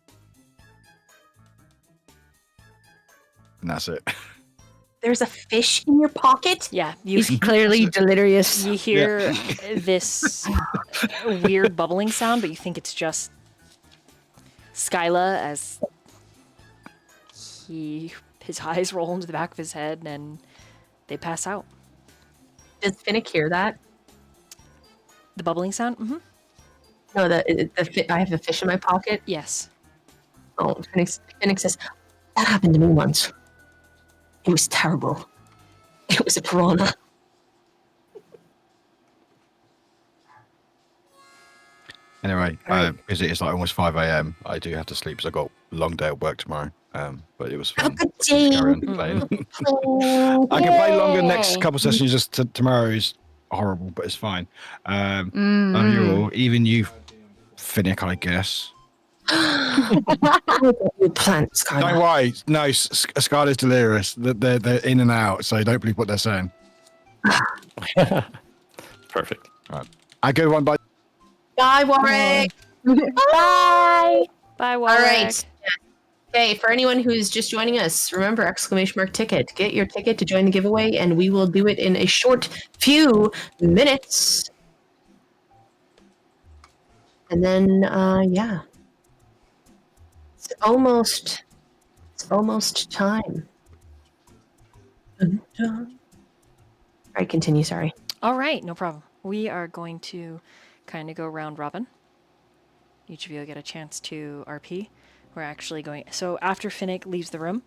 And that's it. There's a fish in your pocket? Yeah, you He's clearly delirious. You hear this weird bubbling sound, but you think it's just Skyla as his eyes roll into the back of his head and they pass out. Does Finnick hear that? The bubbling sound? Mm-hmm. No, I have a fish in my pocket. Yes. Oh, Finnick says, that happened to me once. It was terrible. It was a piranha. Anyway, because it is like almost 5 a.m., I do have to sleep, so I got a long day at work tomorrow. But it was fun. Good Just carry on day. playing. I can play longer next couple sessions. Just tomorrow is horrible, but it's fine. Love you all, even you, Finnick, I guess. You plant, Skylar. Don't worry. No, Skylar's delirious. They're in and out, so don't believe what they're saying. Perfect. All right. I go one. Bye. Bye, Warwick. Bye. Bye, Warwick. All right. Okay, for anyone who's just joining us, remember !ticket. Get your ticket to join the giveaway, and we will do it in a short few minutes. And then, yeah. It's almost time. All right, continue, sorry. All right, no problem. We are going to kind of go round robin. Each of you will get a chance to RP. We're actually going... So after Finnick leaves the room,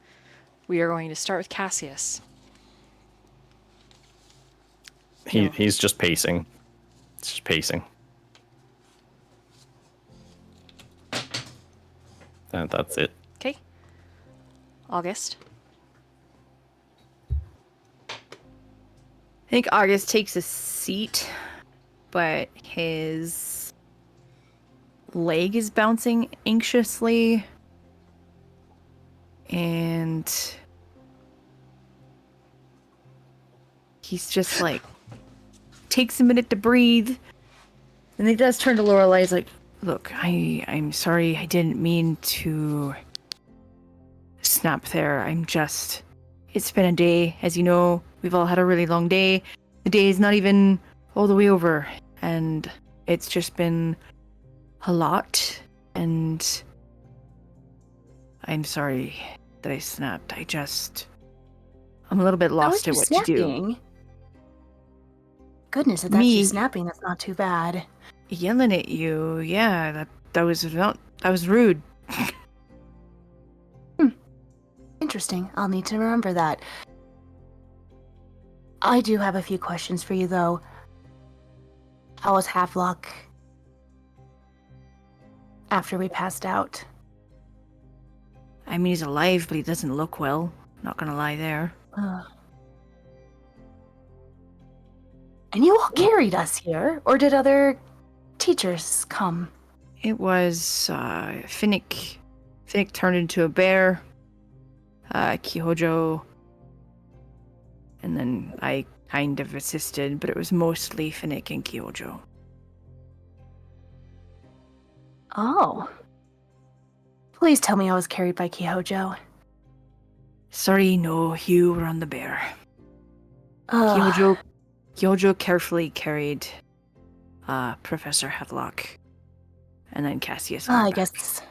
we are going to start with Cassius. He's just pacing. It's just pacing. And that's it. Okay. August. I think August takes a seat, but his leg is bouncing anxiously. And he's just like, takes a minute to breathe. And he does turn to Lorelei. He's like, look, I'm sorry. I didn't mean to snap there. It's been a day. As you know, we've all had a really long day. The day is not even all the way over. And it's just been a lot. And I'm sorry that I snapped. I'm a little bit lost at what to do. Goodness, if that's you snapping, that's not too bad. Yelling at you, yeah, that was rude. Interesting. I'll need to remember that. I do have a few questions for you, though. How was Havelock after we passed out? I mean, he's alive, but he doesn't look well. Not gonna lie there. And you all carried us here, or did other teachers come? It was Finnick. Finnick turned into a bear. Kihojo. And then I kind of assisted, but it was mostly Finnick and Kihojo. Oh. Please tell me I was carried by Kihojo. Sorry, no, you were on the bear. Ugh. Kihojo carefully carried Professor Headlock. And then Cassius. on I the back. guess.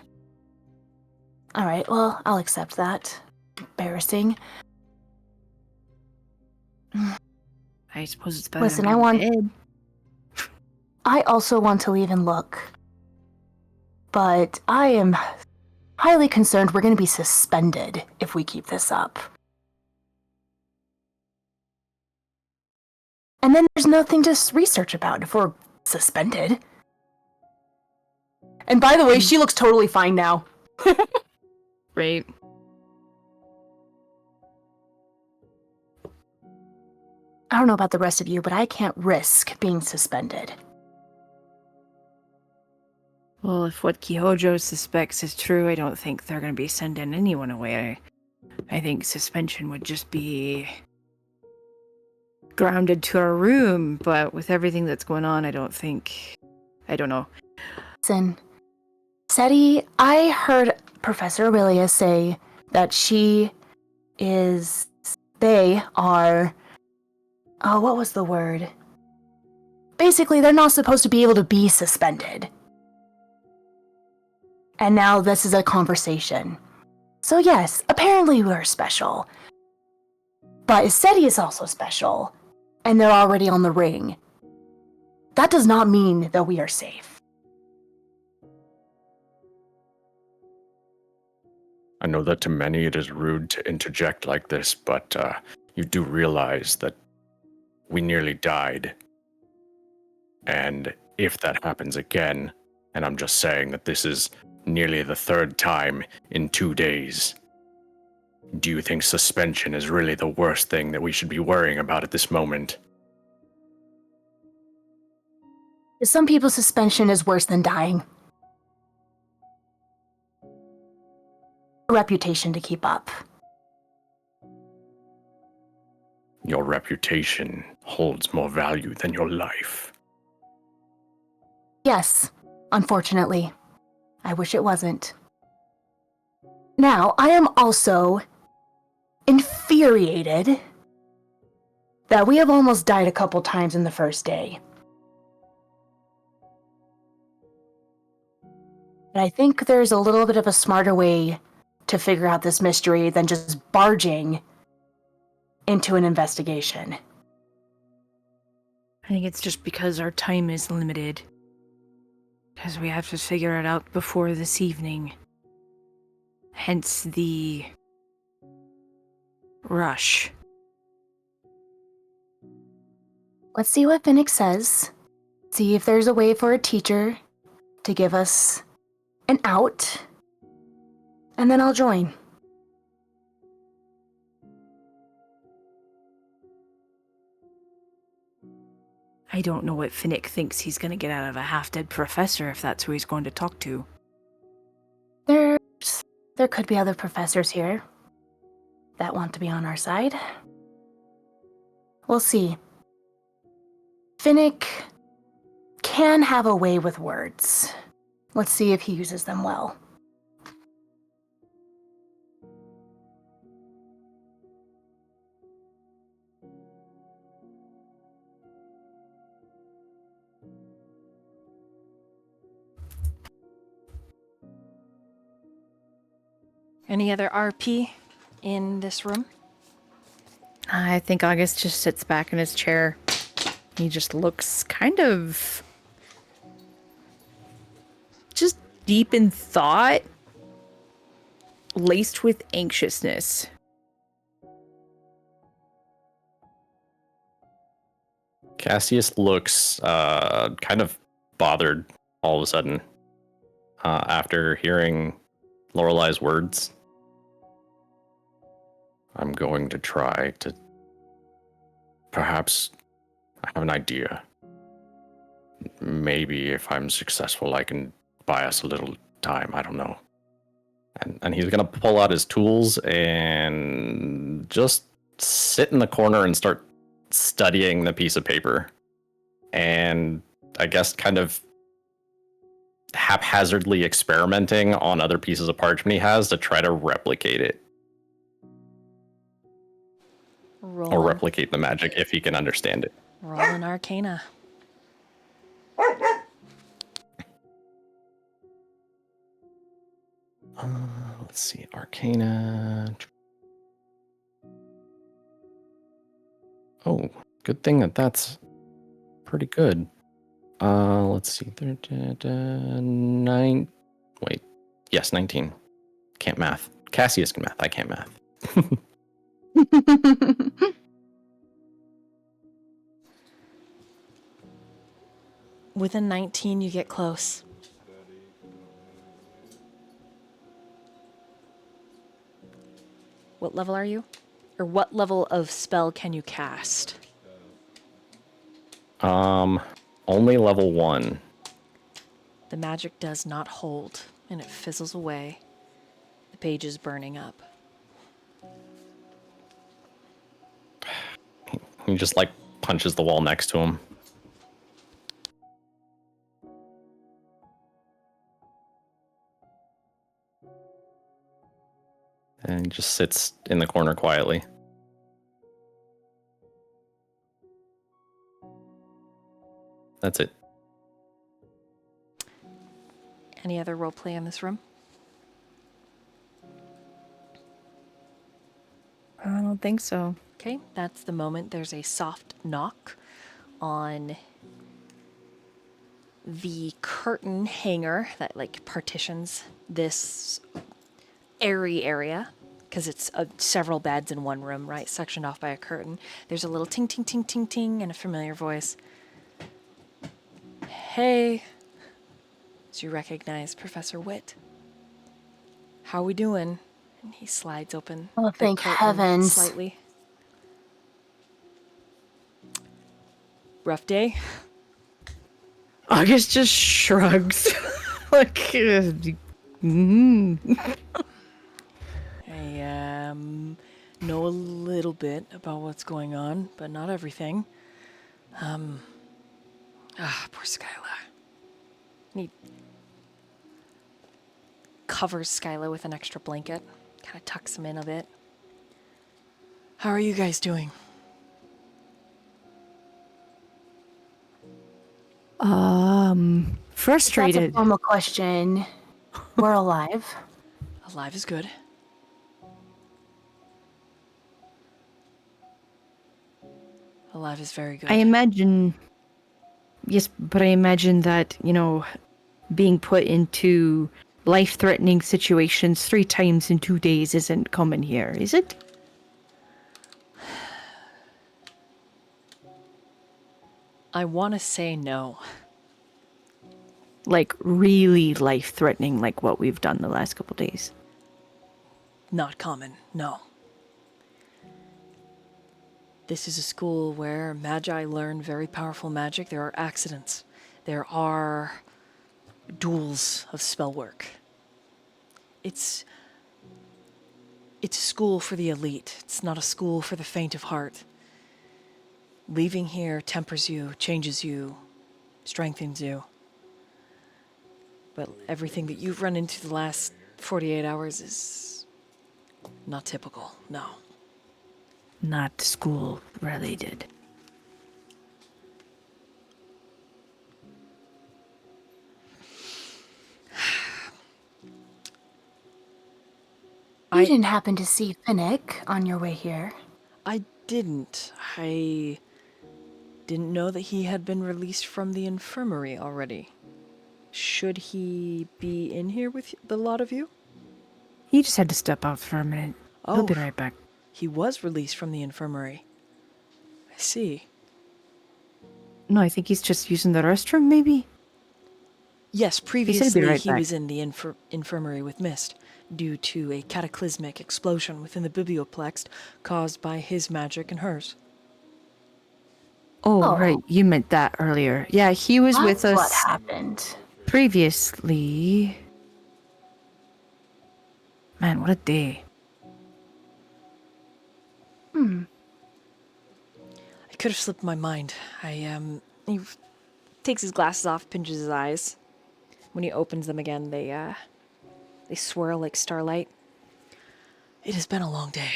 Alright, well, I'll accept that. Embarrassing. I suppose it's better Listen, than I being want- dead. I also want to leave and look. But I am highly concerned we're going to be suspended if we keep this up. And then there's nothing to research about if we're suspended. And by the way, she looks totally fine now. Right. I don't know about the rest of you, but I can't risk being suspended. Well, if what Kihojo suspects is true, I don't think they're going to be sending anyone away. I think suspension would just be grounded to our room, but with everything that's going on, I don't know. Listen, Seti, I heard Professor Aurelia say that they are, what was the word? Basically, they're not supposed to be able to be suspended. And now this is a conversation. So yes, apparently we're special. But Seti is also special, and they're already on the ring. That does not mean that we are safe. I know that to many it is rude to interject like this, but you do realize that we nearly died. And if that happens again, and I'm just saying that this is nearly the third time in 2 days, do you think suspension is really the worst thing that we should be worrying about at this moment? To some people, suspension is worse than dying. A reputation to keep up. Your reputation holds more value than your life. Yes, unfortunately. I wish it wasn't. Now, I am also infuriated that we have almost died a couple times in the first day. But I think there's a little bit of a smarter way to figure out this mystery than just barging into an investigation. I think it's just because our time is limited. Because we have to figure it out before this evening. Hence the rush. Let's see what Finnick says. See if there's a way for a teacher to give us an out. And then I'll join. I don't know what Finnick thinks he's going to get out of a half-dead professor if that's who he's going to talk to. There could be other professors here that want to be on our side. We'll see. Finnick can have a way with words. Let's see if he uses them well. Any other RP in this room? I think August just sits back in his chair. He just looks kind of just deep in thought, laced with anxiousness. Cassius looks kind of bothered all of a sudden after hearing Lorelei's words. I'm going to try to perhaps I have an idea. Maybe if I'm successful, I can buy us a little time. I don't know. And he's gonna pull out his tools and just sit in the corner and start studying the piece of paper. And I guess kind of haphazardly experimenting on other pieces of parchment he has to try to replicate it. Roll Or an- replicate the magic if he can understand it. Roll an Arcana. Let's see, Arcana. Oh, good thing that's pretty good. Let's see, 9. Wait, yes, 19. Can't math. Cassius can math. I can't math. With a 19, you get close. What level are you? Or what level of spell can you cast? Only level 1. The magic does not hold, and it fizzles away. The page is burning up. He just like punches the wall next to him. And he just sits in the corner quietly. That's it. Any other roleplay in this room? I don't think so. Okay, that's the moment there's a soft knock on the curtain hanger that like partitions this airy area because it's several beds in one room, right? Sectioned off by a curtain. There's a little ting ting ting ting ting and a familiar voice. Hey, do you recognize Professor Witt? How we doing? And he slides open Oh, the thank curtain heavens. slightly. Rough day? August just shrugs. like, I know a little bit about what's going on, but not everything. Poor Skyla. And he covers Skyla with an extra blanket, kind of tucks him in a bit. How are you guys doing? That's a Frustrated. formal question. We're alive. Alive is good. Alive is very good. I imagine. Yes, but I imagine that, being put into life-threatening situations 3 times in 2 days isn't common here, is it? I want to say no. Like, really life-threatening, like what we've done the last couple days. Not common, no. This is a school where magi learn very powerful magic. There are accidents. There are duels of spell work. It's a school for the elite. It's not a school for the faint of heart. Leaving here tempers you, changes you, strengthens you. But everything that you've run into the last 48 hours is not typical, no. Not school related. You didn't happen to see Finnick on your way here. I didn't. I didn't know that he had been released from the infirmary already. Should he be in here with the lot of you? He just had to step out for a minute. He'll be right back. He was released from the infirmary. I see. No, I think he's just using the restroom, maybe? Yes, he'd be previously right he back. was in the infirmary with Mist due to a cataclysmic explosion within the biblioplex caused by his magic and hers. Oh, Oh. right. You meant that earlier. Yeah, he was with That's what us happened. previously. Man, what a day. I could have slipped my mind. He takes his glasses off, pinches his eyes. When he opens them again, they swirl like starlight. It has been a long day.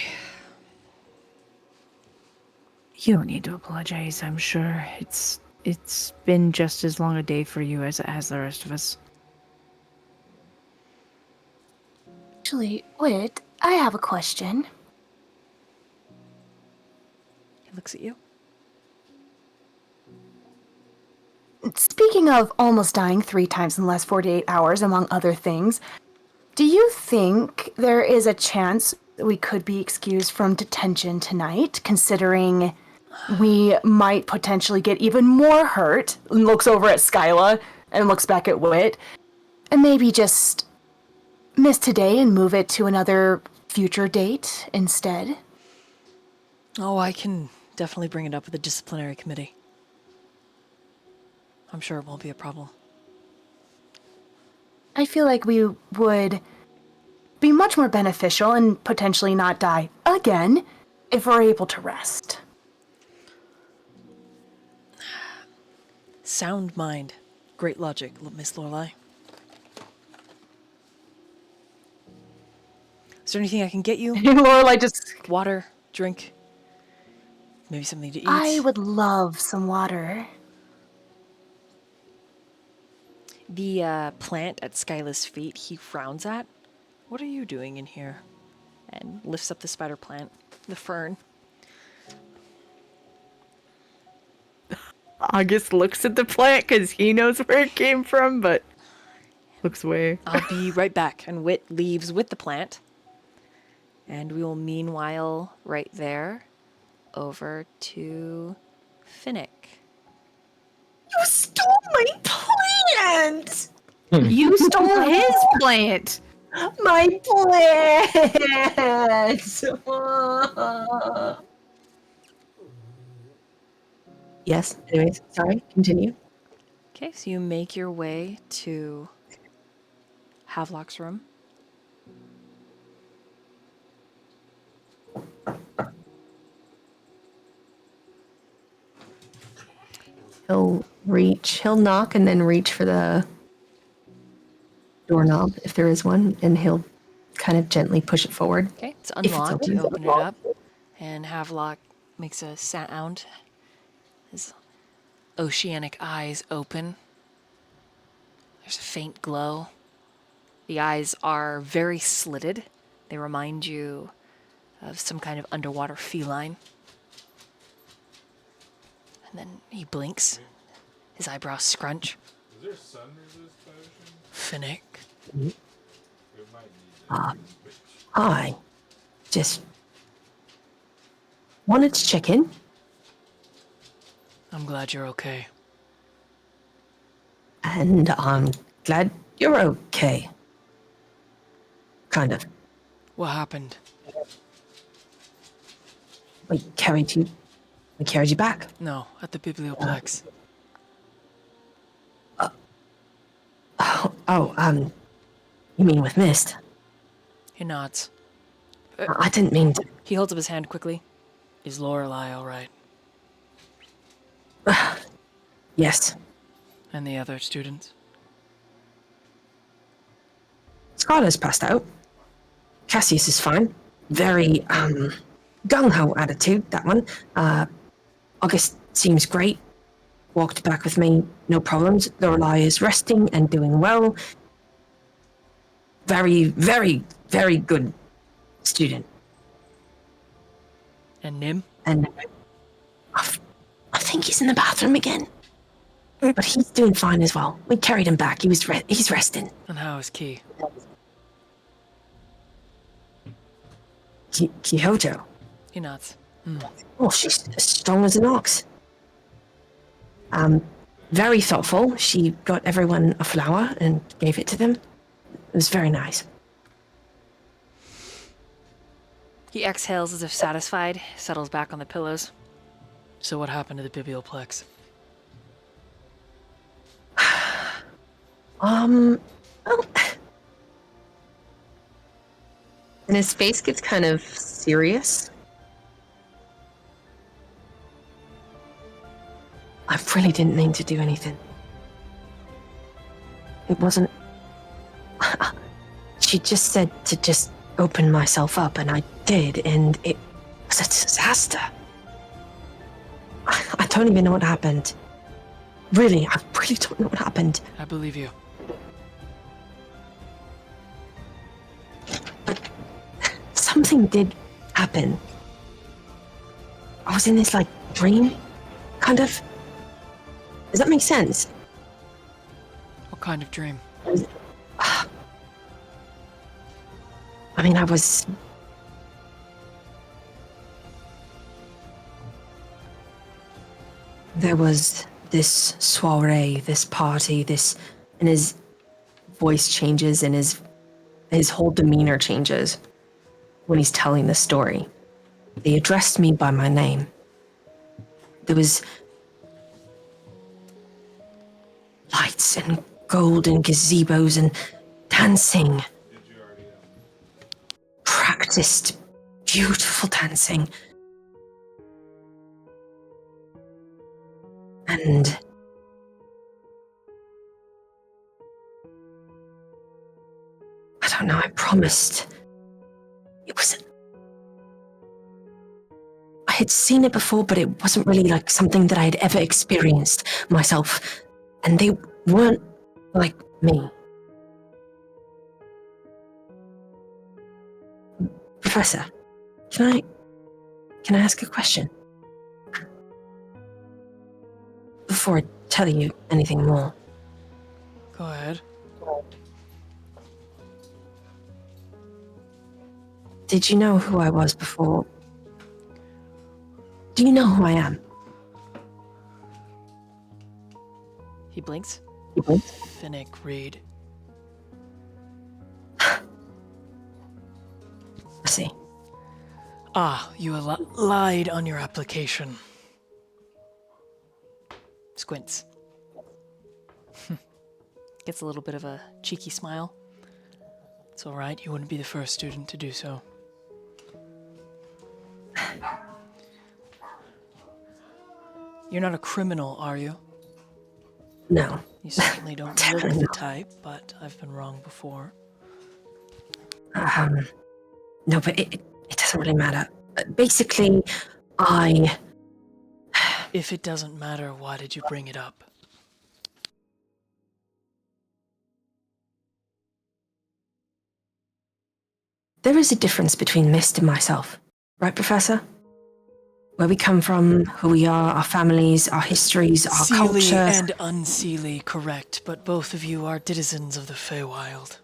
You don't need to apologize, I'm sure. It's been just as long a day for you as it has the rest of us. Actually, wait, I have a question. He looks at you. Speaking of almost dying 3 times in the last 48 hours, among other things, do you think there is a chance we could be excused from detention tonight, considering we might potentially get even more hurt? And looks over at Skyla and looks back at Wit, and maybe just miss today and move it to another future date instead? Oh, I can definitely bring it up with the disciplinary committee. I'm sure it won't be a problem. I feel like we would be much more beneficial and potentially not die again if we're able to rest. Sound mind. Great logic, Miss Lorelei. Is there anything I can get you? Lorelai just... Water, drink, maybe something to eat? I would love some water. The plant at Skyla's feet, he frowns at. What are you doing in here? And lifts up the spider plant, the fern. August looks at the plant because he knows where it came from, but looks away. I'll be right back. And Wit leaves with the plant. And we will meanwhile right there over to Finnick. You stole my plant! You stole his plant. My plant! Yes, anyways, sorry, continue. Okay, so you make your way to Havelock's room. He'll knock and then reach for the doorknob if there is one, and he'll kind of gently push it forward. Okay, it's it's unlocked. You open. open it up, and Havelock makes a sound. His oceanic eyes open. There's a faint glow. The eyes are very slitted. They remind you of some kind of underwater feline. And then he blinks. His eyebrows scrunch. Is there sun resist potion? Finnick. We might need I just wanted to check in. I'm glad you're okay. And I'm glad you're okay. Kind of. What happened? We carried you back. No, at the Biblioplex. You mean with Mist? He nods. I didn't mean to. He holds up his hand quickly. Is Lorelei all right? Yes. And the other students? Scarlet's passed out. Cassius is fine. Very, gung-ho attitude, that one. August seems great. Walked back with me, no problems. Lorelei is resting and doing well. Very, very, very good student. And Nim? And I think he's in the bathroom again. But he's doing fine as well. We carried him back. He's resting. And how is Key? Kihoto. He nods. Oh, she's as strong as an ox. Very thoughtful. She got everyone a flower and gave it to them. It was very nice. He exhales as if satisfied, settles back on the pillows. So what happened to the biblioplex? Well, and his face gets kind of serious. I really didn't mean to do anything. It wasn't... She just said to just open myself up, and I did, and it was a disaster. I don't even know what happened. Really, I really don't know what happened. I believe you. But something did happen. I was in this, like, dream, kind of. Does that make sense? What kind of dream? I mean, I was... There was this soiree, this party, this... And his voice changes and his whole demeanor changes when he's telling the story. They addressed me by my name. There was... lights and gold and gazebos and dancing. Practiced beautiful dancing. And I don't know, I promised. It was... I had seen it before, but it wasn't really like something that I had ever experienced myself. And they weren't like me. Professor, can I ask a question? Before I tell you anything more. Go ahead. Did you know who I was before? Do you know who I am? He blinks. Finnick Reed. I see. Ah, you lied on your application. Squints. Gets a little bit of a cheeky smile. It's all right, you wouldn't be the first student to do so. You're not a criminal, are you? No. You certainly don't look the type, but I've been wrong before. No, but it doesn't really matter. Basically, If it doesn't matter, why did you bring it up? There is a difference between Mist and myself. Right, Professor? Where we come from, who we are, our families, our histories, our Seelie culture. and unseelie, correct, but both of you are denizens of the Feywild.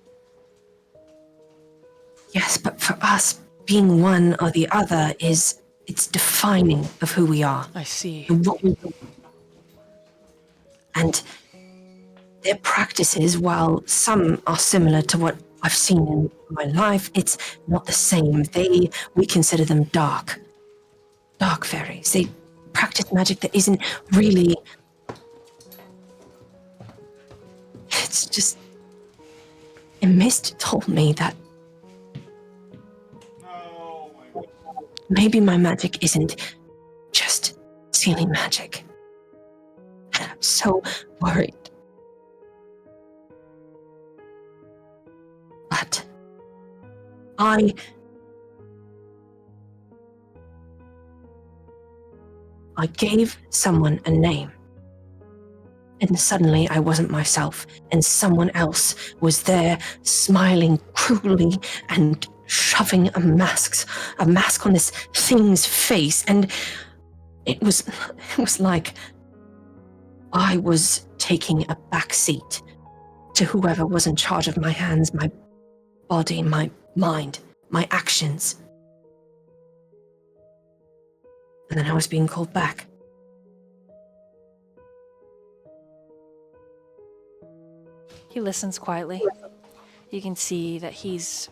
Yes, but for us, being one or the other it's defining of who we are. I see. And what we do. And their practices, while some are similar to what I've seen in my life, it's not the same. We consider them dark fairies. They practice magic that isn't really... It's just... And Mist told me that maybe my magic isn't just silly magic. And I'm so worried. But I gave someone a name. And suddenly I wasn't myself, and someone else was there smiling cruelly and shoving a mask on this thing's face, and it was like I was taking a back seat to whoever was in charge of my hands, my body, my mind, my actions. And then I was being called back. He listens quietly. You can see that he's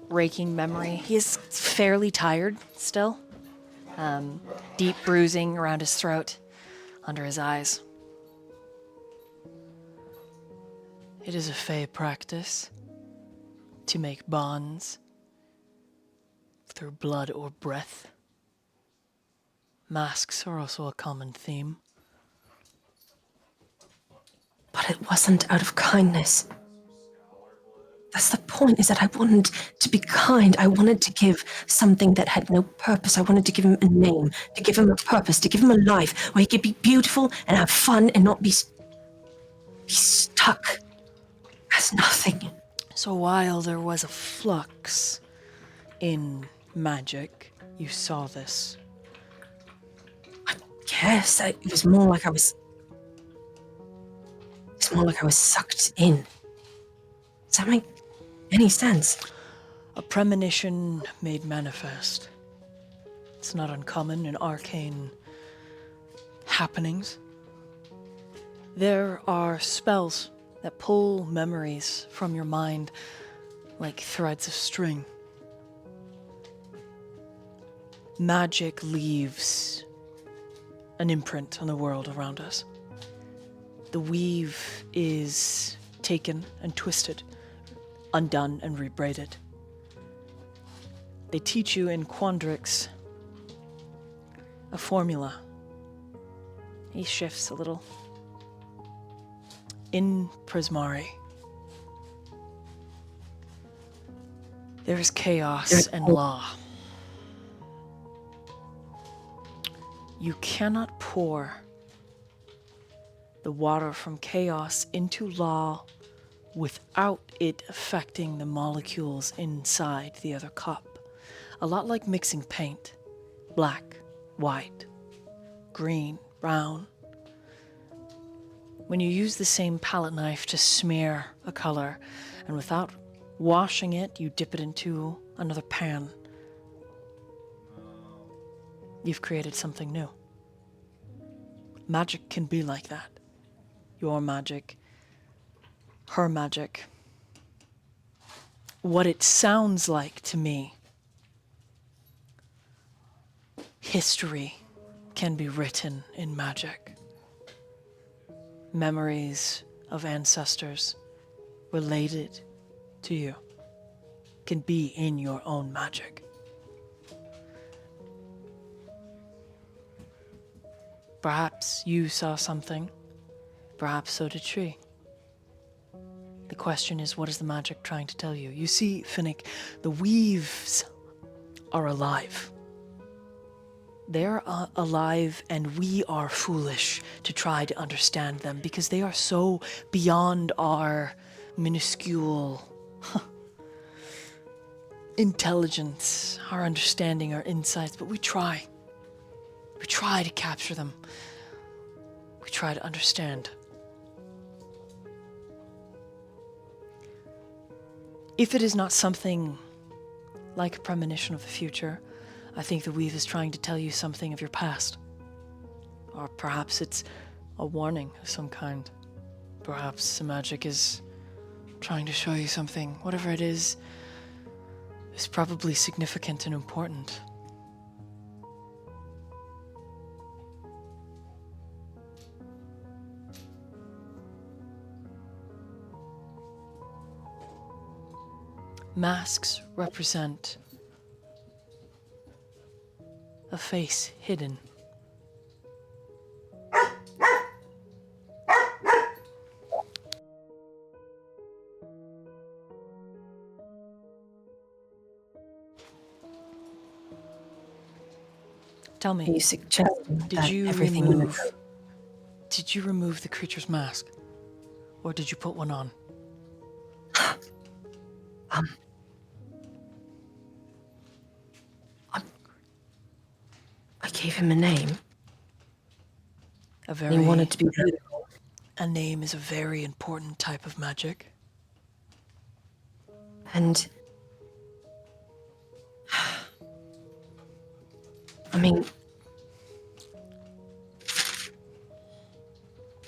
raking memory. He is fairly tired still. Deep bruising around his throat, under his eyes. It is a Fey practice to make bonds through blood or breath. Masks are also a common theme. But it wasn't out of kindness. That's the point, is that I wanted to be kind. I wanted to give something that had no purpose. I wanted to give him a name, to give him a purpose, to give him a life where he could be beautiful and have fun and not be stuck as nothing. So while there was a flux in magic, you saw this. I guess it was more like I was... It's more like I was sucked in. Does that make any sense? A premonition made manifest. It's not uncommon in arcane happenings. There are spells that pull memories from your mind like threads of string. Magic leaves an imprint on the world around us. The weave is taken and twisted, undone and rebraided. They teach you in Quandrix a formula. He shifts a little. In Prismari, there is chaos and law. You cannot pour the water from chaos into law without it affecting the molecules inside the other cup. A lot like mixing paint. Black, white, green, brown. When you use the same palette knife to smear a color, and without washing it, you dip it into another pan, you've created something new. Magic can be like that. Your magic, her magic. What it sounds like to me, history can be written in magic. Memories of ancestors related to you can be in your own magic. Perhaps you saw something, perhaps so did she. The question is, what is the magic trying to tell you? You see, Finnick, the weaves are alive. They're alive, and we are foolish to try to understand them because they are so beyond our minuscule intelligence, our understanding, our insights, but we try. We try to capture them. We try to understand. If it is not something like a premonition of the future, I think the weave is trying to tell you something of your past. Or perhaps it's a warning of some kind. Perhaps the magic is trying to show you something. Whatever it is probably significant and important. Masks represent a face hidden. Tell me, You suggest did that you everything remove the creature's mask? Or did you put one on? I gave him a name. He He wanted to be beautiful. A name is a very important type of magic. And I mean,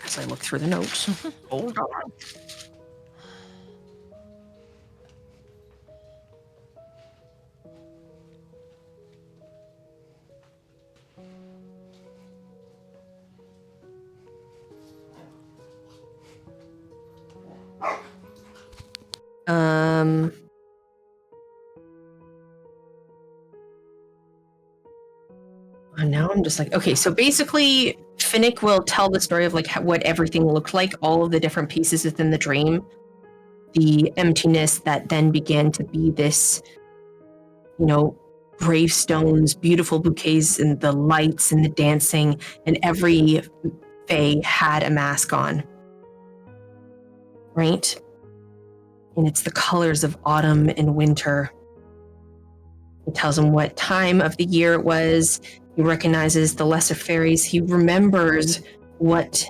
as I look through the notes, hold on. And now I'm just like, okay, so basically Finnick will tell the story of like what everything looked like, all of the different pieces within the dream, the emptiness that then began to be this, you know, gravestones, beautiful bouquets, and the lights and the dancing, and every fae had a mask on, right? And it's the colors of autumn and winter. It tells him what time of the year it was. He recognizes the lesser fairies. He remembers what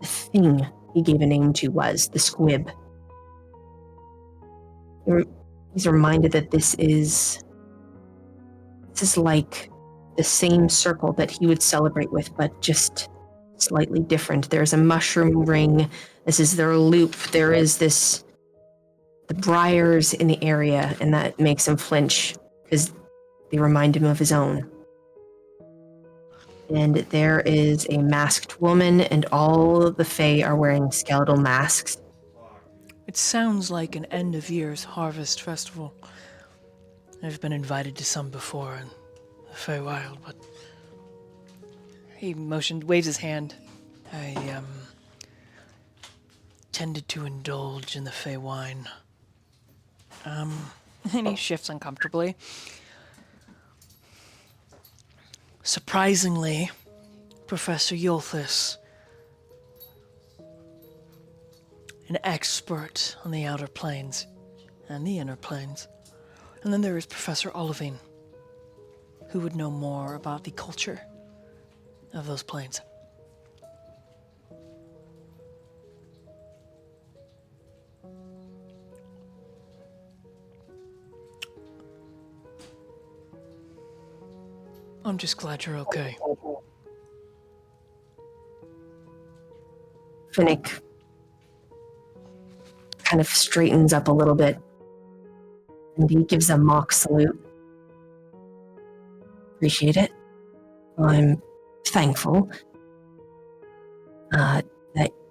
the thing he gave a name to was, the squib. He's reminded that this is like the same circle that he would celebrate with, but just slightly different. There's a mushroom ring. This is their loop. There is the briars in the area, and that makes him flinch because they remind him of his own. And there is a masked woman, and all of the fae are wearing skeletal masks. It sounds like an end of year's harvest festival. I've been invited to some before in the Feywild, but He waves his hand. I tended to indulge in the Fey wine. And he shifts uncomfortably. Surprisingly, Professor Yolthus, an expert on the outer planes and the inner planes. And then there is Professor Olivine, who would know more about the culture of those planes. I'm just glad you're okay. Finnick kind of straightens up a little bit, and he gives a mock salute. Appreciate it. I'm thankful that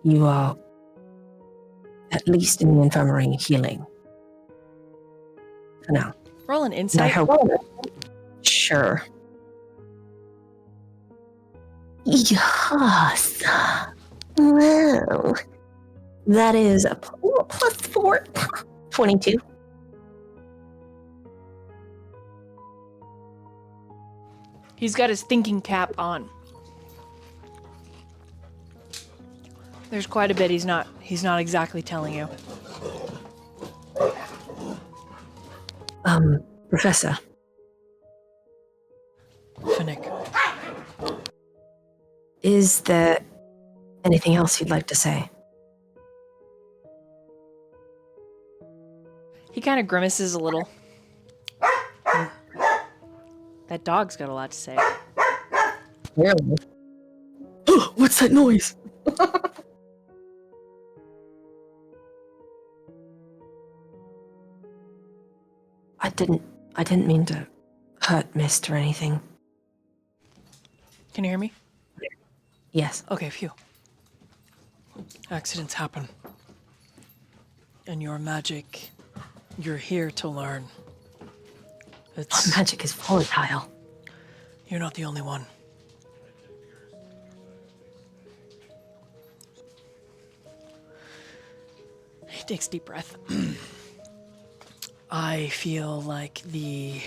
you are at least in the infirmary healing. For now. Roll an And I insight. hope. Sure. Yes. Well, that is a +4. 22. He's got his thinking cap on. There's quite a bit he's not exactly telling you. Professor. Finnick, Is there anything else you'd like to say? He kind of grimaces a little. That dog's got a lot to say. Really? What's that noise? I didn't mean to hurt Mist or anything. can you hear me? Yes. Okay, phew. Accidents happen. And your magic, you're here to learn. It's, Magic is volatile. you're not the only one. He takes a deep breath. I feel like the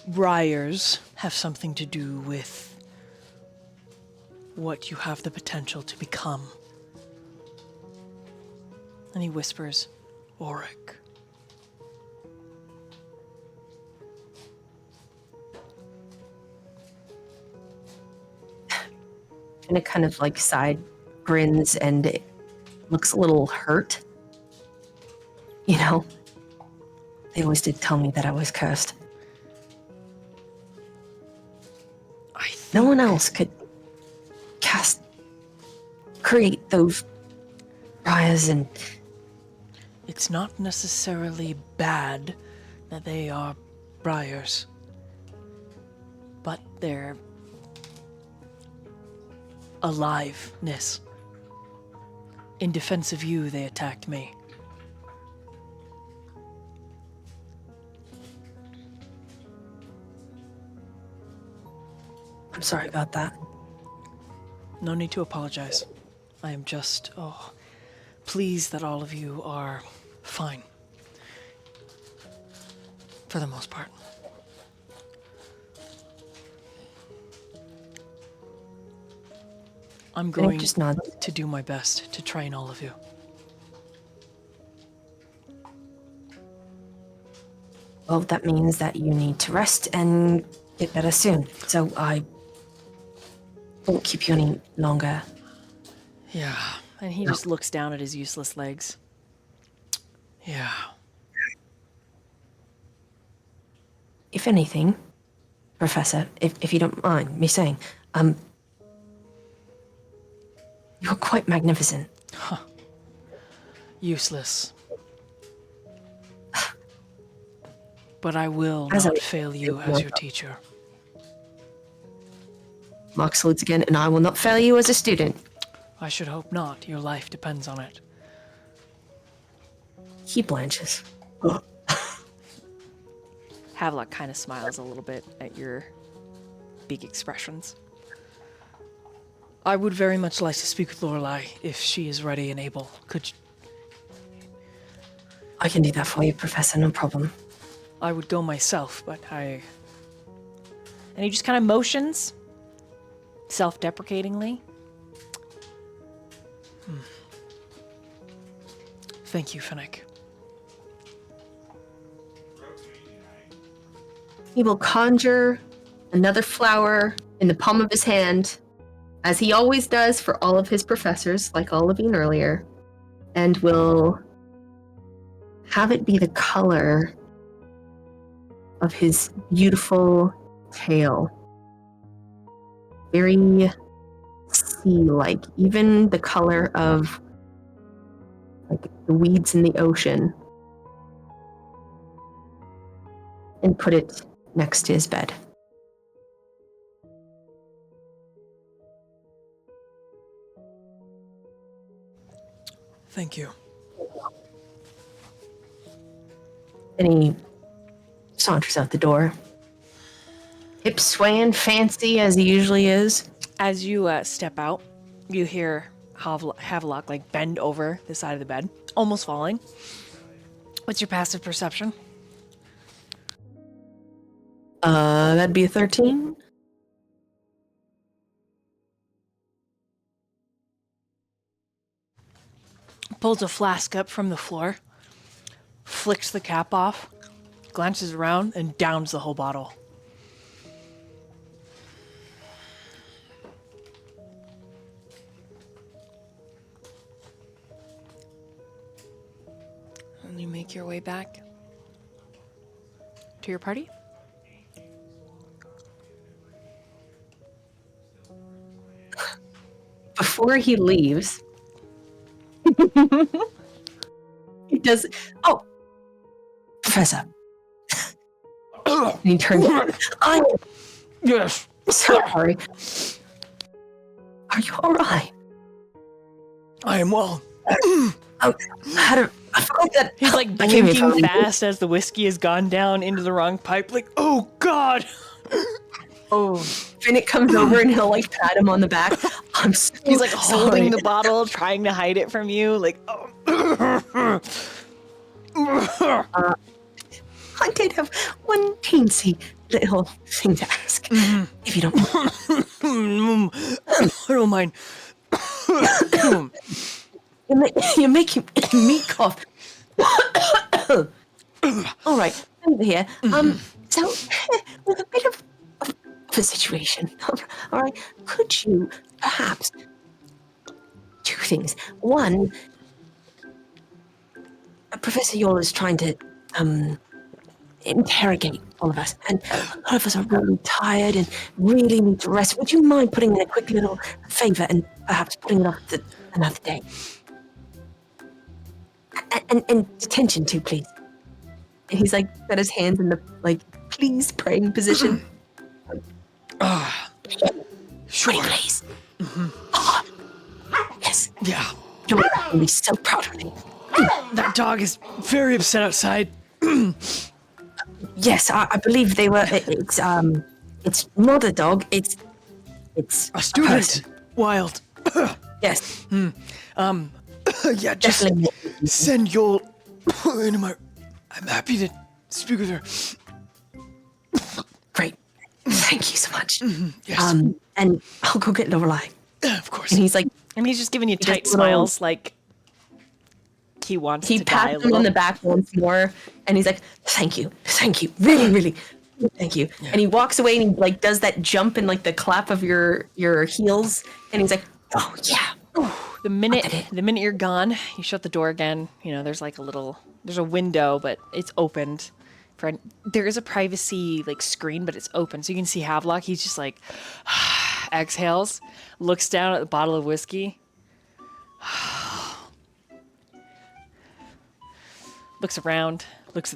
briars have something to do with what you have the potential to become. And he whispers, Auric. And it kind of like side grins and it looks a little hurt. You know, they always did tell me that I was cursed. No one else could create those briars, and It's not necessarily bad that they are briars, but their aliveness In defense of you, they attacked me. I'm sorry about that. No need to apologize. I am just, pleased that all of you are fine. For the most part. I'm going just nod. to do my best to train all of you. Well, that means that you need to rest and get better soon. So I won't keep you any longer. Yeah, and he just looks down at his useless legs. Yeah. If anything, Professor, if you don't mind me saying, you're quite magnificent. Useless. But I will As not a- fail you as your teacher. Mark salutes again, and I will not fail you as a student. I should hope not. Your life depends on it. He blanches. Havelock kind of smiles a little bit at your big expressions. I would very much like to speak with Lorelei if she is ready and able. Could you? I can do that for you, Professor, no problem. I would go myself, but I... And he just kind of motions, self-deprecatingly. Thank you, Finnick. He will conjure another flower in the palm of his hand, as he always does for all of his professors, like Olivine earlier, and will have it be the color of his beautiful tail. Very sea-like, even the color of like the weeds in the ocean. And put it next to his bed. Thank you. And he saunters out the door. Hips swaying, fancy as he usually is. As you step out, you hear Havelock like bend over the side of the bed, almost falling. What's your passive perception? That'd be a 13. Pulls a flask up from the floor, flicks the cap off, glances around, and downs the whole bottle. And you make your way back to your party? Before he leaves, he does. Oh, Professor. And he turns. I'm Yes. sorry. Are you all right? I am well. I forgot that. He's like I can't even blinking find- fast as the whiskey has gone down into the wrong pipe. Like, oh God! Oh, Finnick comes over and he'll like pat him on the back. I'm so He's like sorry. holding the bottle, trying to hide it from you. Like, oh. I did have one teensy little thing to ask, if you don't mind. I don't mind. You're making me cough. All right, over here. So with a bit of a situation, all right, could you perhaps two things? One, Professor Yall is trying to interrogate all of us, and a lot of us are really tired and really need to rest. Would you mind putting in a quick little favor and perhaps putting it off to another day? And detention too, please. And he's like got his hands in the like please praying position. Sure. Pretty please. Yes. Yeah. Do it. I'll be so proud of me. That dog is very upset outside. Yes, I believe they were. It's not a dog. It's A student. person. Wild. Yes, Yeah, just definitely. send Yul into my... I'm happy to speak with her. Great. Thank you so much. Yes, And I'll go get Lorelai. of course. And he's like, And he's just giving you He tight does little- smiles, like he wants he to die a pats him little. on the back once more, and he's like, thank you, really, really, thank you. And he walks away and he like does that jump and like the clap of your heels, and he's like, oh yeah. The minute you're gone, you shut the door again. You know, there's like there's a window, but it's opened. There is a privacy like screen, but it's open, so you can see Havelock. He's just like exhales, looks down at the bottle of whiskey, looks around, looks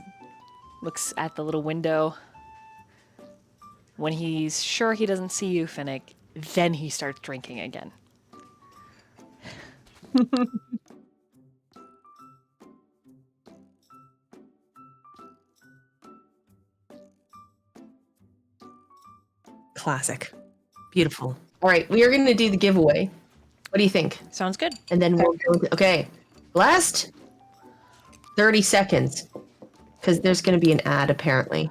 at the little window. When he's sure he doesn't see you, Finnick, then he starts drinking again. Classic. Beautiful. All right, we are going to do the giveaway. What do you think? Sounds good. And then we'll go to, okay, last 30 seconds, because there's going to be an ad apparently.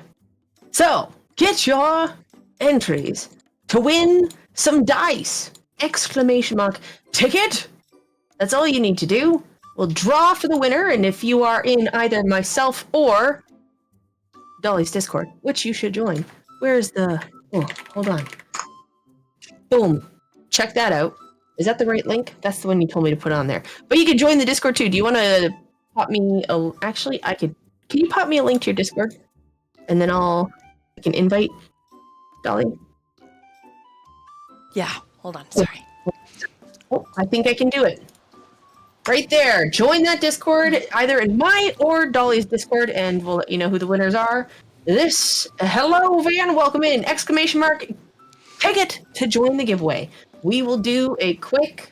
So get your entries to win some dice! Exclamation mark ticket! That's all you need to do. We'll draw for the winner, and if you are in either myself or Dolly's Discord, which you should join. Where's the... Oh, hold on. Boom. Check that out. Is that the right link? That's the one you told me to put on there. But you can join the Discord too. Do you want to pop me a... Actually, I could... Can you pop me a link to your Discord? And then I can invite Dolly. Yeah, hold on. Sorry. Oh, I think I can do it. Right there. Join that Discord, either in my or Dolly's Discord, and we'll let you know who the winners are. Hello, Van, welcome in! Exclamation mark, ticket to join the giveaway. We will do a quick,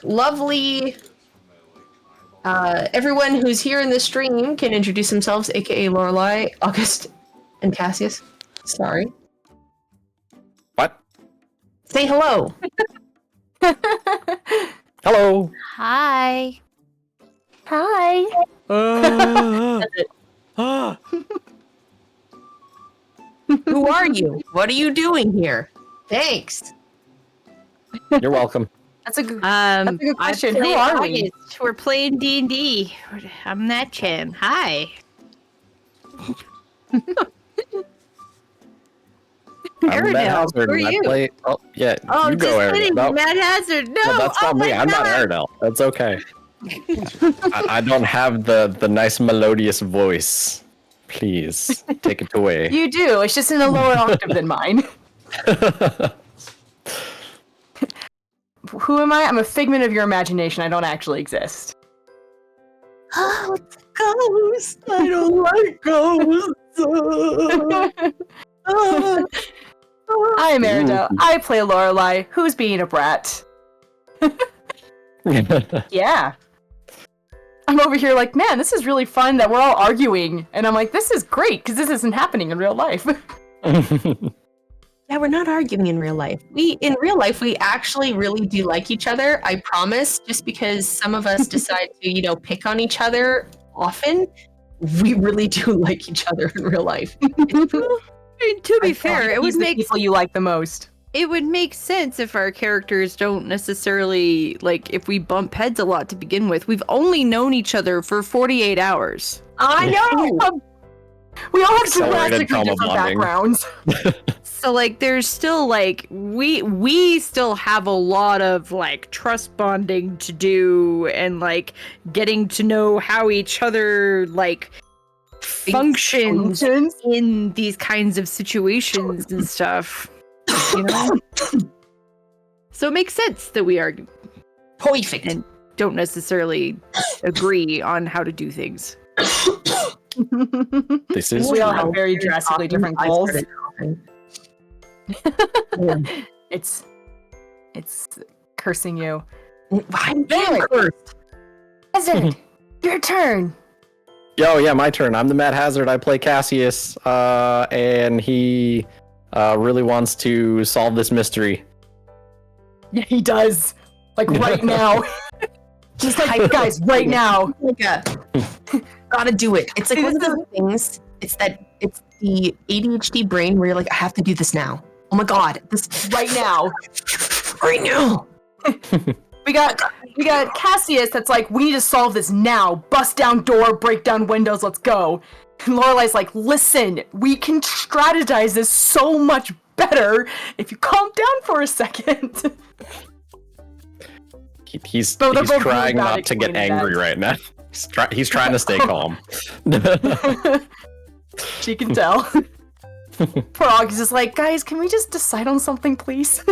lovely, everyone who's here in the stream can introduce themselves, aka Lorelai, August, and Cassius. Sorry. What? Say hello. Hello. Hi. Hi. Who are you? What are you doing here? Thanks. You're welcome. That's a good. That's a good question. I Who play are we? August. We're playing D&D. I'm that Chan. Hi. I'm Aerodale, Matt Hazard, who are and I you? play. Oh yeah, Oh, you go, just Aaron. kidding. No, Matt Hazard. No, that's not oh me. my I'm not God. Airedale. That's okay. I don't have the nice melodious voice. Please take it away. You do. It's just in a lower octave than mine. Who am I? I'm a figment of your imagination. I don't actually exist. Oh, it's ghosts. I don't like ghosts. I'm Meridel. I play Lorelai, who's being a brat. Yeah. I'm over here like, man, this is really fun that we're all arguing. And I'm like, this is great, because this isn't happening in real life. Yeah, we're not arguing in real life. In real life, we actually really do like each other. I promise. Just because some of us decide to, pick on each other often, we really do like each other in real life. To be fair, it would He's the make people you like the most. it would make sense if our characters don't necessarily if we bump heads a lot to begin with. We've only known each other for 48 hours. I know. We all have Accelerated drastically trauma different bonding. backgrounds. So there's still we still have a lot of trust bonding to do and getting to know how each other functions in these kinds of situations and stuff. So it makes sense that we are Perfect. and don't necessarily agree on how to do things. This is We all true. have very drastically different goals. Yeah. It's cursing you. I'm first. Hazard, your turn. Yo, yeah, my turn. I'm the Mad Hazard. I play Cassius, and he really wants to solve this mystery. Yeah, he does. Like right now. Just like, guys, right now. Gotta do it. It's like one of those things. It's the ADHD brain where you're like, I have to do this now. Oh my god, this Right now. right now. We got Cassius that's like, we need to solve this now. Bust down door, break down windows, let's go. And Lorelai's like, listen, we can strategize this so much better if you calm down for a second. He's they're both really trying bad not to get explaining angry that. right now. He's trying to stay calm. She can tell. Poor August is like, guys, can we just decide on something, please?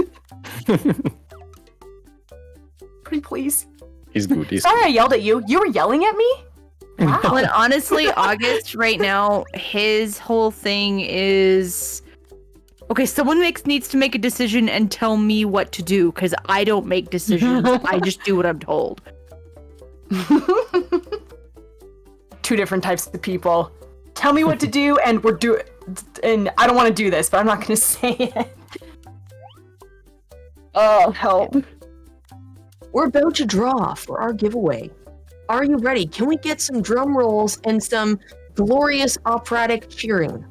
Pretty please. He's good. He's Sorry I yelled at you. You were yelling at me? Wow. But honestly, August right now, his whole thing is okay. Someone needs to make a decision and tell me what to do because I don't make decisions. I just do what I'm told. Two different types of people. Tell me what to do, and and I don't want to do this, but I'm not going to say it. Oh, help. We're about to draw for our giveaway. Are you ready? Can we get some drum rolls and some glorious operatic cheering?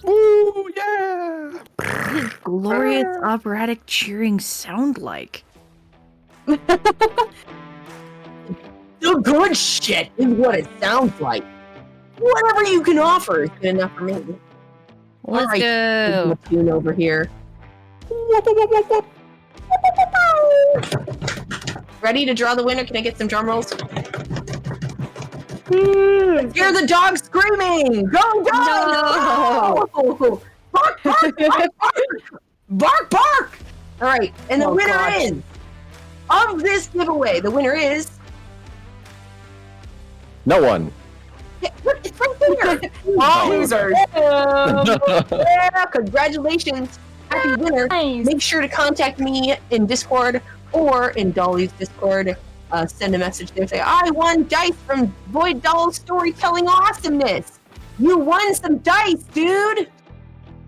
Woo, yeah! What does glorious operatic cheering sound like? The good shit is what it sounds like. Whatever you can offer is good enough for me. Let's Alright, go. a tune over here. Ready to draw the winner? Can I get some drum rolls? Hear the dog screaming! Go, dog! No! Bark, bark, bark, bark! Bark, bark! All right, and the winner is of this giveaway. The winner is No one. it's right there. All losers. Yeah, congratulations, happy winner. Nice. Make sure to contact me in Discord or in Dolly's Discord. Send a message there. Say, I won dice from Void Doll Storytelling Awesomeness. You won some dice, dude.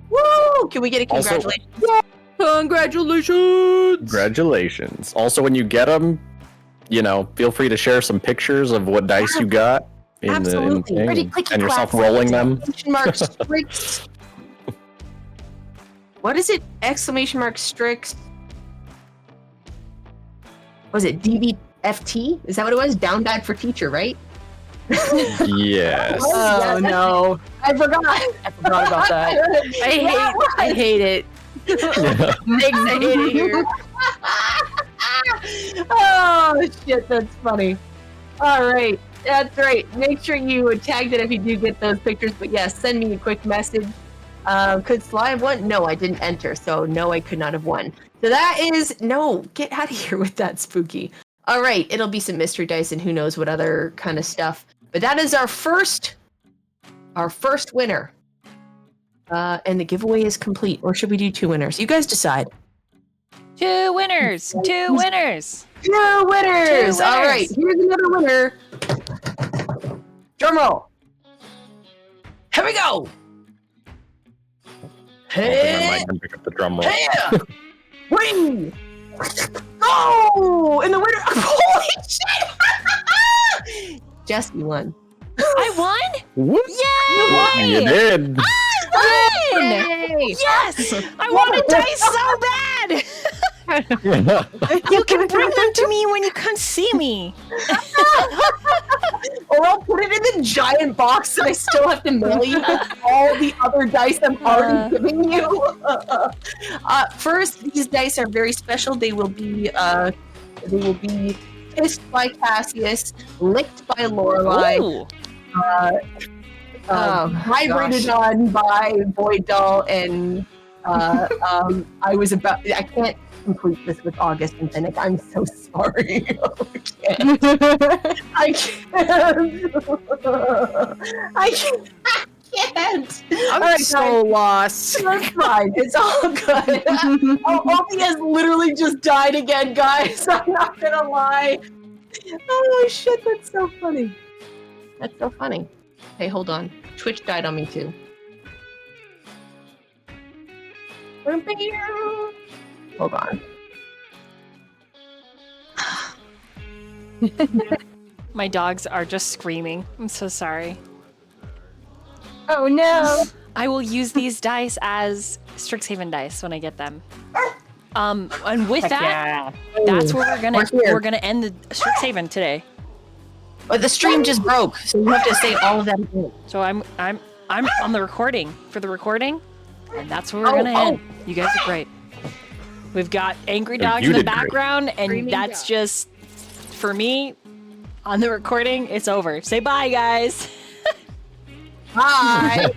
Woo! Can we get a Also- congratulations? Congratulations! Congratulations. Also, when you get them, feel free to share some pictures of what dice you got in the Absolutely. thing, Pretty clicky and yourself clacks. rolling them. Exclamation mark Strix. What is it? Exclamation mark Strix. Was it DBFT? Is that what it was? Down bad for teacher, right? Yes. Oh, no. I forgot. I forgot about that. I hate it. Thanks, I hate it here. Oh shit, that's funny. All right, that's right. Make sure you tag it if you do get those pictures. But yes, send me a quick message. Could Sly have won? No, I didn't enter, so no, I could not have won. So that is no. Get out of here with that, Spooky. All right, it'll be some mystery dice and who knows what other kind of stuff. But that is our first winner. And the giveaway is complete. Or should we do two winners? You guys decide. 2 winners! 2 winners! Two winners! Two All right, winners. here's another winner. Drum roll. Here we go. I Hey, might can pick up the drum roll. hey, wing. Go! And the winner. Holy shit! Jesse won. I won? What? Yay! You did. I won! Yay! Yes! I wanted dice so bad! You can bring them to me when you can't see me. Or I'll put it in the giant box and I still have to mail you all the other dice I'm already giving you. First, these dice are very special. They will be kissed by Cassius, licked by Lorelai, Ooh. vibrated on by Void Doll, and I can't complete this with August and Finnick. I'm so sorry. I can't. can't. I'm All right, so guys. lost. That's fine. It's all good. Opie has literally just died again, guys. I'm not gonna lie. Oh shit, that's so funny. That's so funny. Hey, hold on. Twitch died on me too. Hold on. My dogs are just screaming. I'm so sorry. Oh no. I will use these dice as Strixhaven dice when I get them. And with that, that's where we're gonna end the Strixhaven today. But the stream just broke, so you have to say all of that again. So I'm on the recording for the recording, and that's where we're gonna end. You guys are great. We've got angry dogs in the background, and that's just for me. On the recording, it's over. Say bye, guys. Bye.